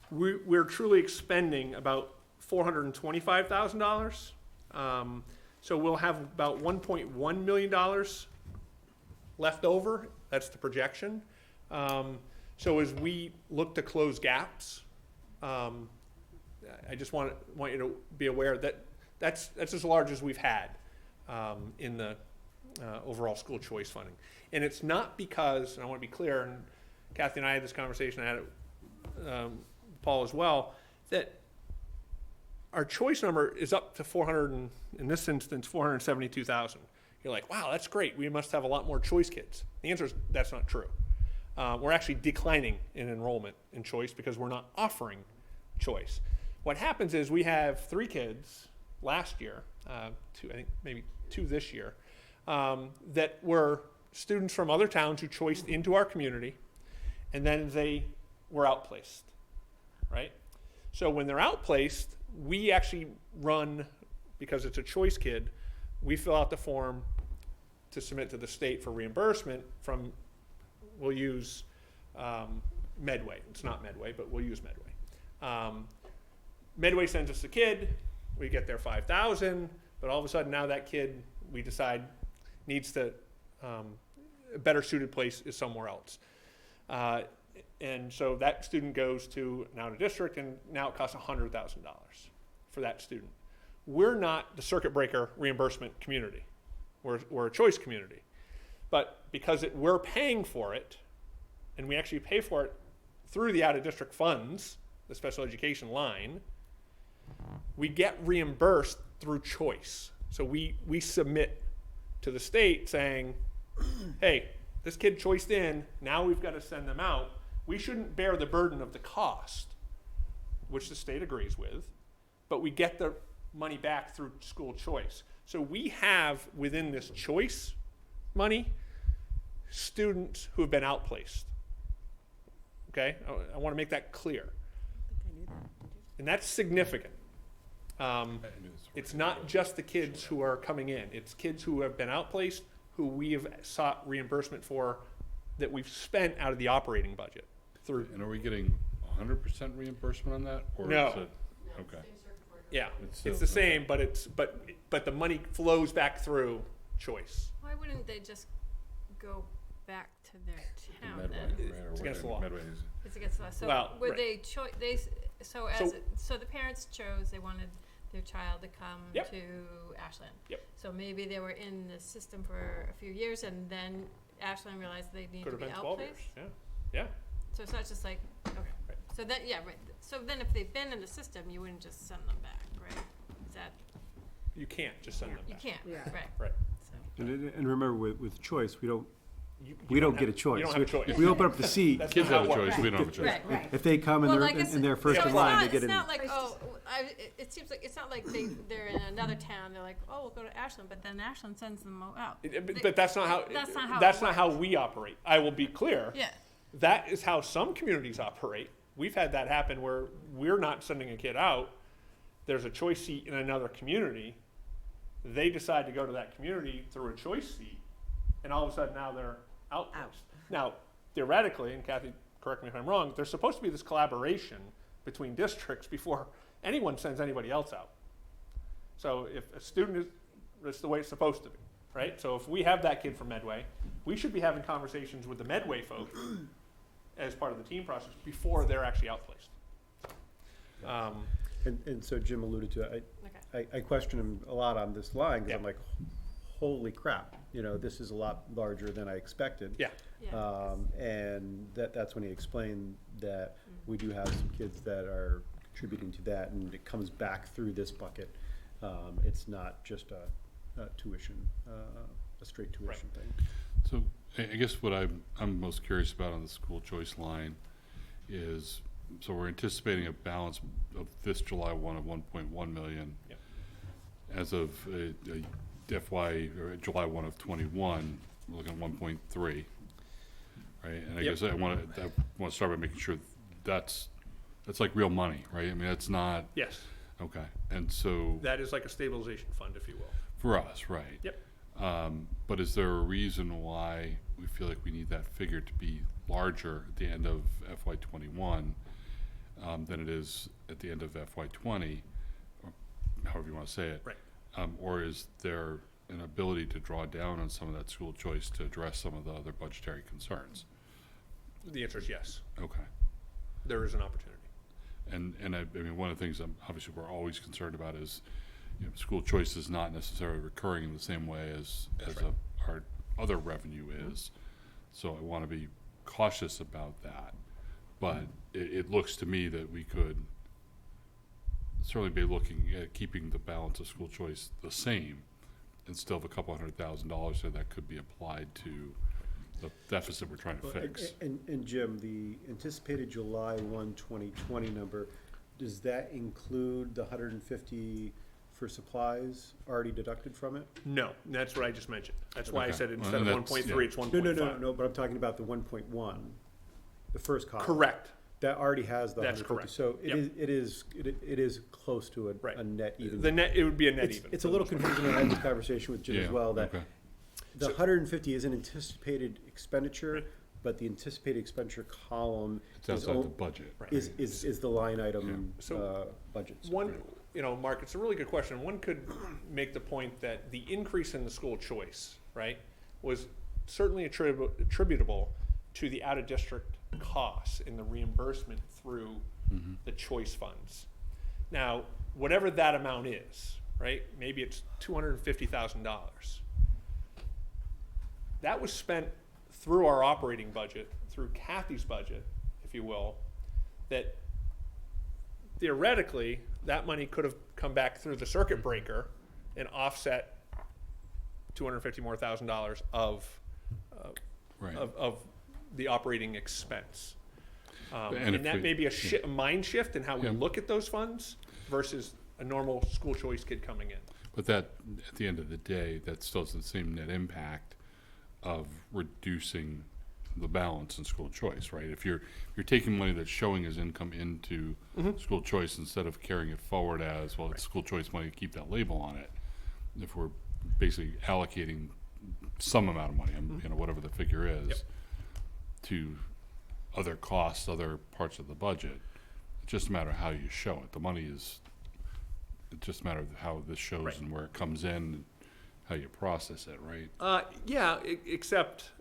we're truly expending about $425,000. So we'll have about $1.1 million left over. That's the projection. So as we look to close gaps, I just want you to be aware that that's as large as we've had in the overall school choice funding. And it's not because, and I want to be clear, and Kathy and I had this conversation, I had it, Paul as well, that our choice number is up to in this instance, 472,000. You're like, wow, that's great. We must have a lot more choice kids. The answer is that's not true. We're actually declining in enrollment in choice because we're not offering choice. What happens is we have 3 kids last year, two, I think maybe two this year, that were students from other towns who choiced into our community, and then they were outplaced, right? So when they're outplaced, we actually run, because it's a choice kid, we fill out the form to submit to the state for reimbursement from, we'll use Medway. It's not Medway, but we'll use Medway. Medway sends us the kid, we get their $5,000, but all of a sudden now that kid, we decide, needs to, a better suited place is somewhere else. And so that student goes to an out of district, and now it costs $100,000 for that student. We're not the circuit breaker reimbursement community. We're a choice community. But because we're paying for it, and we actually pay for it through the out of district funds, the special education line, we get reimbursed through choice. So we submit to the state saying, hey, this kid choiced in, now we've got to send them out. We shouldn't bear the burden of the cost, which the state agrees with, but we get the money back through school choice. So we have within this choice money students who have been outplaced. Okay, I want to make that clear. And that's significant. It's not just the kids who are coming in. It's kids who have been outplaced, who we have sought reimbursement for, that we've spent out of the operating budget. And are we getting 100% reimbursement on that? Or No. Is it, okay. Yeah, It's it's still- the same, but the money flows back through choice. Why wouldn't they just go back to their town Medway, then? right, or It's against the law. Medway is- It's against the law. So Well, would right. so the parents chose, they wanted their child to come Yep. to Ashland. Yep. So maybe they were in the system for a few years, and then Ashland realized they needed Could to have be been 12 years. outplaced. Yeah. So it's not just like, okay. Right. So then, yeah, right. So then if they've been in the system, you wouldn't just send them back, right? Is that, You can't just send them you back. can't, Yeah. right? Right. So, And remember, with choice, we don't You get a have- choice. You don't have a choice. We open up the seat. That's Kids not have a how it choice, works. we don't have a choice. Right, right. If they come and Well, they're, like I said, and they're first so in it's line, not- they get It's in. not like, it seems like, it's not like they're in another town, they're like, oh, we'll go to Ashland, but then Ashland sends them out. But that's not how. That's not how it That's not how works. we operate. I will be clear. Yeah, That is how some communities operate. We've had that happen where we're not sending a kid out. There's a choice seat in another community. They decide to go to that community through a choice seat, and all of a sudden now they're outplaced. Now, theoretically, and Kathy, correct me if I'm wrong, there's supposed to be this collaboration between districts before anyone sends anybody else out. So if a student is, that's the way it's supposed to be, right? So if we have that kid from Medway, we should be having conversations with the Medway folks as part of the team process before they're actually outplaced. And so Jim alluded to it. okay. I question him a lot on this line, because Yeah. I'm like, holy crap, this is a lot larger than I expected. Yeah. Yeah. And that's when he explained that we do have some kids that are contributing to that, and it comes back through this bucket. It's not just a tuition, a straight tuition thing. So I guess what I'm most curious about on the school choice line is, so we're anticipating a balance of this July 1 of 1.1 million. Yep. As of FY, or July 1 of 21, we're looking at 1.3. Right, and I Yep. guess I want to start by making sure that's like real money, right? I mean, that's not, Yes, okay, and so, that is like a stabilization fund, if you will. for us, right? Yep. But is there a reason why we feel like we need that figure to be larger at the end of FY '21 than it is at the end of FY '20, or however you want to say it? Right. Or is there an ability to draw down on some of that school choice to address some of the other budgetary concerns? The answer is yes. Okay. There is an opportunity. And I mean, one of the things obviously we're always concerned about is, school choice is not necessarily recurring in the same way as our other revenue is. So I want to be cautious about that. But it looks to me that we could certainly be looking at keeping the balance of school choice the same, and still have a couple $100,000 there that could be applied to the deficit we're trying to fix. And Jim, the anticipated July 1, 2020 number, does that include the for supplies already deducted from it? No, that's what I just mentioned. That's why I Okay. said Well, instead of that's- 1.3, it's 1.5. No, but I'm talking about the 1.1, the first column. Correct. That already has the That's 150. correct. So Yep. it is close to Right. a net even. The net, it would be a net It's, even. it's a little confusing. I had this conversation with Jim as Yeah, well, that okay. the 150 is an anticipated expenditure, but the anticipated expenditure column It's is, outside the budget. is the line item, So budgets. One, Mark, it's a really good question. One could make the point that the increase in the school choice, right, was certainly attributable to the out-of-district costs in the reimbursement through the choice funds. Now, whatever that amount is, right, maybe it's $250,000. That was spent through our operating budget, through Kathy's budget, if you will, that theoretically, that money could have come back through the circuit breaker and offset $250,000 more Right. of the operating expense. And And if that we- may be a mind shift in how we Yeah. look at those funds versus a normal school choice kid coming in. But that, at the end of the day, that still has the same net impact of reducing the balance in school choice, right? If you're taking money that's showing as income into school choice instead of carrying it forward as, well, it's school choice money, keep that label on it. If we're basically allocating some amount of money, whatever the figure is, Yep. to other costs, other parts of the budget, it's just a matter of how you show it. The money is, it's just a matter of how this shows Right. and where it comes in, and how you process it, right? Yeah, except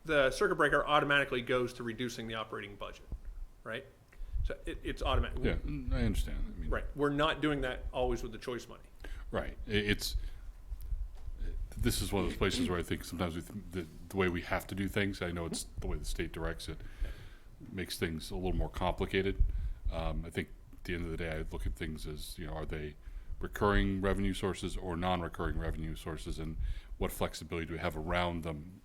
the circuit breaker automatically goes to reducing the operating budget, right? So it's automatic. Yeah, I understand. I mean, Right. We're not doing that always with the choice money. right. This is one of those places where I think sometimes the way we have to do things, I know it's the way the state directs it, makes things a little more complicated. I think at the end of the day, I look at things as, are they recurring revenue sources or non-recurring revenue sources, and what flexibility do we have around them,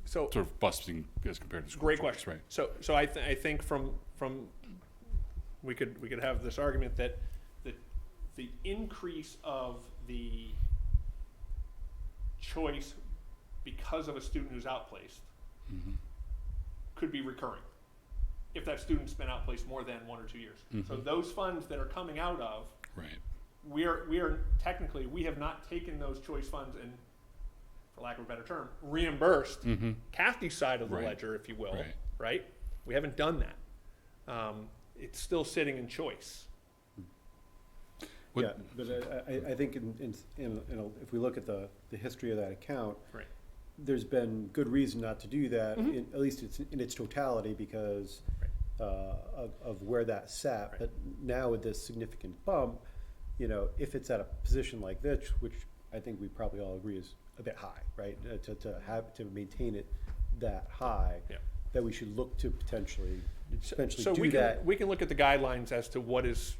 So sort of busting as compared to school great choice, question. right? So I think from we could have this argument that the increase of the choice because of a student who's outplaced could be recurring if that student's been outplaced more than 1 or 2 years. So those funds that are coming out of, Right. we are technically, we have not taken those choice funds and, for lack of a better term, reimbursed Kathy's side of the Right. ledger, if you will, Right. right? We haven't done that. It's still sitting in choice. What- Yeah, but I think if we look at the history of that account, Right. there's been good reason not to do that, at least in its totality, because of where that sat. Right. But now with this significant bump, if it's at a position like this, which I think we probably all agree is a bit high, right? To maintain it that high, Yeah. that we should look to potentially So do we that. can look at the guidelines as to what is,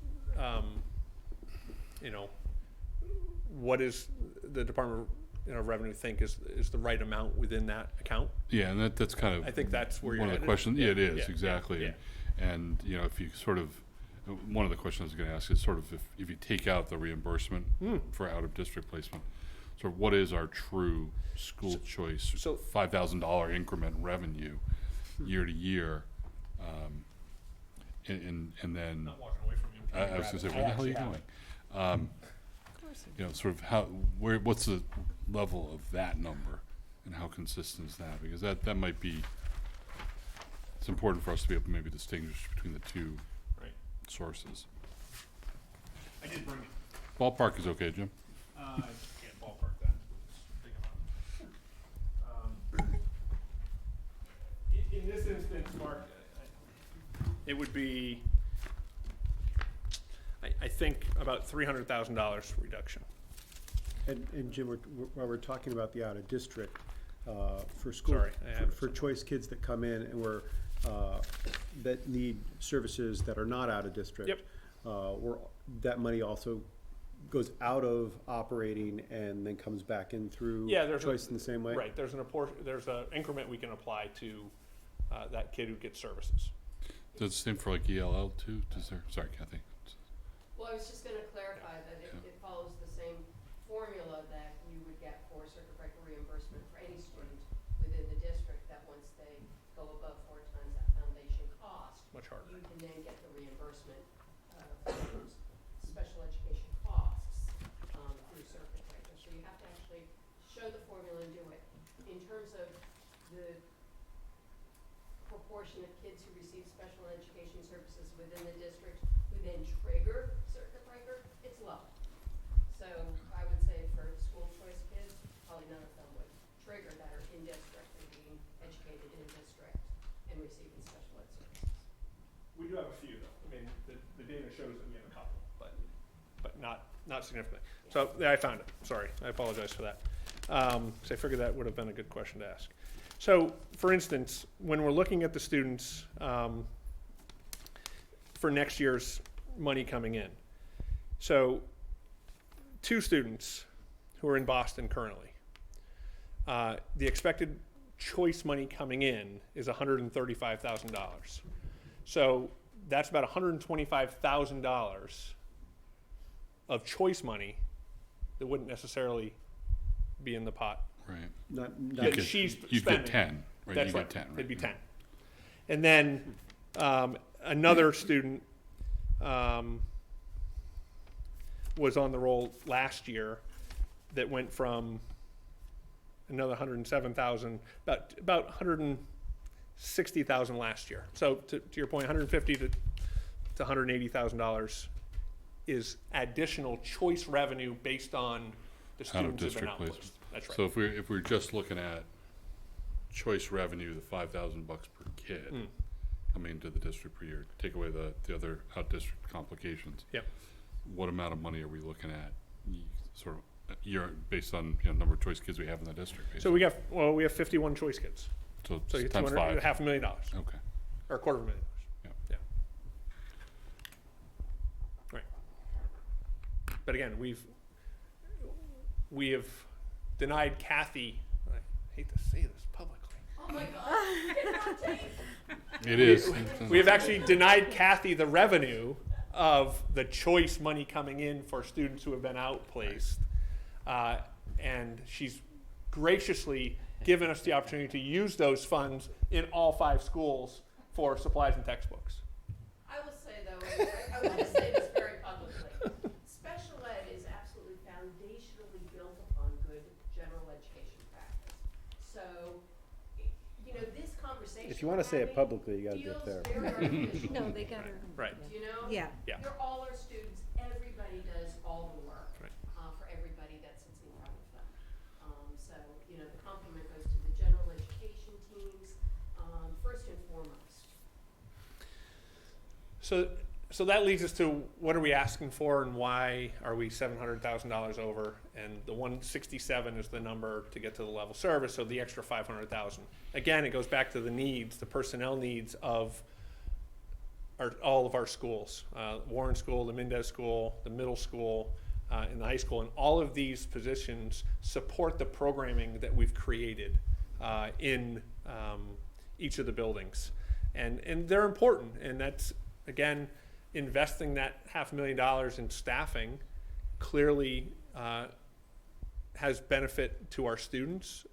what is the Department of Revenue think is the right amount within that account. Yeah, and that's kind of. I think that's where you're one of the headed. questions. Yeah, it is, Yeah, exactly. yeah. And, if you sort of, one of the questions I was gonna ask is sort of if you take out the reimbursement for out-of-district placement, sort of what is our true school choice, so- $5,000 increment revenue year to year? And then, Not walking away from you. I was gonna say, where the hell are you going? Sort of what's the level of that number, and how consistent is that? Because that might be, it's important for us to be able to maybe distinguish between the two Right. sources. I did bring it. Ballpark is okay, Jim? I can't ballpark that. It's big enough. In this instance, Mark, it would be, I think, about $300,000 reduction. And Jim, while we're talking about the out-of-district, for school, Sorry, I have for choice kids that come in and that need services that are not out-of-district. Yep. That money also goes out of operating and then comes back in through Yeah, there's choice in the same way? Right, there's an increment we can apply to that kid who gets services. Does the same for like ELL too? Sorry, Kathy. Well, I was just gonna clarify that it follows the same formula that you would get for circuit breaker reimbursement for any student within the district, that once they go above 4 times that foundation cost, Much harder. you can then get the reimbursement for those special education costs through circuit breaker. So you have to actually show the formula and do it. In terms of the proportion of kids who receive special education services within the district who then trigger circuit breaker, it's low. So I would say for school choice kids, probably none of them would trigger that are in district and being educated in district and receiving special ed services. We do have a few though. I mean, the data shows that we have a couple, but not significantly. So yeah, I found it. Sorry, I apologize for that. 'Cause I figured that would have been a good question to ask. So, for instance, when we're looking at the students for next year's money coming in, so 2 students who are in Boston currently, the expected choice money coming in is $135,000. So that's about $125,000 of choice money that wouldn't necessarily be in the pot. Right. Not, That she's You spending. get 10, right? That's You right. get 10, right? It'd be 10. And then another student was on the roll last year that went from another 107,000, about 160,000 last year. So to your point, 150 to $180,000 is additional choice revenue based on the students who've been Out-of-district placement. outplaced. That's right. So if we're just looking at choice revenue, the $5,000 per kid coming into the district per year, take away the other out-district complications. Yep. What amount of money are we looking at? Sort of year based on number of choice kids we have in the district. So we have 51 choice kids. So So you times 200, five. $500,000 Okay. or $250,000. Yeah. Yeah. Right. But again, we have denied Kathy. I hate to say this publicly. Oh my God, it's on tape. It is. We have actually denied Kathy the revenue of the choice money coming in for students who have been outplaced. And she's graciously given us the opportunity to use those funds in all 5 schools for supplies and textbooks. I will say though, I want to say this very publicly. Special ed is absolutely foundationally built upon good general education practice. So, this conversation. if you want to say it publicly, you got to do it feels there. very artificial. No, they got her. Right. You know? Yeah. Yeah. You're all our students. Everybody does all the work Right. for everybody that sits in front of them. So, the compliment goes to the general education teams, first and foremost. So that leads us to what are we asking for and why are we $700,000 over? And the 167 is the number to get to the level service, so the extra 500,000. Again, it goes back to the needs, the personnel needs of all of our schools. Warren School, the Mendez School, the middle school, and the high school. And all of these positions support the programming that we've created in each of the buildings. And they're important, and that's, again, investing that $500,000 in staffing clearly has benefit to our students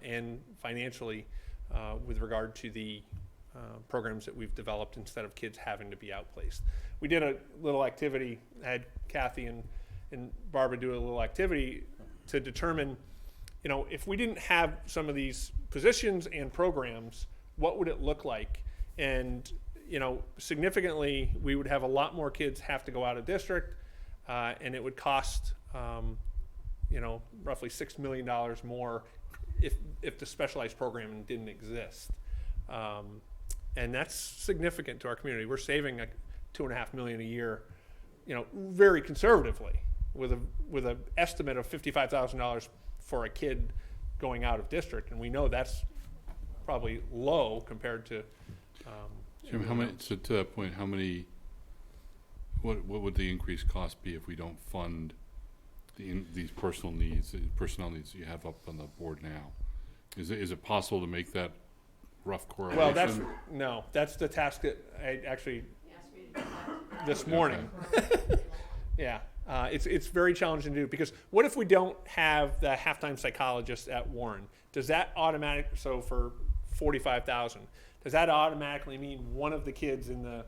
and financially with regard to the programs that we've developed instead of kids having to be outplaced. We did a little activity, had Kathy and Barbara do a little activity to determine, if we didn't have some of these positions and programs, what would it look like? And significantly, we would have a lot more kids have to go out of district, and it would cost, roughly $6 million more if the specialized programming didn't exist. And that's significant to our community. We're saving $2.5 million a year, very conservatively, with an estimate of $55,000 for a kid going out of district, and we know that's probably low compared to. Jim, so to that point, what would the increased cost be if we don't fund these personnel needs that you have up on the board now? Is it possible to make that rough correlation? Well, that's the task that I actually He asked me to do that. this morning. Yeah, it's very challenging to do, because what if we don't have the halftime psychologist at Warren? Does that so for 45,000, does that automatically mean one of the kids in the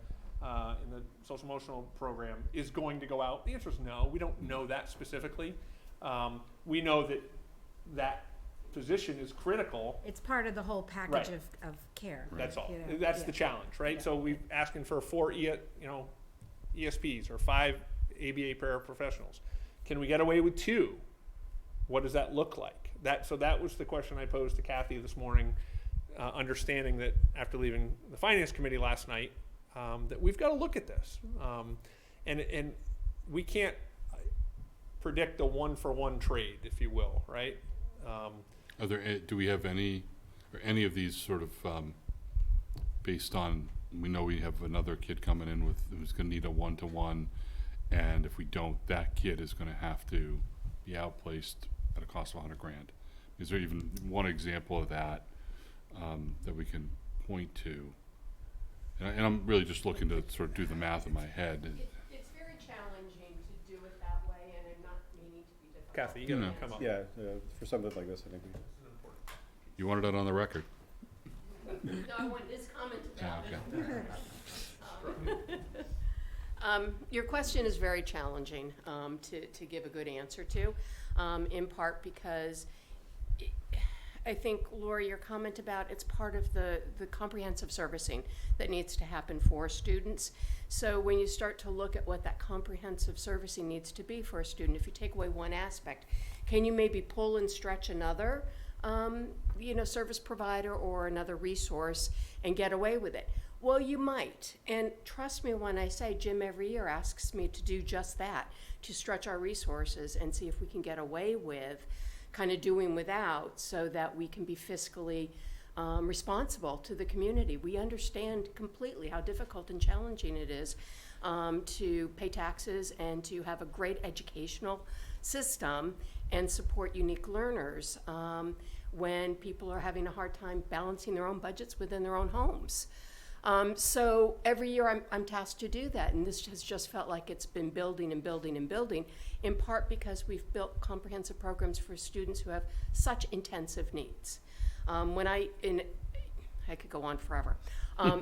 social emotional program is going to go out? The answer is no. We don't know that specifically. We know that position is critical. It's part of the whole package Right. of care. That's all. you know, That's yeah. the challenge, right? Yeah. So we're asking for 4 ESPs or 5 ABA paraprofessionals. Can we get away with 2? What does that look like? So that was the question I posed to Kathy this morning, understanding that after leaving the finance committee last night, that we've got to look at this. And we can't predict a 1-for-1 trade, if you will, right? Do we have any of these sort of, based on, we know we have another kid coming in who's gonna need a 1-to-1, and if we don't, that kid is gonna have to be outplaced at a cost of $100,000. Is there even one example of that, that we can point to? And I'm really just looking to sort of do the math in my head. It's very challenging to do it that way, and I'm not meaning to be difficult. Kathy, you gotta No. come up. Yeah, for something like this, I think You wanted it on the record? No, I want his comment about Yeah, it. Your question is very challenging to give a good answer to, in part because I think, Laura, your comment about it's part of the comprehensive servicing that needs to happen for students. So when you start to look at what that comprehensive servicing needs to be for a student, if you take away one aspect, can you maybe pull and stretch another service provider or another resource and get away with it? Well, you might. And trust me when I say Jim every year asks me to do just that, to stretch our resources and see if we can get away with kind of doing without, so that we can be fiscally responsible to the community. We understand completely how difficult and challenging it is to pay taxes and to have a great educational system and support unique learners when people are having a hard time balancing their own budgets within their own homes. So every year I'm tasked to do that, and this has just felt like it's been building and building and building, in part because we've built comprehensive programs for students who have such intensive needs. I could go on forever.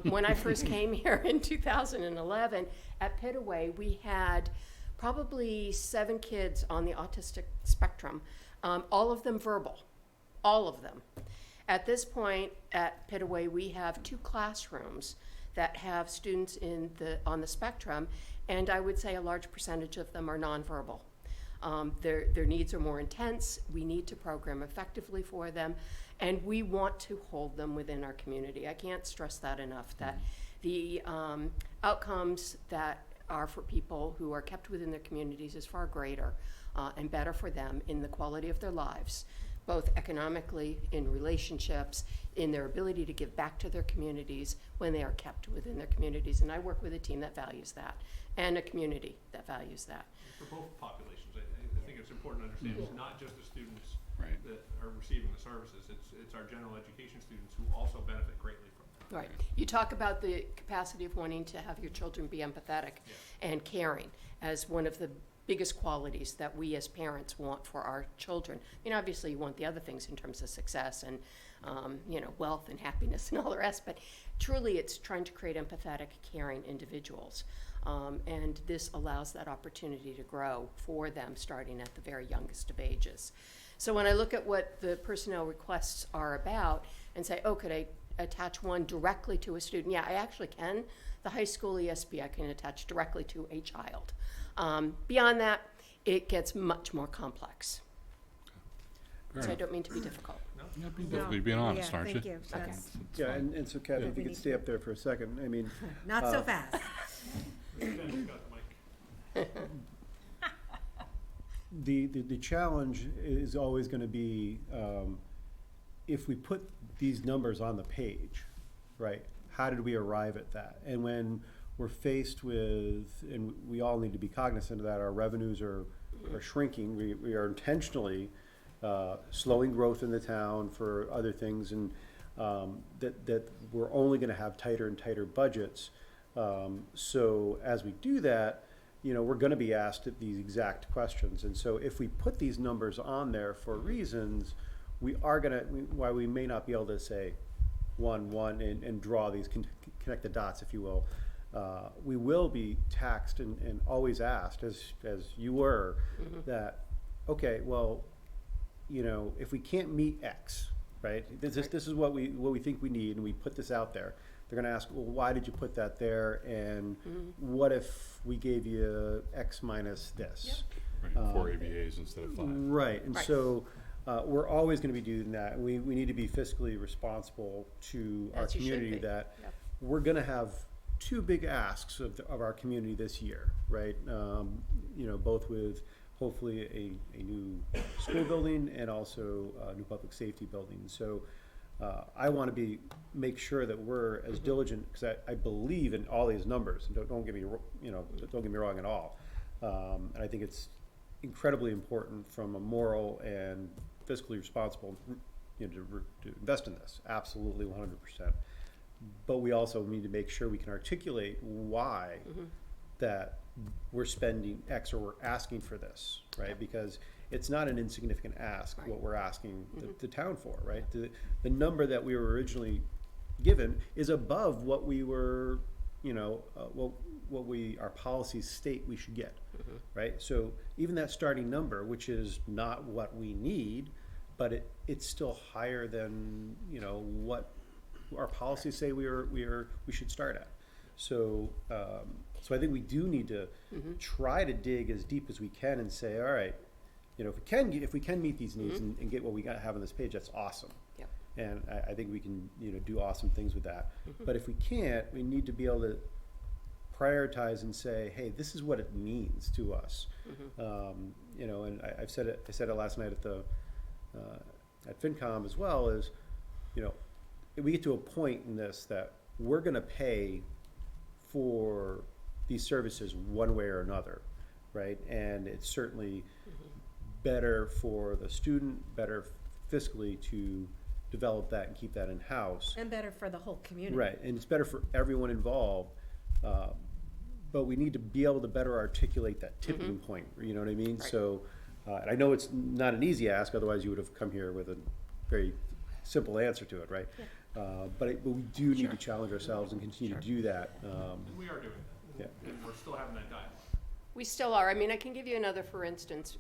When I first came here in 2011, at Pitaway, we had probably 7 kids on the autistic spectrum, all of them verbal, all of them. At this point at Pitaway, we have 2 classrooms that have students on the spectrum, and I would say a large percentage of them are nonverbal. Their needs are more intense. We need to program effectively for them, and we want to hold them within our community. I can't stress that enough, that the outcomes that are for people who are kept within their communities is far greater and better for them in the quality of their lives, both economically, in relationships, in their ability to give back to their communities when they are kept within their communities. And I work with a team that values that, and a community that values that. For both populations, I think it's important to understand it's not just the students Right. that are receiving the services, it's our general education students who also benefit greatly from them. Right. You talk about the capacity of wanting to have your children be empathetic and caring as one of the biggest qualities that we as parents want for our children. I mean, obviously you want the other things in terms of success and, wealth and happiness and all the rest, but truly it's trying to create empathetic, caring individuals. And this allows that opportunity to grow for them starting at the very youngest of ages. So when I look at what the personnel requests are about and say, oh, could I attach one directly to a student? Yeah, I actually can. The high school ESP I can attach directly to a child. Beyond that, it gets much more complex. So I don't mean to be difficult. You're being honest, Yeah, aren't you? thank you. It's That's- Yeah, and so Kathy, if you we could need stay up there for a second, I mean. Not so fast. Ben's got the mic. The challenge is always gonna be, if we put these numbers on the page, right, how did we arrive at that? And when we're faced with, and we all need to be cognizant of that, our revenues are shrinking, we are intentionally slowing growth in the town for other things, and that we're only gonna have tighter and tighter budgets. So as we do that, we're gonna be asked these exact questions. And so if we put these numbers on there for reasons, while we may not be able to say one, and draw these, connect the dots, if you will, we will be taxed and always asked, as you were, that, okay, well, if we can't meet X, right? This is what we think we need, and we put this out there. They're gonna ask, well, why did you put that there? And what if we gave you X minus this? Right, 4 ABAs instead of 5. Right, and so we're always gonna be doing that. We need to be fiscally responsible to our As you should community, be. that Yep. we're gonna have two big asks of our community this year, right? Both with hopefully a new school building and also a new public safety building. So I want to make sure that we're as diligent, because I believe in all these numbers. And don't get me wrong at all. And I think it's incredibly important from a moral and fiscally responsible, to invest in this. Absolutely, 100%. But we also need to make sure we can articulate why that we're spending X or we're asking for this, right? Because it's not an insignificant ask, what we're asking the town for, right? The number that we were originally given is above what we were, our policies state we should get, right? So even that starting number, which is not what we need, but it's still higher than, what our policies say we should start at. So so I think we do need to try to dig as deep as we can and say, all right, if we can meet these needs and get what we have on this page, that's awesome. Yep. And I think we can do awesome things with that. But if we can't, we need to be able to prioritize and say, hey, this is what it means to us. And I said it last night at FinCom as well, is we get to a point in this that we're going to pay for these services one way or another, right? And it's certainly better for the student, better fiscally to develop that and keep that in-house. And better for the whole community. Right, and it's better for everyone involved, but we need to be able to better articulate that tipping point, you know what I mean? Right. So, and I know it's not an easy ask, otherwise you would have come here with a very simple answer to it, right? But we do need to challenge ourselves and continue to do that. We are doing that. Yeah. We're still having that dialogue. We still are. I mean, I can give you another, for instance.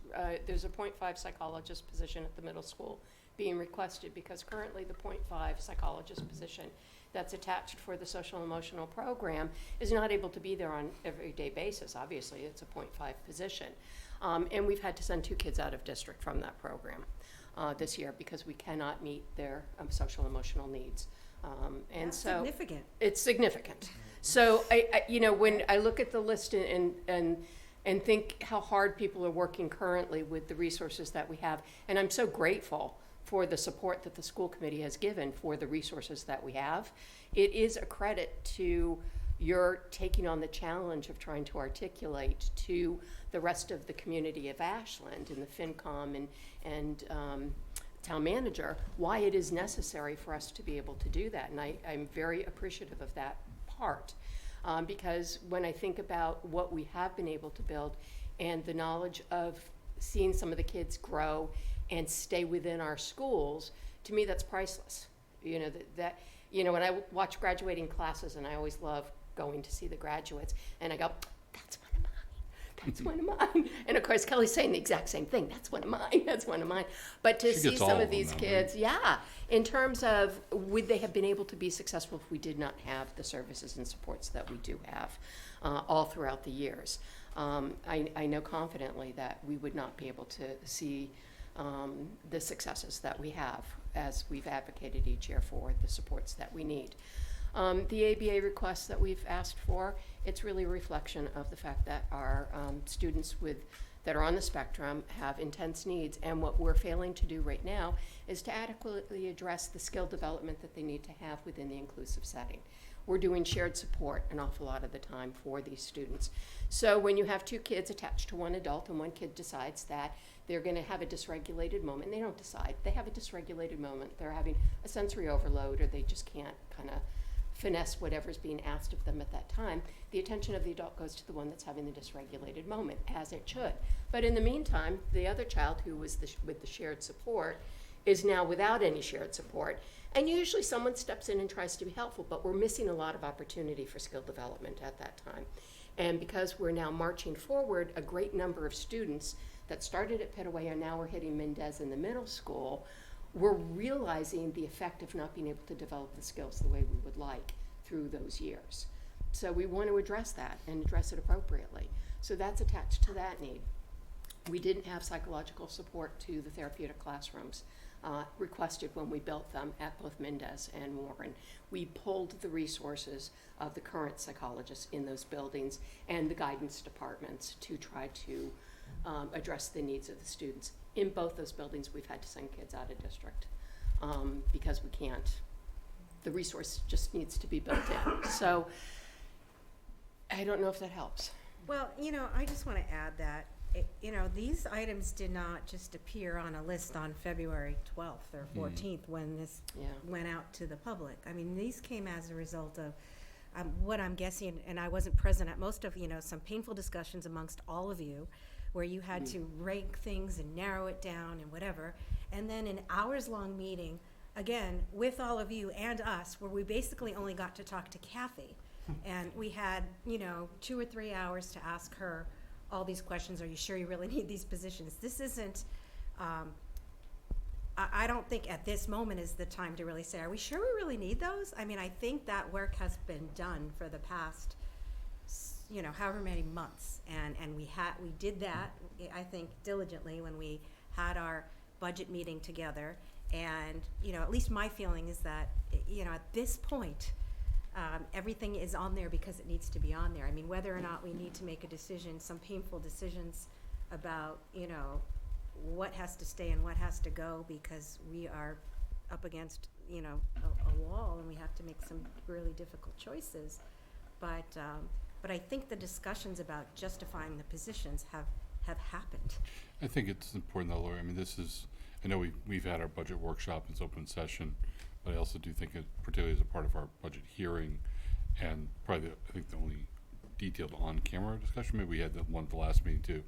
There's a .5 psychologist position at the middle school being requested, because currently the .5 psychologist position that's attached for the social emotional program is not able to be there on everyday basis. Obviously, it's a .5 position. And we've had to send 2 kids out of district from that program this year because we cannot meet their social emotional needs. And That's so significant. it's significant. So I when I look at the list and think how hard people are working currently with the resources that we have, and I'm so grateful for the support that the school committee has given for the resources that we have. It is a credit to your taking on the challenge of trying to articulate to the rest of the community of Ashland and the FinCom and town manager why it is necessary for us to be able to do that. And I'm very appreciative of that part. Because when I think about what we have been able to build and the knowledge of seeing some of the kids grow and stay within our schools, to me that's priceless. When I watch graduating classes, and I always love going to see the graduates, and I go, that's one of mine. That's one of mine. And of course, Kelly's saying the exact same thing. That's one of mine. That's one of mine. But to She see gets all some of of these them, kids, yeah, in terms of would they have been able to be successful if we did not have the services and supports that we do have all throughout the years. I know confidently that we would not be able to see the successes that we have as we've advocated each year for the supports that we need. The ABA requests that we've asked for, it's really a reflection of the fact that our students that are on the spectrum have intense needs, and what we're failing to do right now is to adequately address the skill development that they need to have within the inclusive setting. We're doing shared support an awful lot of the time for these students. So when you have 2 kids attached to one adult and one kid decides that they're going to have a dysregulated moment, they don't decide, they have a dysregulated moment, they're having a sensory overload, or they just can't kind of finesse whatever's being asked of them at that time. The attention of the adult goes to the one that's having the dysregulated moment, as it should. But in the meantime, the other child who was with the shared support is now without any shared support. And usually someone steps in and tries to be helpful, but we're missing a lot of opportunity for skill development at that time. And because we're now marching forward, a great number of students that started at Pitaway and now we're hitting Mendez in the middle school, we're realizing the effect of not being able to develop the skills the way we would like through those years. So we want to address that and address it appropriately. So that's attached to that need. We didn't have psychological support to the therapeutic classrooms requested when we built them at both Mendez and Warren. We pulled the resources of the current psychologists in those buildings and the guidance departments to try to address the needs of the students. In both those buildings, we've had to send kids out of district because we can't. The resource just needs to be built in. So I don't know if that helps. Well, I just want to add that, these items did not just appear on a list on February 12th or 14th when this went out to the public. I mean, these came as a result of what I'm guessing, and I wasn't present at most of, some painful discussions amongst all of you where you had to rank things and narrow it down and whatever. And then an hours-long meeting, again, with all of you and us, where we basically only got to talk to Kathy. And we had, 2 or 3 hours to ask her all these questions. Are you sure you really need these positions? This isn't, I don't think at this moment is the time to really say, are we sure we really need those? I mean, I think that work has been done for the past, however many months. And we did that, I think, diligently when we had our budget meeting together. And, at least my feeling is that, at this point, everything is on there because it needs to be on there. I mean, whether or not we need to make a decision, some painful decisions about, what has to stay and what has to go, because we are up against, a wall and we have to make some really difficult choices. But I think the discussions about justifying the positions have happened. I think it's important though, Lori, I mean, I know we've had our budget workshop, it's open session, but I also do think it, particularly as a part of our budget hearing, and probably I think the only detailed on-camera discussion, maybe we had the one at the last meeting too.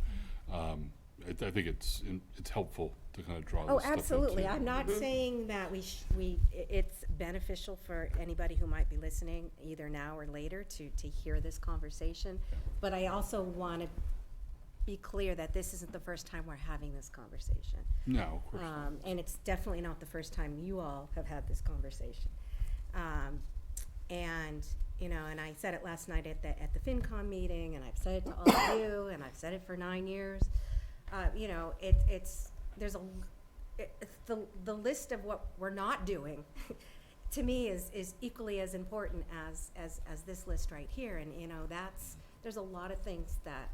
I think it's helpful to kind of draw this stuff Absolutely. into. I'm not saying that it's beneficial for anybody who might be listening, either now or later, to hear this conversation. But I also want to be clear that this isn't the first time we're having this conversation. No, of course not. And it's definitely not the first time you all have had this conversation. And I said it last night at the FinCom meeting, and I've said it to all of you, and I've said it for 9 years. The list of what we're not doing to me is equally as important as this list right here. And there's a lot of things that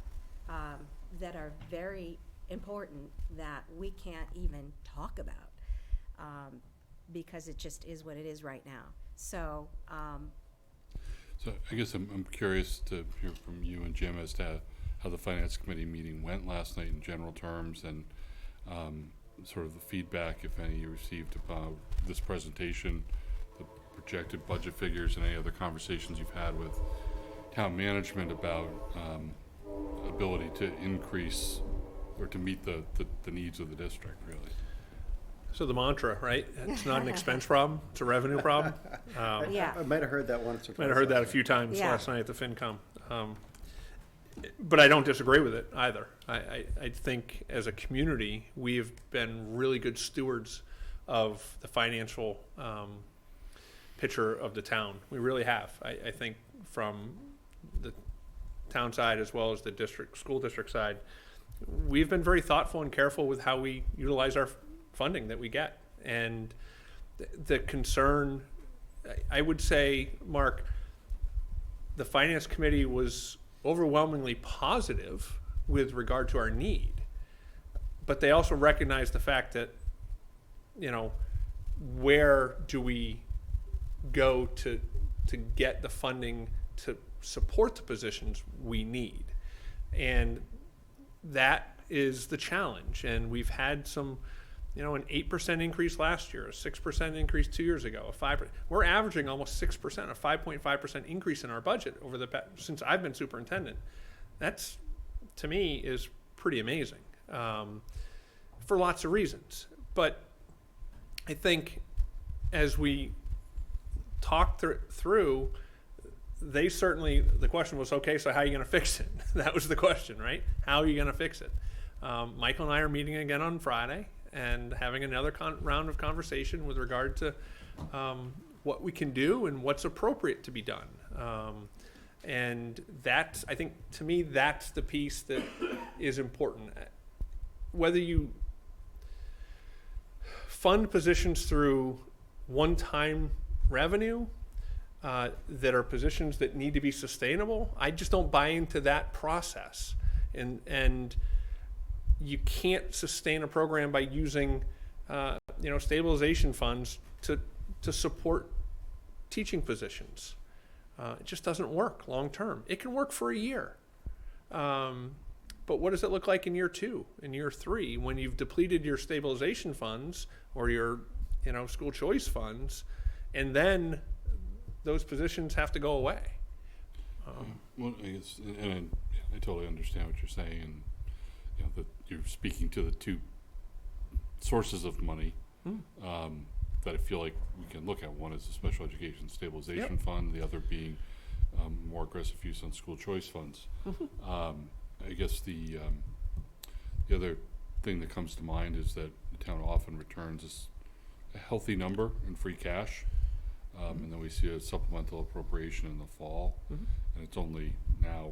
are very important that we can't even talk about because it just is what it is right now. So I guess I'm curious to hear from you and Jim as to how the Finance Committee meeting went last night in general terms, and sort of the feedback, if any, you received about this presentation, the projected budget figures, and any other conversations you've had with town management about ability to increase or to meet the needs of the district, really. So the mantra, right? It's not an expense problem, it's a revenue problem. yeah. I might have heard that once or twice. Might have heard that a few times last night at the FinCom. But I don't disagree with it either. I think as a community, we've been really good stewards of the financial picture of the town. We really have. I think from the town side as well as the school district side, we've been very thoughtful and careful with how we utilize our funding that we get. And the concern, I would say, Mark, the Finance Committee was overwhelmingly positive with regard to our need, but they also recognize the fact that, where do we go to get the funding to support the positions we need? And that is the challenge. And we've had some an 8% increase last year, a 6% increase 2 years ago, a 5%. We're averaging almost 6%, a 5.5% increase in our budget over since I've been superintendent. That's, to me, is pretty amazing for lots of reasons. But I think as we talked through, they certainly, the question was, okay, so how are you going to fix it? That was the question, right? How are you going to fix it? Michael and I are meeting again on Friday and having another round of conversation with regard to what we can do and what's appropriate to be done. And that's, I think, to me, that's the piece that is important. Whether you fund positions through one-time revenue that are positions that need to be sustainable, I just don't buy into that process. And you can't sustain a program by using stabilization funds to support teaching positions. It just doesn't work long term. It can work for a year. But what does it look like in year 2, in year 3, when you've depleted your stabilization funds or your school choice funds, and then those positions have to go away? Well, I guess, and I totally understand what you're saying, and that you're speaking to the two sources of money that I feel like we can look at. One is the special education stabilization fund, the other being more aggressive use on school choice funds. I guess the other thing that comes to mind is that the town often returns a healthy number in free cash, and then we see a supplemental appropriation in the fall, and it's only now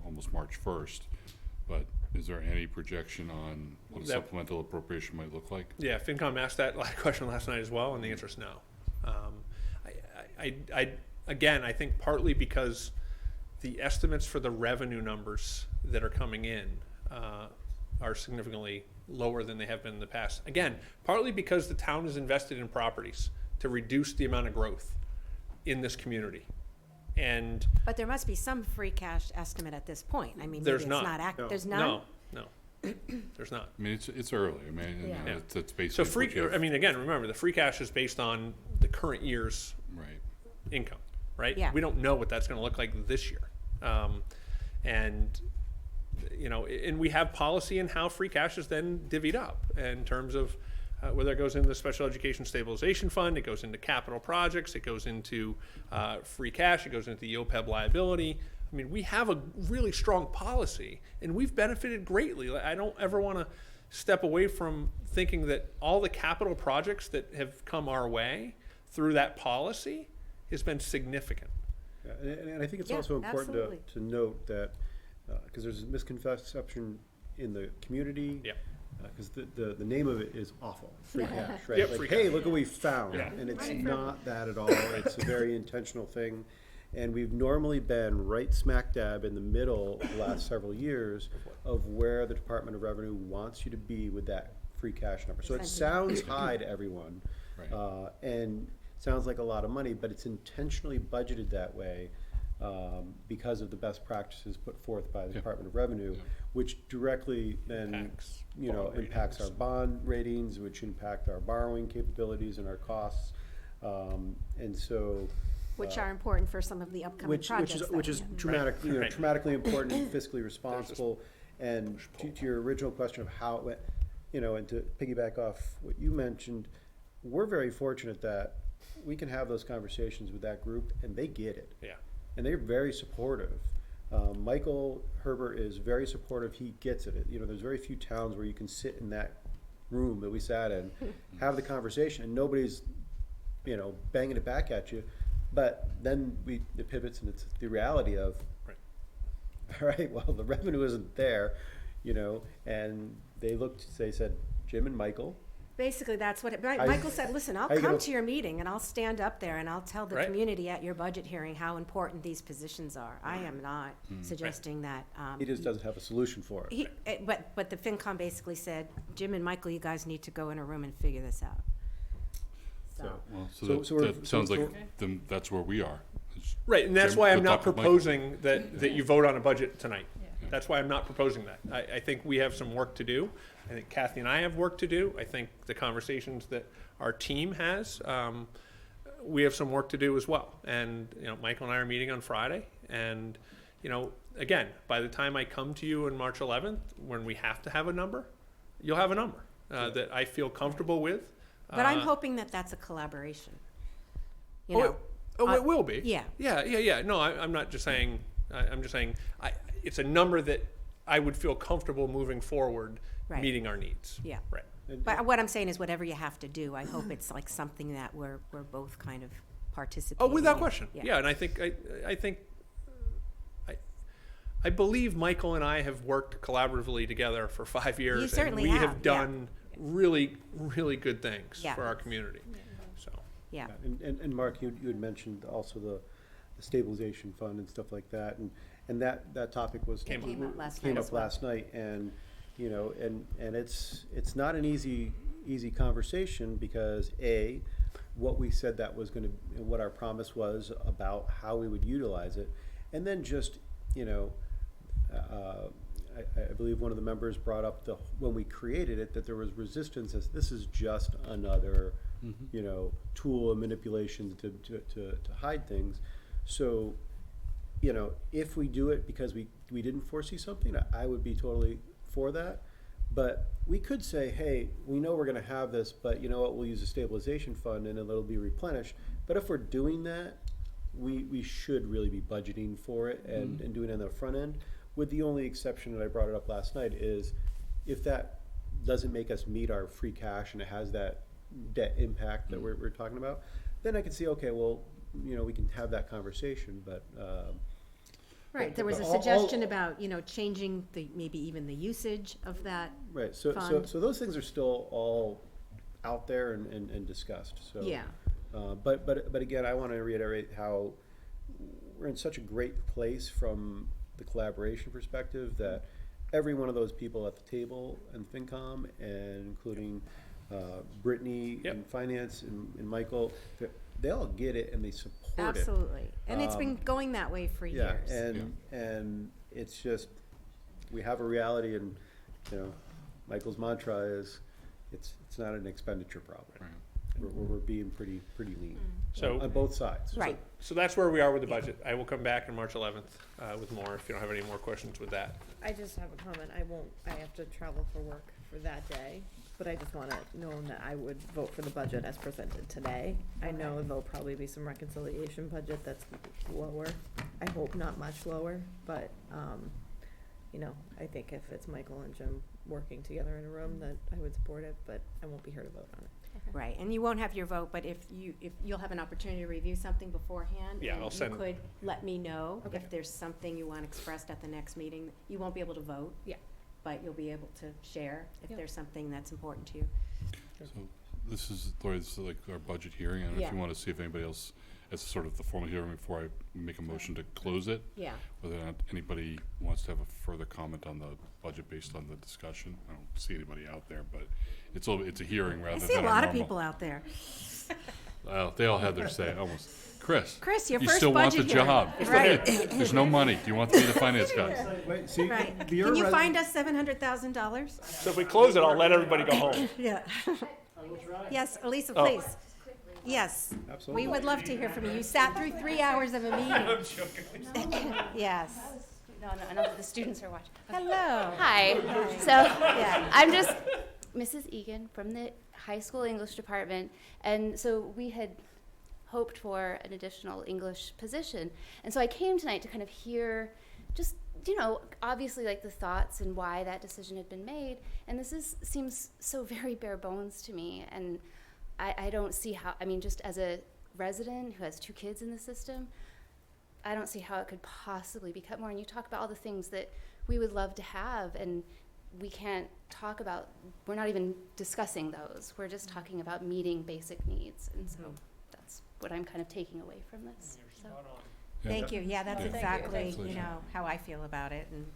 almost March 1st. But is there any projection on what a supplemental appropriation might look like? Yeah, FinCom asked that question last night as well, and the answer is no. I think partly because the estimates for the revenue numbers that are coming in are significantly lower than they have been in the past. Again, partly because the town is invested in properties to reduce the amount of growth in this community. But there must be some free cash estimate at this point. I mean, there's maybe not. it's not there's none? No. There's not. I mean, it's early. I mean, it's basically. So again, remember, the free cash is based on the current year's income, right? Yeah. We don't know what that's going to look like this year. And we have policy in how free cash is then divvied up in terms of whether it goes into the Special Education Stabilization Fund, it goes into capital projects, it goes into free cash, it goes into the OPEB liability. I mean, we have a really strong policy, and we've benefited greatly. I don't ever want to step away from thinking that all the capital projects that have come our way through that policy has been significant. Yeah, and I think it's also important to note that, because there's a misconception in the community, because the name of it is awful, free cash, right? Yep, like, free hey, cash. look what we found, and it's not that at all. It's a very intentional thing, and we've normally been right smack dab in the middle the last several years of where the Department of Revenue wants you to be with that free cash number. So it sounds high to everyone, and sounds like a lot of money, but it's intentionally budgeted that way because of the best practices put forth by the Department of Revenue, which directly then impacts our bond ratings, which impact our borrowing capabilities and our costs, and so. Which are important for some of the upcoming projects. Which is dramatically important and fiscally responsible. And to your original question of how it went, and to piggyback off what you mentioned, we're very fortunate that we can have those conversations with that group, and they get it. Yeah. And they're very supportive. Michael Herbert is very supportive. He gets it. There's very few towns where you can sit in that room that we sat in, have the conversation, and nobody's, banging it back at you. But then it pivots, and it's the reality of, all right, well, the revenue isn't there, and they said, Jim and Michael. Basically, that's what Michael said. Listen, I'll come to your meeting and I'll stand up there and I'll tell the community at your budget hearing how important these positions are. I am not suggesting that. He just doesn't have a solution for it. But the FinCom basically said, Jim and Michael, you guys need to go in a room and figure this out. So that sounds like that's where we are. Right, and that's why I'm not proposing that you vote on a budget tonight. That's why I'm not proposing that. I think we have some work to do. I think Kathy and I have work to do. I think the conversations that our team has, we have some work to do as well. And, you know, Michael and I are meeting on Friday. And, you know, again, by the time I come to you on March 11th, when we have to have a number, you'll have a number that I feel comfortable with. But I'm hoping that that's a collaboration. You Oh, know, it will be. yeah. Yeah. No, I'm not just saying, I'm just saying, it's a number that I would feel comfortable moving forward, Right. meeting our needs. Yeah. Right. But what I'm saying is whatever you have to do, I hope it's like something that we're both kind of participating Oh, without in. question. Yeah, and I believe Michael and I have worked collaboratively together for 5 years. You certainly and we have, have done really, really good things Yeah. for our community. So, Yeah. And Mark, you had mentioned also the stabilization fund and stuff like that, and that topic was. Came up last came night up as well. last night, and, you know, and it's not an easy conversation, because what we said that was gonna, what our promise was about how we would utilize it, and then just, you know, I believe one of the members brought up when we created it, that there was resistance as this is just another, you know, tool of manipulation to hide things. So, you know, if we do it because we didn't foresee something, I would be totally for that. But we could say, hey, we know we're gonna have this, but you know what, we'll use a stabilization fund and it'll be replenished. But if we're doing that, we should really be budgeting for it and doing it on the front end. With the only exception that I brought it up last night is if that doesn't make us meet our free cash and it has that debt impact that we're talking about, then I can see, okay, well, you know, we can have that conversation, but, Right, there was a all- suggestion about, you know, changing maybe even the usage of that. right, so fund. those things are still all out there and discussed, so. Yeah. But again, I wanna reiterate how we're in such a great place from the collaboration perspective that every one of those people at the table and FinCom, and including Brittany Yep. in finance and Michael, they all get it and they support it. Absolutely. And it's been going that way for Yeah, years. and it's just, we have a reality, and, you know, Michael's mantra is, it's not an expenditure problem. Right. We're being pretty lean, So- on both sides. Right. so that's where we are with the budget. I will come back on March 11th with more if you don't have any more questions with that. I just have a comment. I have to travel for work for that day, but I just want to know that I would vote for the budget as presented today. I know there'll probably be some reconciliation budget that's lower. I hope not much lower, but, you know, I think if it's Michael and Jim working together in a room, that I would support it, but I won't be here to vote on it. Right, and you won't have your vote, but if you'll have an opportunity to review something beforehand. Yeah, and I'll send- You could let me know Okay. if there's something you want expressed at the next meeting. You won't be able to vote. Yeah. But you'll be able to share if Yep. there's something that's important to you. So this is, Lori, this is like our budget hearing. I don't know if Yeah. you want to see if anybody else, as sort of the formal hearing before I make a motion to close it, Yeah. whether or not anybody wants to have a further comment on the budget based on the discussion. I don't see anybody out there, but it's a hearing I rather see a than our lot of normal. people out there. Well, they all had their say, almost. Chris, Chris, your you first still want the budget hearing. job. Right. There's no money. Do you want to be the finance guy? Wait, see, Right. your Can you res- find us $700,000? So if we close it, I'll let everybody go home. Yeah. Yes, Elisa, Oh. please. Yes. Absolutely. We would love to hear from you. You sat through 3 hours of a meeting. Yes. No, the students are watching. Hello. Hi. So Yeah. I'm just Mrs. Egan from the high school English department, and so we had hoped for an additional English position, and so I came tonight to kind of hear just, you know, obviously like the thoughts and why that decision had been made, and seems so very bare bones to me, and I don't see how, I mean, just as a resident who has 2 kids in the system, I don't see how it could possibly be cut more. And you talk about all the things that we would love to have, and we can't talk about, we're not even discussing those. We're just talking about meeting basic needs. And so that's what I'm kind of taking away from this. So. Yeah. Thank you. Yeah, that's Yeah. exactly, Absolutely. you know, how I feel about it. And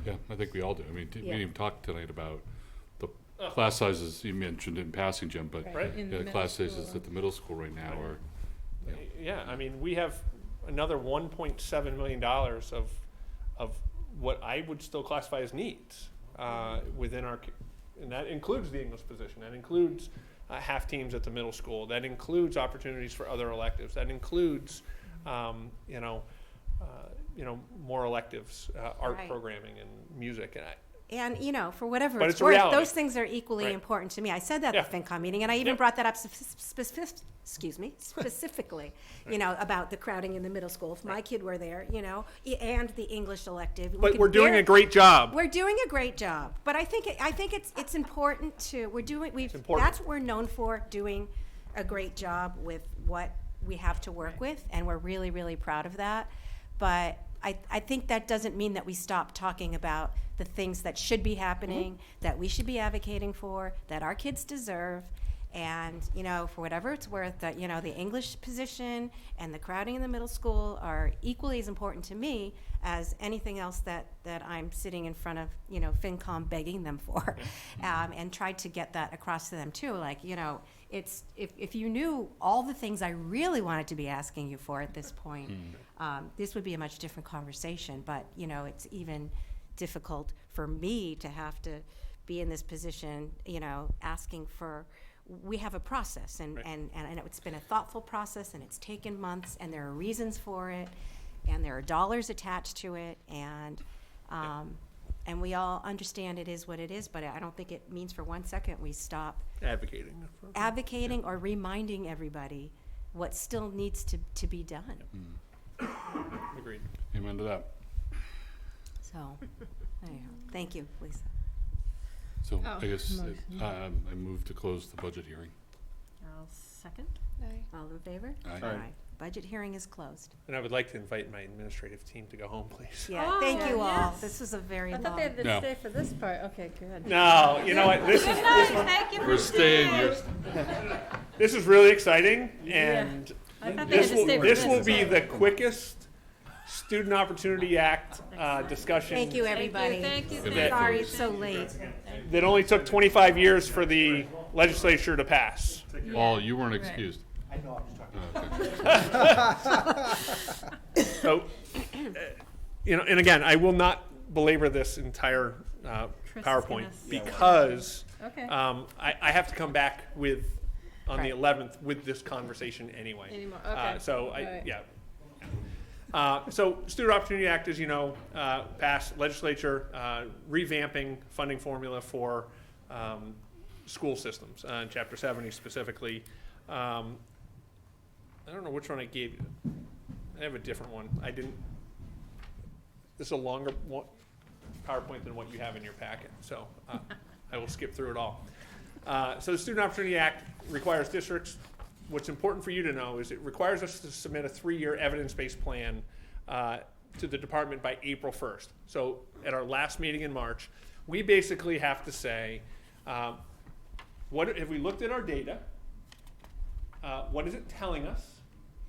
Yeah, I think we all do. I mean, we Yeah. didn't even talk tonight about the class sizes you mentioned in passing, Jim, but Right. yeah, the class sizes at the middle school right now are, Yeah, I mean, we have another $1.7 million of what I would still classify as needs within our, and that includes the English position, that includes half teams at the middle school, that includes opportunities for other electives, that includes, more electives, art Right. programming and music, And, for whatever But it's it's a worth, reality. those things are equally Right. important to me. I said that Yeah. at the FinCom meeting, and I even Yep. brought that up specifically, about the crowding in the middle school. If my kid were there, and the English elective. we But could we're doing bear- a great job. We're doing a great job, but I think it's important to, important. that's what we're known for, doing a great job with what we have to work with, and we're really, really proud of that. But I think that doesn't mean that we stop talking about the things that should be happening, that we should be advocating for, that our kids deserve. And, for whatever it's worth, that, the English position and the crowding in the middle school are equally as important to me as anything else that I'm sitting in front of, FinCom begging them for. And tried to get that across to them too. Like, it's, if you knew all the things I really wanted to be asking you for at this point, this would be a much different conversation. But, it's even difficult for me to have to be in this position, asking for, we have a process, and it's been a thoughtful process, and it's taken months, and there are reasons for it, and there are dollars attached to it, and we all understand it is what it is, but I don't think it means for 1 second we stop advocating or reminding everybody what still needs to be done. Agreed. Amen to that. So, anyhow, thank you, Lisa. So Oh, I guess motion. I move to close the budget hearing. I'll second. All in favor? Aye. All right. Budget hearing is closed. And I would like to invite my administrative team to go home, please. Yeah, Oh, thank you all. yes. This was a very I long. thought they had to No. stay for this part. Okay, good. No, you know what, We're staying here. this is really exciting, and I thought they had to stay for this will this be part. the quickest Student Opportunity Act discussion. Thank you, everybody. Thank you, Good thank night, Sorry folks. it's so late. That only took 25 years for the legislature to pass. Paul, you weren't excused. I know, I'm just talking. So, and again, I will not belabor this entire Chris is PowerPoint gonna- because Okay. I have to come back on the 11th with this conversation anyway. Anymore, okay. So Alright. So Student Opportunity Act, as you know, passed legislature revamping funding formula for school systems, Chapter 70 specifically. I don't know which one I gave you. I have a different one. This is a longer PowerPoint than what you have in your packet, so I will skip through it all. So the Student Opportunity Act requires districts, what's important for you to know is it requires us to submit a 3-year evidence-based plan to the department by April 1st. So at our last meeting in March, we basically have to say, what have we looked at our data? What is it telling us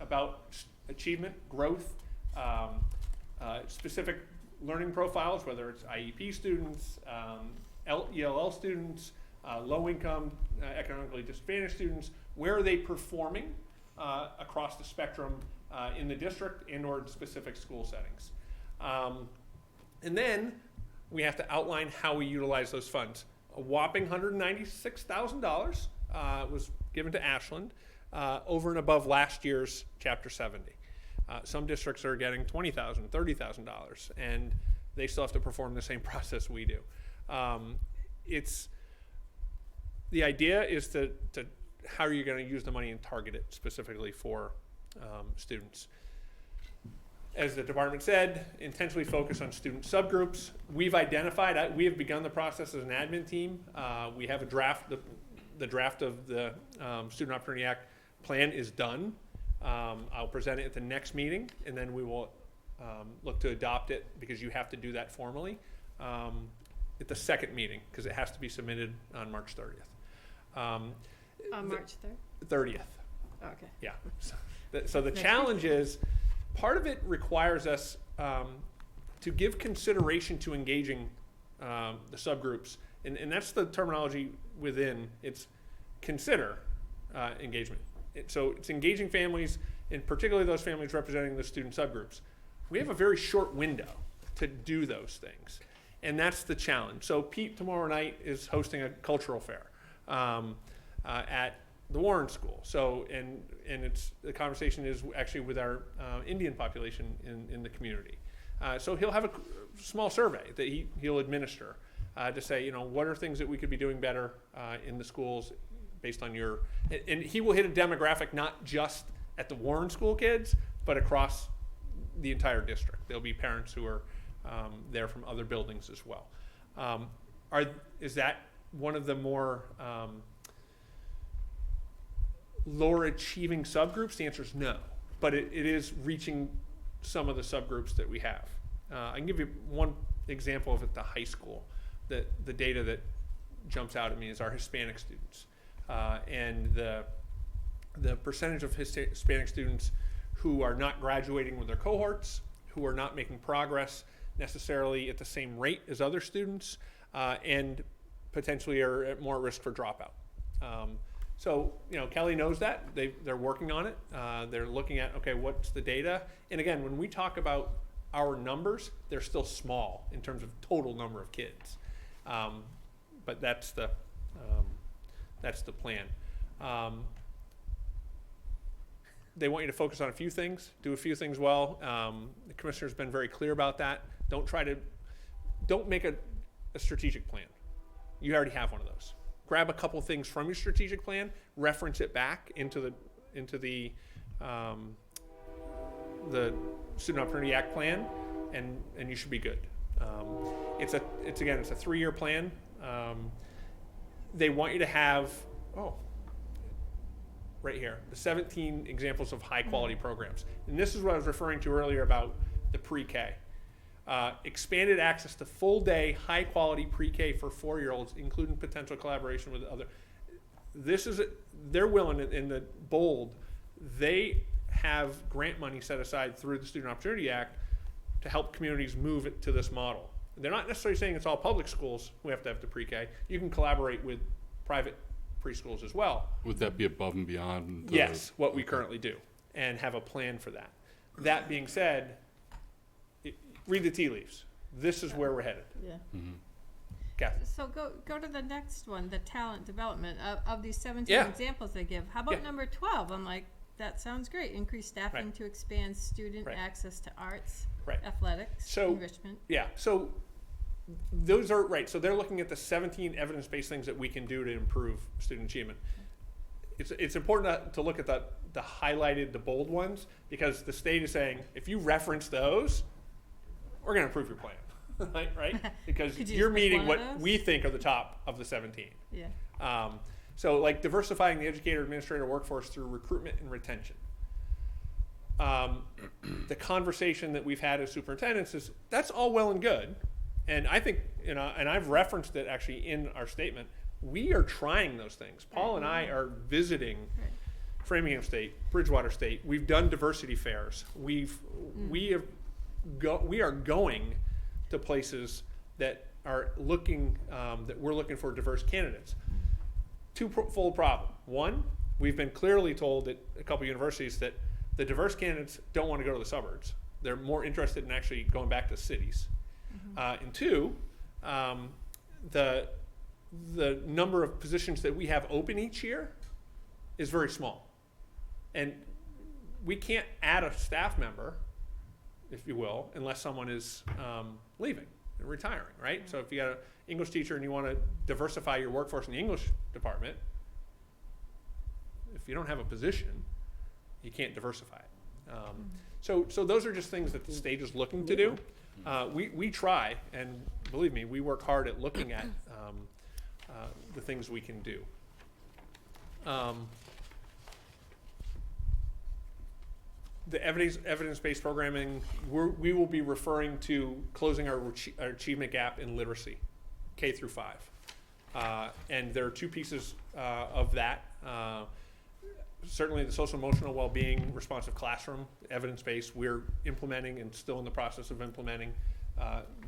about achievement, growth, specific learning profiles, whether it's IEP students, ELL students, low-income, economically disadvantaged students, where are they performing across the spectrum in the district and or in specific school settings. And then we have to outline how we utilize those funds. A whopping $196,000 was given to Ashland over and above last year's Chapter 70. Some districts are getting $20,000, $30,000, and they still have to perform the same process we do. The idea is to how are you going to use the money and target it specifically for students. As the department said, intentionally focus on student subgroups. We have begun the process as an admin team. We have a draft, the draft of the Student Opportunity Act plan is done. I'll present it at the next meeting, and then we will look to adopt it, because you have to do that formally at the second meeting, because it has to be submitted on March 30th. On March 3rd? 30th. Oh, okay. Yeah. So the challenge is, part of it requires us to give consideration to engaging the subgroups, and that's the terminology within. It's consider engagement. So it's engaging families, and particularly those families representing the student subgroups. We have a very short window to do those things. And that's the challenge. So Pete tomorrow night is hosting a cultural fair at the Warren School. So, and it's, the conversation is actually with our Indian population in the community. So he'll have a small survey that he'll administer to say, what are things that we could be doing better in the schools based on your, and he will hit a demographic not just at the Warren School kids, but across the entire district. There'll be parents who are there from other buildings as well. Is that one of the more lower achieving subgroups? The answer is no, but it is reaching some of the subgroups that we have. I can give you one example of at the high school. The data that jumps out at me is our Hispanic students, and the percentage of Hispanic students who are not graduating with their cohorts, who are not making progress necessarily at the same rate as other students, and potentially are at more risk for dropout. So, Kelly knows that. They're working on it. They're looking at, okay, what's the data? And again, when we talk about our numbers, they're still small in terms of total number of kids. But that's the plan. They want you to focus on a few things, do a few things well. The commissioner's been very clear about that. Don't make a strategic plan. You already have one of those. Grab a couple things from your strategic plan, reference it back into the Student Opportunity Act plan, and you should be good. It's a 3-year plan. They want you to have right here, the 17 examples of high quality programs. And this is what I was referring to earlier about the pre-K. Expanded access to full day, high quality pre-K for 4-year-olds, including potential collaboration with other. They're willing, in the bold, they have grant money set aside through the Student Opportunity Act to help communities move it to this model. They're not necessarily saying it's all public schools who have to have the pre-K. You can collaborate with private preschools as well. Would that be above and beyond? Yes, what we currently do, and have a plan for that. That being said, read the tea leaves. This is where we're headed. Yeah. Mm-hmm. Kathy. So go to the next one, the talent development. Of these 17 examples they give, how about number 12? I'm like, that sounds great. Increase staffing to expand student access to arts, athletics, enrichment. Yeah, so those are right. So they're looking at the 17 evidence-based things that we can do to improve student achievement. It's important to look at the highlighted, the bold ones, because the state is saying, if you reference those, we're going to approve your plan. right? Because you're meeting what we think are the top of the 17. Yeah. So like diversifying the educator administrator workforce through recruitment and retention. The conversation that we've had as superintendents is that's all well and good. And I think, and I've referenced it actually in our statement, we are trying those things. Paul and I are visiting Framingham State, Bridgewater State. We've done diversity fairs. We are going to places that are looking, that we're looking for diverse candidates. Twofold problem. One, we've been clearly told at a couple universities that the diverse candidates don't want to go to the suburbs. They're more interested in actually going back to cities. And two, the number of positions that we have open each year is very small. And we can't add a staff member, if you will, unless someone is leaving and retiring, right? So if you got an English teacher and you want to diversify your workforce in the English department, if you don't have a position, you can't diversify it. So those are just things that the state is looking to do. We try, and believe me, we work hard at looking at the things we can do. The evidence-based programming, we will be referring to closing our achievement gap in literacy, K through 5. And there are two pieces of that. Certainly the social emotional well-being, responsive classroom, evidence-based, we're implementing and still in the process of implementing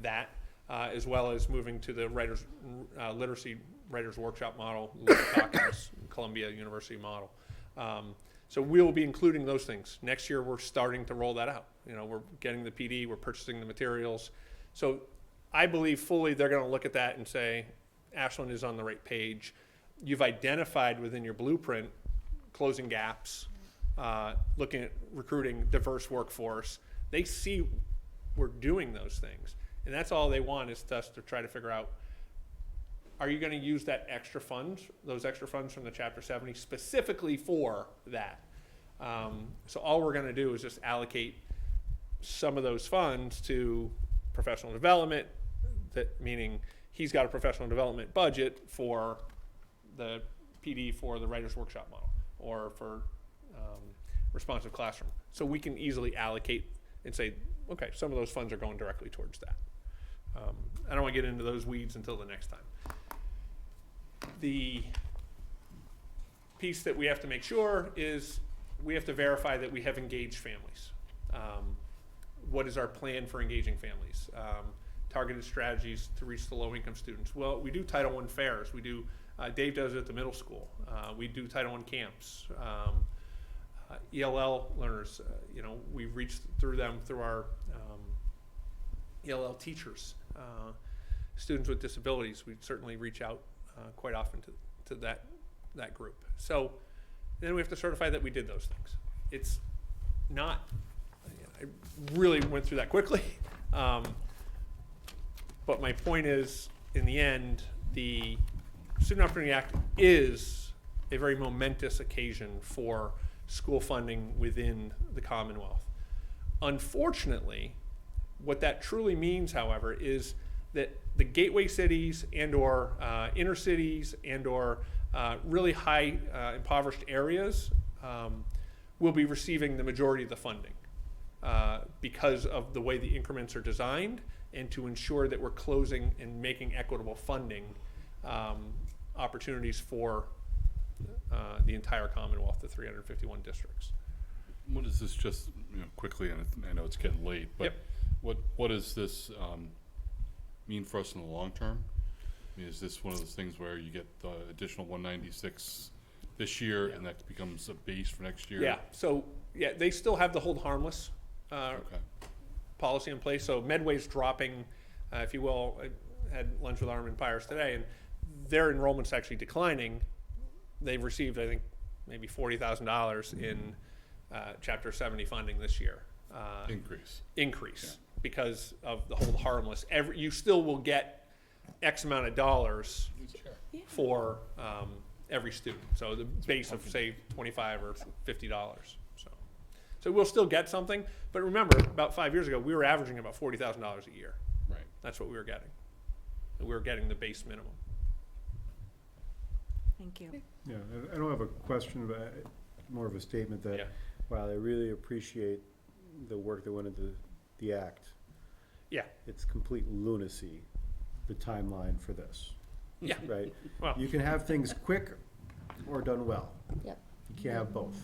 that, as well as moving to the literacy writers workshop model, Columbia University model. So we'll be including those things. Next year we're starting to roll that out. We're getting the PD, we're purchasing the materials. So I believe fully they're going to look at that and say, Ashland is on the right page. You've identified within your blueprint closing gaps, looking at recruiting diverse workforce. They see we're doing those things. And that's all they want is us to try to figure out, are you going to use that extra funds, those extra funds from the Chapter 70 specifically for that? So all we're going to do is just allocate some of those funds to professional development, that meaning he's got a professional development budget for the PD for the writer's workshop model or for responsive classroom. So we can easily allocate and say, okay, some of those funds are going directly towards that. I don't want to get into those weeds until the next time. The piece that we have to make sure is we have to verify that we have engaged families. What is our plan for engaging families? Targeted strategies to reach the low-income students. Well, we do Title I fairs. We do, Dave does it at the middle school. We do Title I camps. ELL learners, we reach through them through our ELL teachers. Students with disabilities, we certainly reach out quite often to that group. So then we have to certify that we did those things. It's not, I really went through that quickly. But my point is, in the end, the Student Opportunity Act is a very momentous occasion for school funding within the Commonwealth. Unfortunately, what that truly means, however, is that the gateway cities and or inner cities and or really high impoverished areas will be receiving the majority of the funding because of the way the increments are designed and to ensure that we're closing and making equitable funding opportunities for the entire Commonwealth, the 351 districts. What is this, just quickly, and I know it's getting late, but what does this mean for us in the long term? I mean, is this one of those things where you get the additional 196 this year and that becomes a base for next year? Yeah, so they still have the hold harmless Okay. policy in place. So Medway's dropping, if you will. I had lunch with Armin Pires today, and their enrollment's actually declining. They've received, I think, maybe $40,000 in Chapter 70 funding this year. Increase because of the hold harmless. You still will get X amount of dollars for every student. So the base of say $25 or $50. So we'll still get something. But remember, about 5 years ago, we were averaging about $40,000 a year. Right. That's what we were getting. And we were getting the base minimum. Thank you. Yeah, I don't have a question, but more of a statement that while I really appreciate the work that went into the act, it's complete lunacy, the timeline for this. Yeah. Right? Well, you can have things quick or done well. Yep. You can't have both.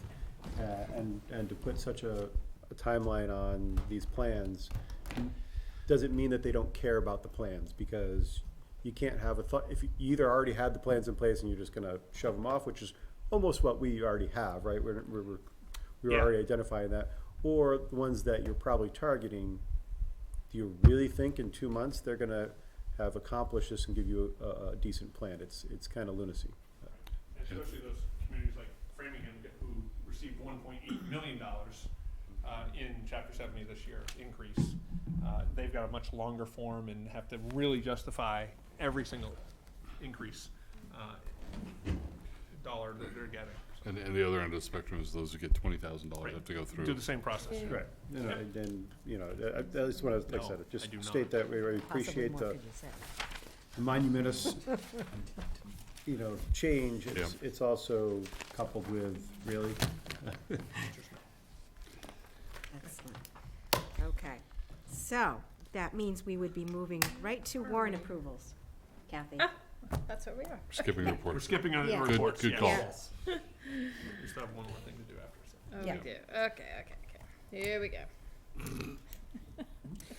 And to put such a timeline on these plans doesn't mean that they don't care about the plans, because you can't have a thought if you either already had the plans in place and you're just going to shove them off, which is almost what we already have, right? We're already identifying that, or the ones that you're probably targeting. Do you really think in 2 months they're going to have accomplished this and give you a decent plan? It's kind of lunacy. Especially those communities like Framingham who received $1.8 million in Chapter 70 this year increase. They've got a much longer form and have to really justify every single increase dollar that they're getting. And the other end of the spectrum is those who get $20,000 have to go through. Do the same process. Right. And I just want to, like I said, just state that we appreciate the monumentous, change. It's also coupled with really. Excellent. Okay. So that means we would be moving right to warrant approvals. Kathy? That's what we are. Skipping reports. We're skipping on the Yeah. reports. Good call. Yes. We still have one more thing to do after. So. Oh, Yeah. we do. Okay. Here we go.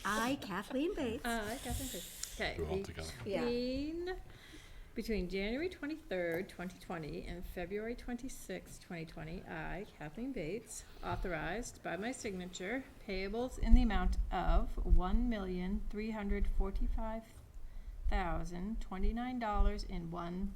I, Kathleen Bates. Kathleen Bates. Okay. Do it all together. Yeah. Between Between January 23rd, 2020 and February 26th, 2020, I, Kathleen Bates, authorized by my signature payables in the amount of $1,345,029.01.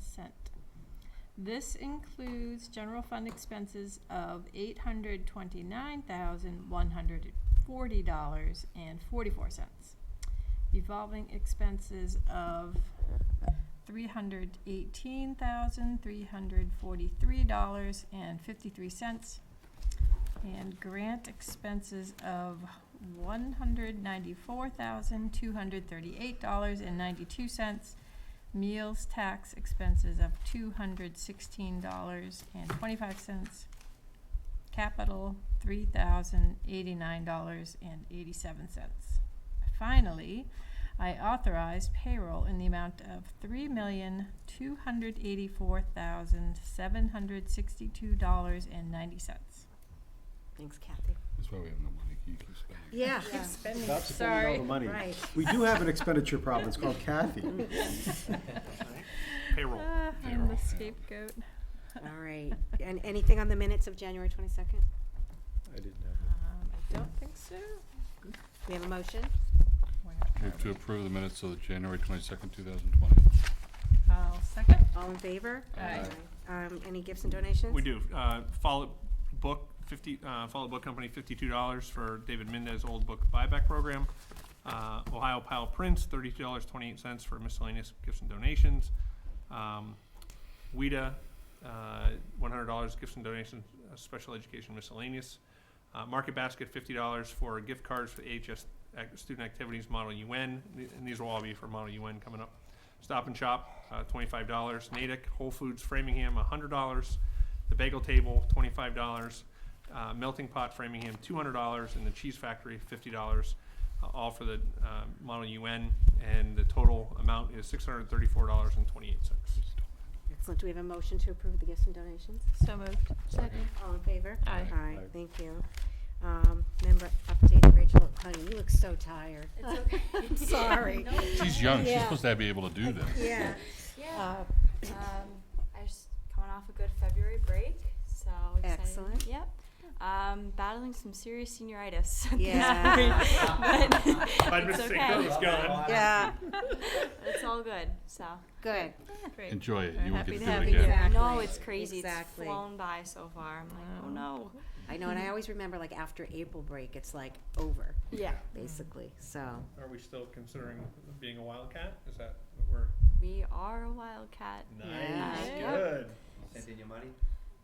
This includes general fund expenses of $829,140.44. Revolving expenses of $318,343.53, and grant expenses of $194,238.92, meals tax expenses of $216.25, capital $3,089.87. Finally, I authorized payroll in the amount of $3,284,762.90. Thanks, Kathy. That's why we have no money. You keep spending. Yeah. Keep spending. Stop spending all the money. Right. We do have an expenditure problem. It's called Kathy. Payroll. I'm the scapegoat. All right. And anything on the minutes of January 22nd? I didn't have I don't think so. We have a motion? Move to approve the minutes of the January 22nd, 2020. I'll second. All in favor? Aye. Any gifts and donations? We do. Follow Book Company, $52 for David Mendez Old Book Buyback Program. Ohio Pile Prints, $32.28 for miscellaneous gifts and donations. WIDA, $100 gifts and donations, special education miscellaneous. Market Basket, $50 for gift cards for AHS student activities, Model UN, and these will all be for Model UN coming up. Stop and Shop, $25. Natick, Whole Foods Framingham, $100. The Bagel Table, $25. Melting Pot Framingham, $200, and the Cheese Factory, $50, all for the Model UN, and the total amount is $634.28. Excellent. Do we have a motion to approve the gifts and donations? So moved. Second. All in favor? Aye. Aye. Thank you. Member update, Rachel, honey, you look so tired. It's okay. Sorry. She's young. She's Yeah. supposed to be able to do this. Yeah. Yeah. I just coming off a good February break, so excited. Excellent. Yep. Battling some serious senioritis. Yeah. I'd It's mistake okay. where it was going. Yeah. It's all good. So Good. Great. Enjoy it. We're You won't happy get to to do have it you again. back. I know Exactly. it's crazy. Exactly. It's flown by so far. I'm like, oh no. I know, and I always remember, like, after April break, it's like over, Yeah. basically, so. Are we still considering being a wildcat? Is that what we're? We are a wildcat. Nice, Yeah. good. Sent in your money?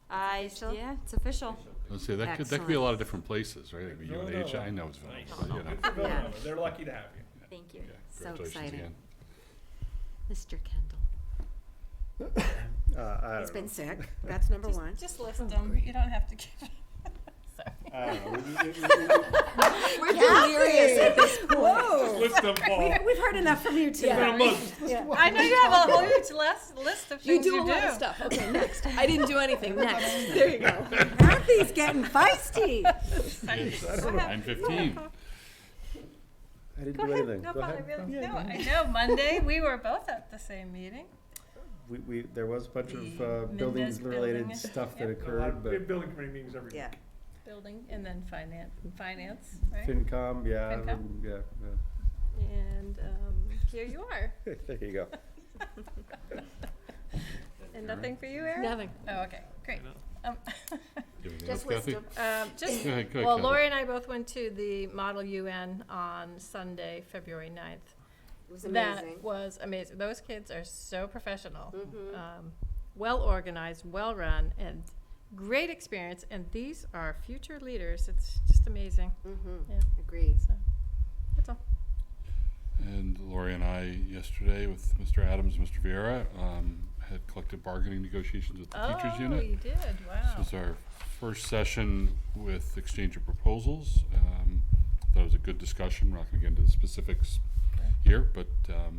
Official? Yeah, it's official. Let's say that could be a lot of different places, right? It could be UNH. I know it's Nice. Villanova, but, you know. Good for Villanova. They're lucky to have you. Thank you. Yeah, So congratulations exciting. again. Mr. Kendall. I He's don't been know. sick, that's number Just, one. just list them. You don't have to give. Sorry. I don't know. We're delirious at this point. Just list them, Paul. We've heard enough from you It's been a too. month. Yeah. I know you have a whole huge list of You things do a lot of stuff. Okay, next. I didn't do anything. Next. There you go. Kathy's getting feisty. It's 9:15. I didn't Go do ahead. anything. No, Go Paul, I ahead. really, Yeah, no, go I ahead. know. Monday, we were both at the same meeting. There was a bunch of The buildings Mendez related building. stuff that Yep. occurred, We but have building committee meetings every week. Yeah. Building and then finance, right? FinCom, yeah, FinCom. yeah. And here you are. There you go. And nothing for you, Erin? Nothing. Oh, okay, great. I know. You have anything Just else, Kathy? list them. Just, Go ahead, go ahead, well, Kathy. Lori and I both went to the Model UN on Sunday, February 9th. It was That amazing. was amazing. Those kids are so professional, Mhm. well organized, well run, and great experience. And these are future leaders. It's just amazing. Mm-hmm. Yeah. Agreed. So that's all. And Lori and I, yesterday, with Mr. Adams and Mr. Vieira, had collective bargaining negotiations with the teachers unit. Oh, you did. Wow. This is our first session with exchange of proposals. That was a good discussion. We're not going to get into the specifics here, but Oh,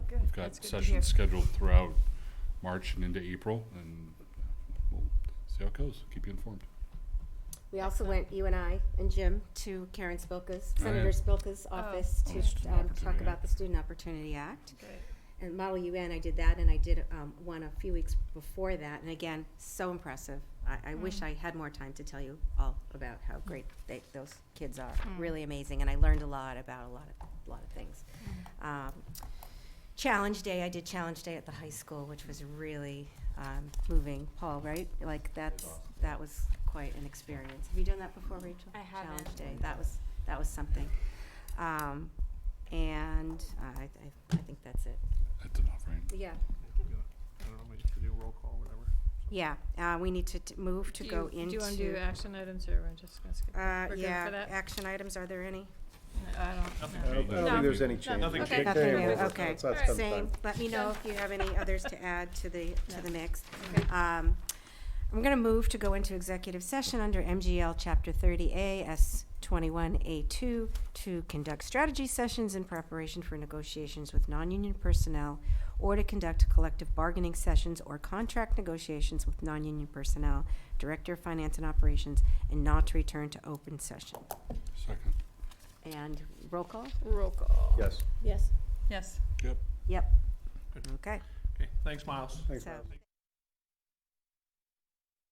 good. we've That's got good to hear. sessions scheduled throughout March and into April, and we'll see how it goes. Keep you informed. We also went, you and I and Jim, to Karen Spilka's, Oh, yeah. Senator Spilka's office On to the Student talk Opportunity about Act. the Student Opportunity Act. Great. and Model UN, I did that, and I did one a few weeks before that, and again, so impressive. I wish I had more time to tell you all about how great those kids are. Really amazing, and I learned a lot about a lot of things. Challenge Day, I did Challenge Day at the high school, which was really moving. Paul, right? Like that was quite an experience. Have you done that before, Rachel? I haven't. Challenge Day, that was something. And I think that's it. That's enough, right? Yeah. I don't know, we have to do a roll call, whatever. Yeah, we need to move to go into. Do you want to do action items, or we're just gonna skip? We're good Yeah, for that? Action items, are there any? No, I don't. I don't think there's any change. Nothing Okay. Nothing new, okay. Let's have some Same, time. let me know if you have any others to add to the mix. I'm gonna move to go into executive session under MGL Chapter 30A, S21A2, to conduct strategy sessions in preparation for negotiations with non-union personnel, or to conduct collective bargaining sessions or contract negotiations with non-union personnel, Director of Finance and Operations, and not to return to open session. Second. And roll call? Roll call. Yes. Yes. Yes. Yep. Yep. Good. Okay. Okay, thanks, Miles. Thanks, So- Miles.